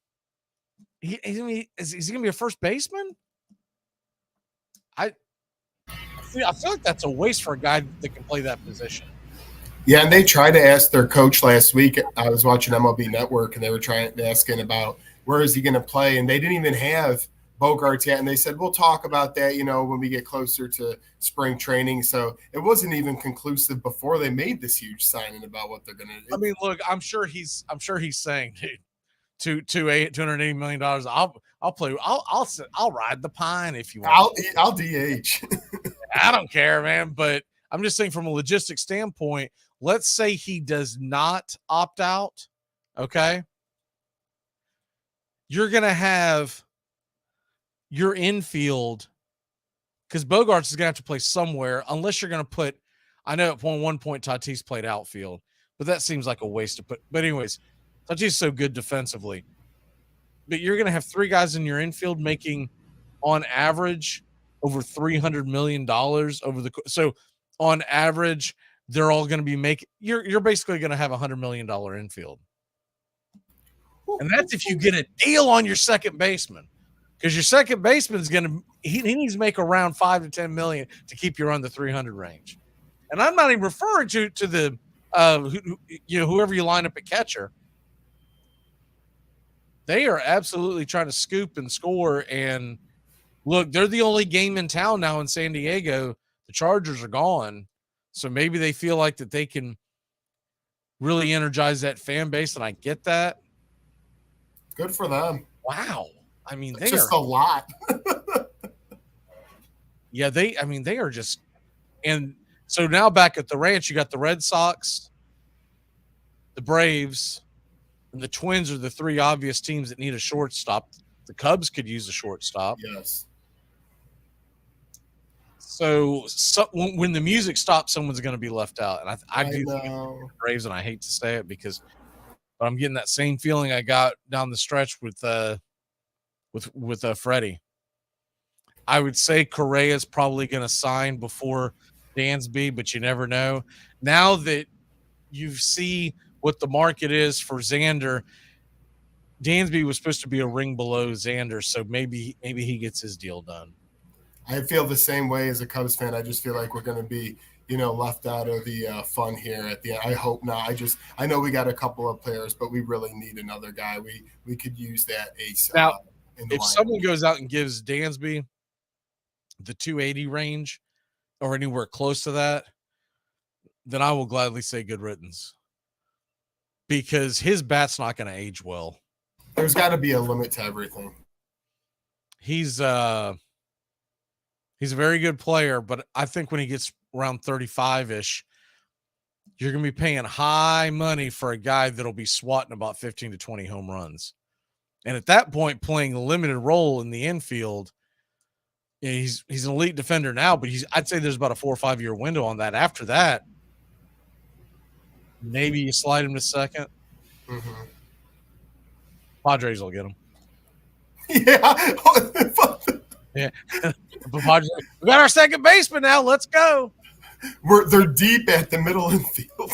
Is he going to be a first baseman? I feel like that's a waste for a guy that can play that position. Yeah, and they tried to ask their coach last week. I was watching MLB Network, and they were asking about where is he going to play, and they didn't even have Bogaerts yet, and they said, we'll talk about that, when we get closer to spring training. So it wasn't even conclusive before they made this huge signing about what they're going to do. I mean, look, I'm sure he's saying, dude, $280 million. I'll play. I'll ride the pine if you want. I'll DH. I don't care, man. But I'm just saying, from a logistics standpoint, let's say he does not opt out. Okay, you're gonna have your infield, because Bogaerts is going to have to play somewhere, unless you're going to put, I know at one point Tatis played outfield, but that seems like a waste to put. But anyways, Tatis is so good defensively. But you're going to have three guys in your infield making, on average, over $300 million over the. So on average, they're all going to be making. You're basically going to have $100 million infield, and that's if you get a deal on your second baseman. Because your second baseman is going to, he needs to make around $5 to $10 million to keep you around the 300 range. And I'm not even referring to the, whoever you line up at catcher. They are absolutely trying to scoop and score. And look, they're the only game in town now in San Diego. The Chargers are gone. So maybe they feel like that they can really energize that fan base. And I get that. Good for them. Wow. I mean, they just are a lot. Yeah, they are just, and so now back at the ranch, you got the Red Sox, the Braves, and the Twins are the three obvious teams that need a shortstop. The Cubs could use a shortstop. Yes. So when the music stops, someone's going to be left out, and I do think the Braves, and I hate to say it but I'm getting that same feeling I got down the stretch with Freddie. I would say Correa is probably going to sign before Dansby, but you never know. Now that you see what the market is for Xander, Dansby was supposed to be a ring below Xander, so maybe he gets his deal done. I feel the same way as a Cubs fan. I just feel like we're going to be, left out of the fun here at the end. I hope not. I know we got a couple of players, but we really need another guy. We could use that ace. Now, if someone goes out and gives Dansby the 280 range or anywhere close to that, then I will gladly say good riddance, because his bat's not going to age well. There's got to be a limit to everything. He's a very good player, but I think when he gets around 35-ish, you're going to be paying high money for a guy that'll be swatting about 15 to 20 home runs. And at that point, playing a limited role in the infield, he's an elite defender now, but I'd say there's about a 4 or 5 year window on that. After that, Maybe you slide him to second. Mm-hmm. Padres will get him. Yeah. Yeah. We got our second baseman now. Let's go. They're deep at the middle infield.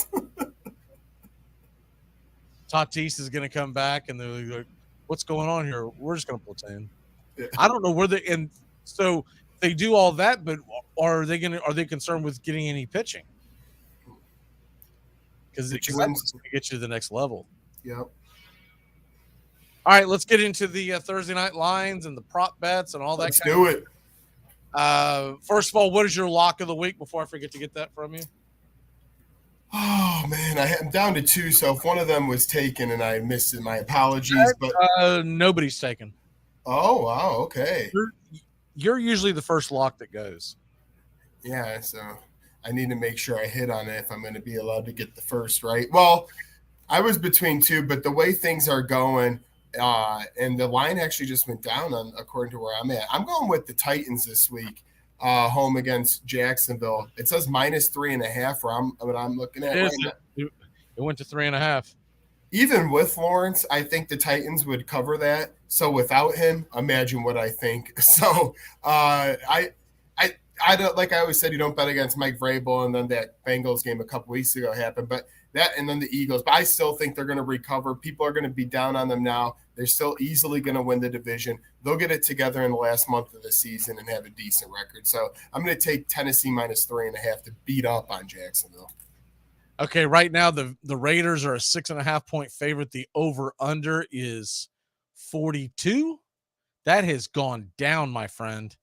Tatis is going to come back, and they're like, "What's going on here? We're just going to platoon." Yeah. I don't know where they and so they do all that, but are they concerned with getting any pitching? Because that's going to get you to the next level. Yep. All right, let's get into the Thursday night lines and the prop bets and all that. Let's do it. First of all, what is your lock of the week before I forget to get that from you? Oh, man, I'm down to 2, so if one of them was taken and I missed it, my apologies. But nobody's taken. Oh, wow, okay. You're usually the first lock that goes. Yeah, so I need to make sure I hit on it if I'm going to be allowed to get the first, right? Well, I was between 2, but the way things are going, and the line actually just went down according to where I'm at. I'm going with the Titans this week. Home against Jacksonville. It says -3.5 what I'm looking at right now. It went to 3.5. Even with Lawrence, I think the Titans would cover that. So without him, imagine what I think. So I don't, like I always said, you don't bet against Mike Vrabel, and then that Bengals game a couple weeks ago happened. But that, and then the Eagles. But I still think they're going to recover. People are going to be down on them now. They're still easily going to win the division. They'll get it together in the last month of the season and have a decent record. So I'm going to take Tennessee -3.5 to beat up on Jacksonville. Okay, right now the Raiders are a 6.5 point favorite. The over-under is 42. That has gone down, my friend.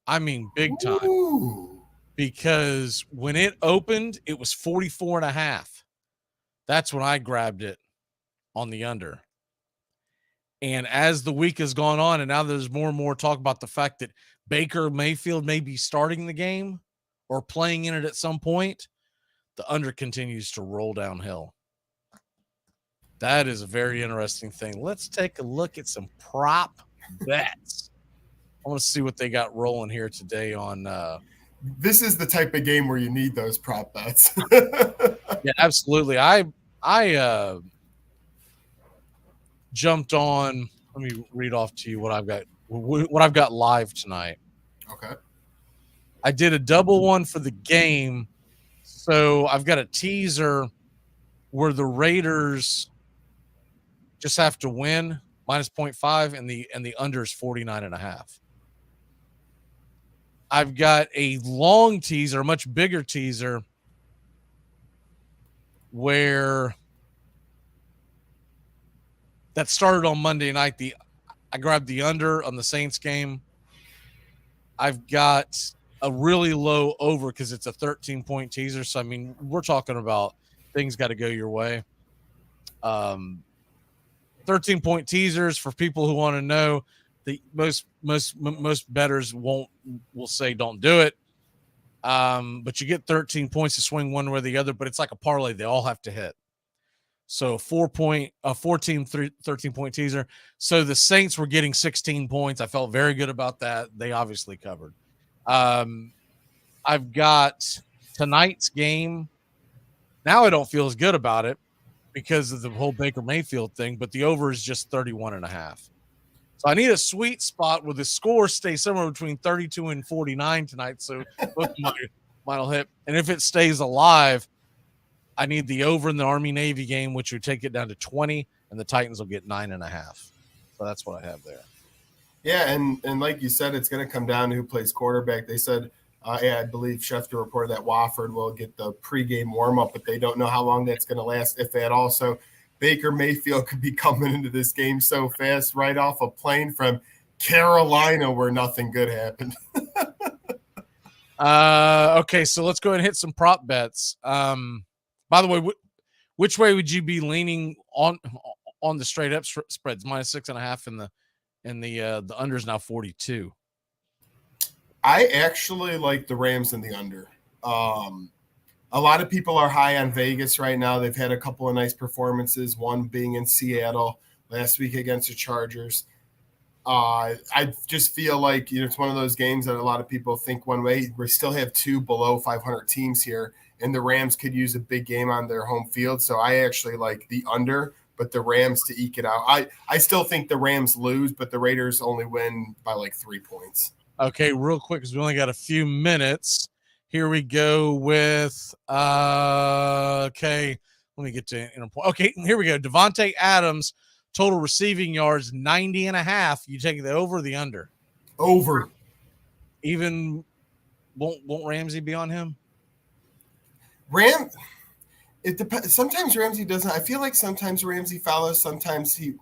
I mean, big time. Ooh. Because when it opened, it was 44.5. That's when I grabbed it on the under. And as the week has gone on, and now there's more and more talk about the fact that Baker Mayfield may be starting the game or playing in it at some point, the under continues to roll downhill. That is a very interesting thing. Let's take a look at some prop bets. I want to see what they got rolling here today on this is the type of game where you need those prop bets. Yeah, absolutely. I jumped on. Let me read off to you what I've got live tonight. Okay. I did a double one for the game, so I've got a teaser where the Raiders just have to win -0.5, and the under is 49.5. I've got a long teaser, a much bigger teaser, where that started on Monday night. I grabbed the under on the Saints game. I've got a really low over because it's a 13-point teaser. So, I mean, we're talking about things got to go your way. 13-point teasers, for people who want to know, the most bettors will say don't do it. But you get 13 points to swing one way or the other, but it's like a parlay. They all have to hit. So 13-point teaser. So the Saints were getting 16 points. I felt very good about that. They obviously covered. I've got tonight's game. Now I don't feel as good about it because of the whole Baker Mayfield thing, but the over is just 31.5. So I need a sweet spot where the score stays somewhere between 32 and 49 tonight. So both mine will hit. And if it stays alive, I need the over in the Army-Navy game, which would take it down to 20, and the Titans will get 9.5. So that's what I have there. Yeah, and like you said, it's going to come down to who plays quarterback. They said, I believe Schefter reported that Wofford will get the pregame warm-up, but they don't know how long that's going to last, if at all. So Baker Mayfield could be coming into this game so fast, right off a plane from Carolina where nothing good happened. Okay, so let's go ahead and hit some prop bets. By the way, which way would you be leaning on the straight up spreads? -6.5, and the under is now 42. I actually like the Rams in the under. A lot of people are high on Vegas right now. They've had a couple of nice performances, one being in Seattle last week against the Chargers. I just feel like it's one of those games that a lot of people think one way. We still have 2 below 500 teams here, and the Rams could use a big game on their home field. So I actually like the under, but the Rams to eke it out. I still think the Rams lose, but the Raiders only win by like 3 points. Okay, real quick, because we only got a few minutes. Here we go with okay. Let me get to interpoint. Okay, here we go. Devontae Adams, total receiving yards 90.5. You take the over or the under? Over. Even won't Ramsey be on him? It depends. Sometimes Ramsey doesn't. I feel like sometimes Ramsey follows. Sometimes he.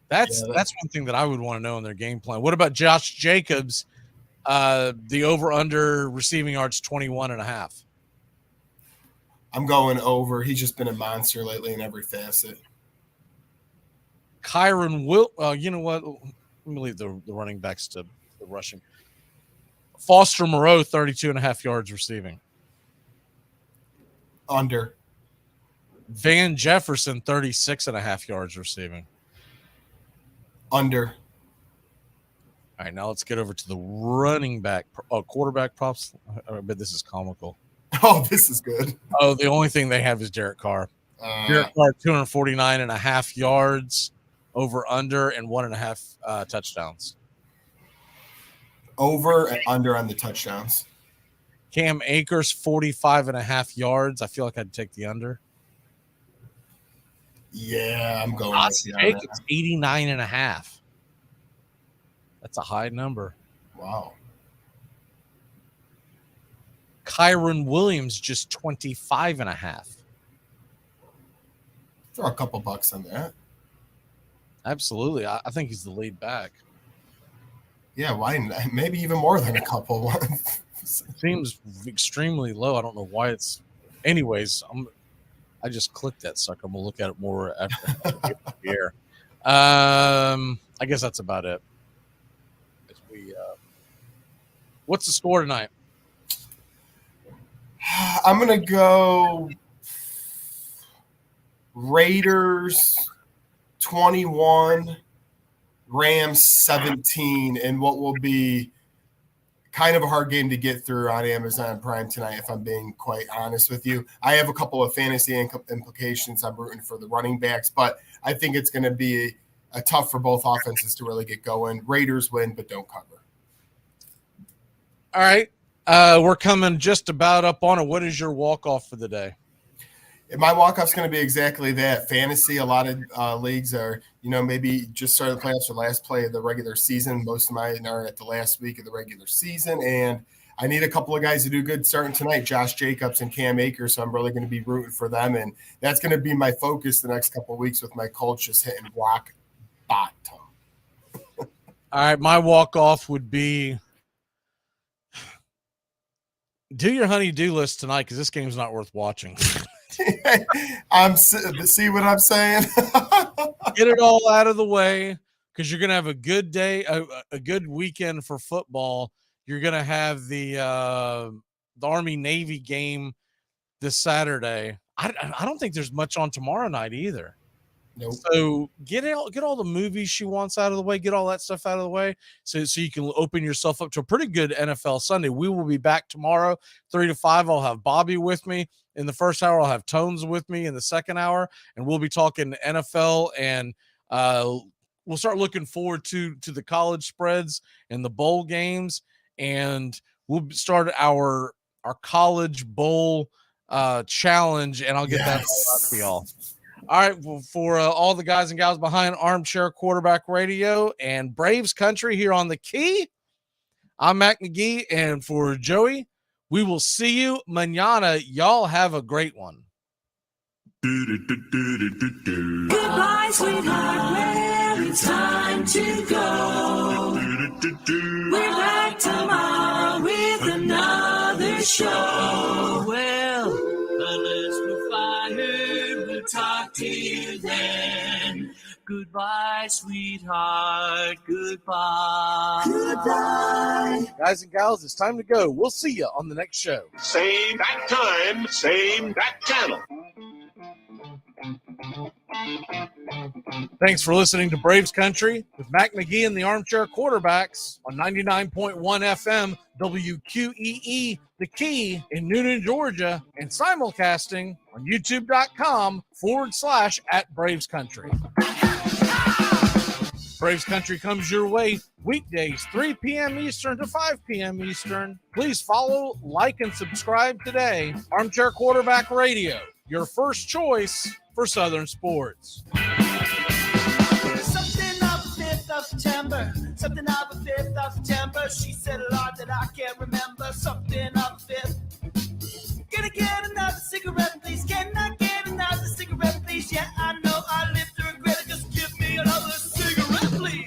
That's one thing that I would want to know in their game plan. What about Josh Jacobs? The over/under receiving yards 21.5. I'm going over. He's just been a monster lately in every facet. Kyron will. You know what? Let me leave the running backs to the rushing. Foster Moreau 32.5 yards receiving. Under. Van Jefferson 36.5 yards receiving. Under. All right, now let's get over to the running back, quarterback props. I bet this is comical. Oh, this is good. Oh, the only thing they have is Derek Carr. Derek Carr 249.5 yards over under and 1.5 touchdowns. Over and under on the touchdowns. Cam Akers 45.5 yards. I feel like I'd take the under. Yeah, I'm going. Austin Jacobs 89.5. That's a high number. Wow. Kyron Williams just 25.5. Throw a couple bucks on that. Absolutely. I think he's the lead back. Yeah, why not? Maybe even more than a couple. Seems extremely low. I don't know why it's. Anyways, I just clicked that sucker. I'm gonna look at it more after the air. I guess that's about it. What's the score tonight? I'm gonna go Raiders 21, Rams 17, and what will be kind of a hard game to get through on Amazon Prime tonight, if I'm being quite honest with you. I have a couple of fantasy implications. I'm rooting for the running backs, but I think it's going to be a tough for both offenses to really get going. Raiders win, but don't cover. All right. We're coming just about up on it. What is your walk-off for the day? My walk-off's going to be exactly that. Fantasy, a lot of leagues are, maybe just started the playoffs or last play of the regular season. Most of mine are at the last week of the regular season, and I need a couple of guys to do good starting tonight, Josh Jacobs and Cam Akers, so I'm really going to be rooting for them, and that's going to be my focus the next couple of weeks with my Colts just hitting rock bottom. All right, my walk-off would be do your honey-do list tonight because this game's not worth watching. See what I'm saying? Get it all out of the way because you're going to have a good day, a good weekend for football. You're going to have the Army-Navy game this Saturday. I don't think there's much on tomorrow night either. Nope. So get all the movies she wants out of the way, get all that stuff out of the way so you can open yourself up to a pretty good NFL Sunday. We will be back tomorrow, 3 to 5. I'll have Bobby with me in the first hour. I'll have Tones with me in the second hour, and we'll be talking NFL, and we'll start looking forward to the college spreads and the bowl games, and we'll start our college bowl challenge, and I'll get that all out to y'all. All right, well, for all the guys and gals behind Armchair Quarterback Radio and Braves Country here on the Key, I'm Mac McGee, and for Joey, we will see you mañana. Y'all have a great one. Goodbye, sweetheart. Well, it's time to go. We're back tomorrow with another show. Well, unless we're fired, we'll talk to you then. Goodbye, sweetheart. Goodbye. Goodbye. Guys and gals, it's time to go. We'll see you on the next show. Same bat time, same bat channel. Thanks for listening to Braves Country with Mac McGee and the Armchair Quarterbacks on 99.1 FM WQEE, The Key in Noonan, Georgia, and simulcasting on youtube.com/@Braves Country. Braves Country comes your way weekdays, 3 p.m. Eastern to 5 p.m. Eastern. Please follow, like, and subscribe today. Armchair Quarterback Radio, your first choice for Southern sports. Something of the 5th of September. Something of the 5th of September. She said a lot that I can't remember. Something of the 5th. Can I get another cigarette, please? Can I get another cigarette, please? Yeah, I know I live to regret it. Just give me another cigarette, please.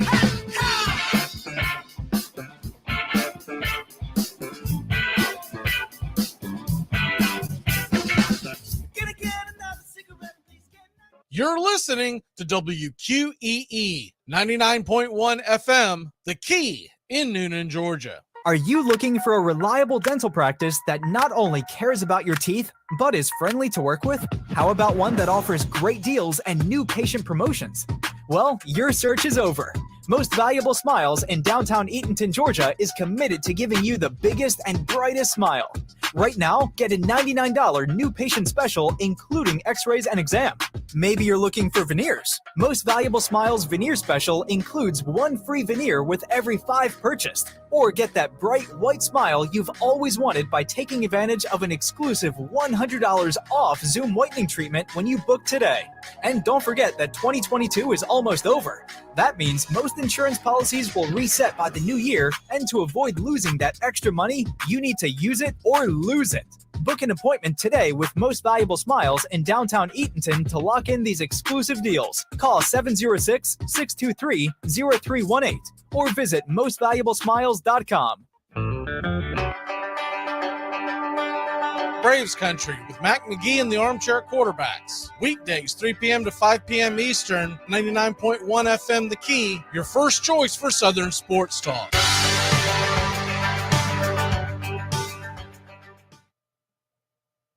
You're listening to WQEE 99.1 FM, The Key in Noonan, Georgia. Are you looking for a reliable dental practice that not only cares about your teeth, but is friendly to work with? How about one that offers great deals and new patient promotions? Well, your search is over. Most Valuable Smiles in downtown Eatonton, Georgia is committed to giving you the biggest and brightest smile. Right now, get a $99 new patient special, including x-rays and exam. Maybe you're looking for veneers. Most Valuable Smiles veneer special includes one free veneer with every 5 purchased. Or get that bright white smile you've always wanted by taking advantage of an exclusive $100 off Zoom whitening treatment when you book today. And don't forget that 2022 is almost over. That means most insurance policies will reset by the new year, and to avoid losing that extra money, you need to use it or lose it. Book an appointment today with Most Valuable Smiles in downtown Eatonton to lock in these exclusive deals. Call 706-623-0318 or visit mostvaluablesmiles.com. Braves Country with Mac McGee and the Armchair Quarterbacks. Weekdays, 3 p.m. to 5 p.m. Eastern, 99.1 FM The Key, your first choice for Southern sports talk.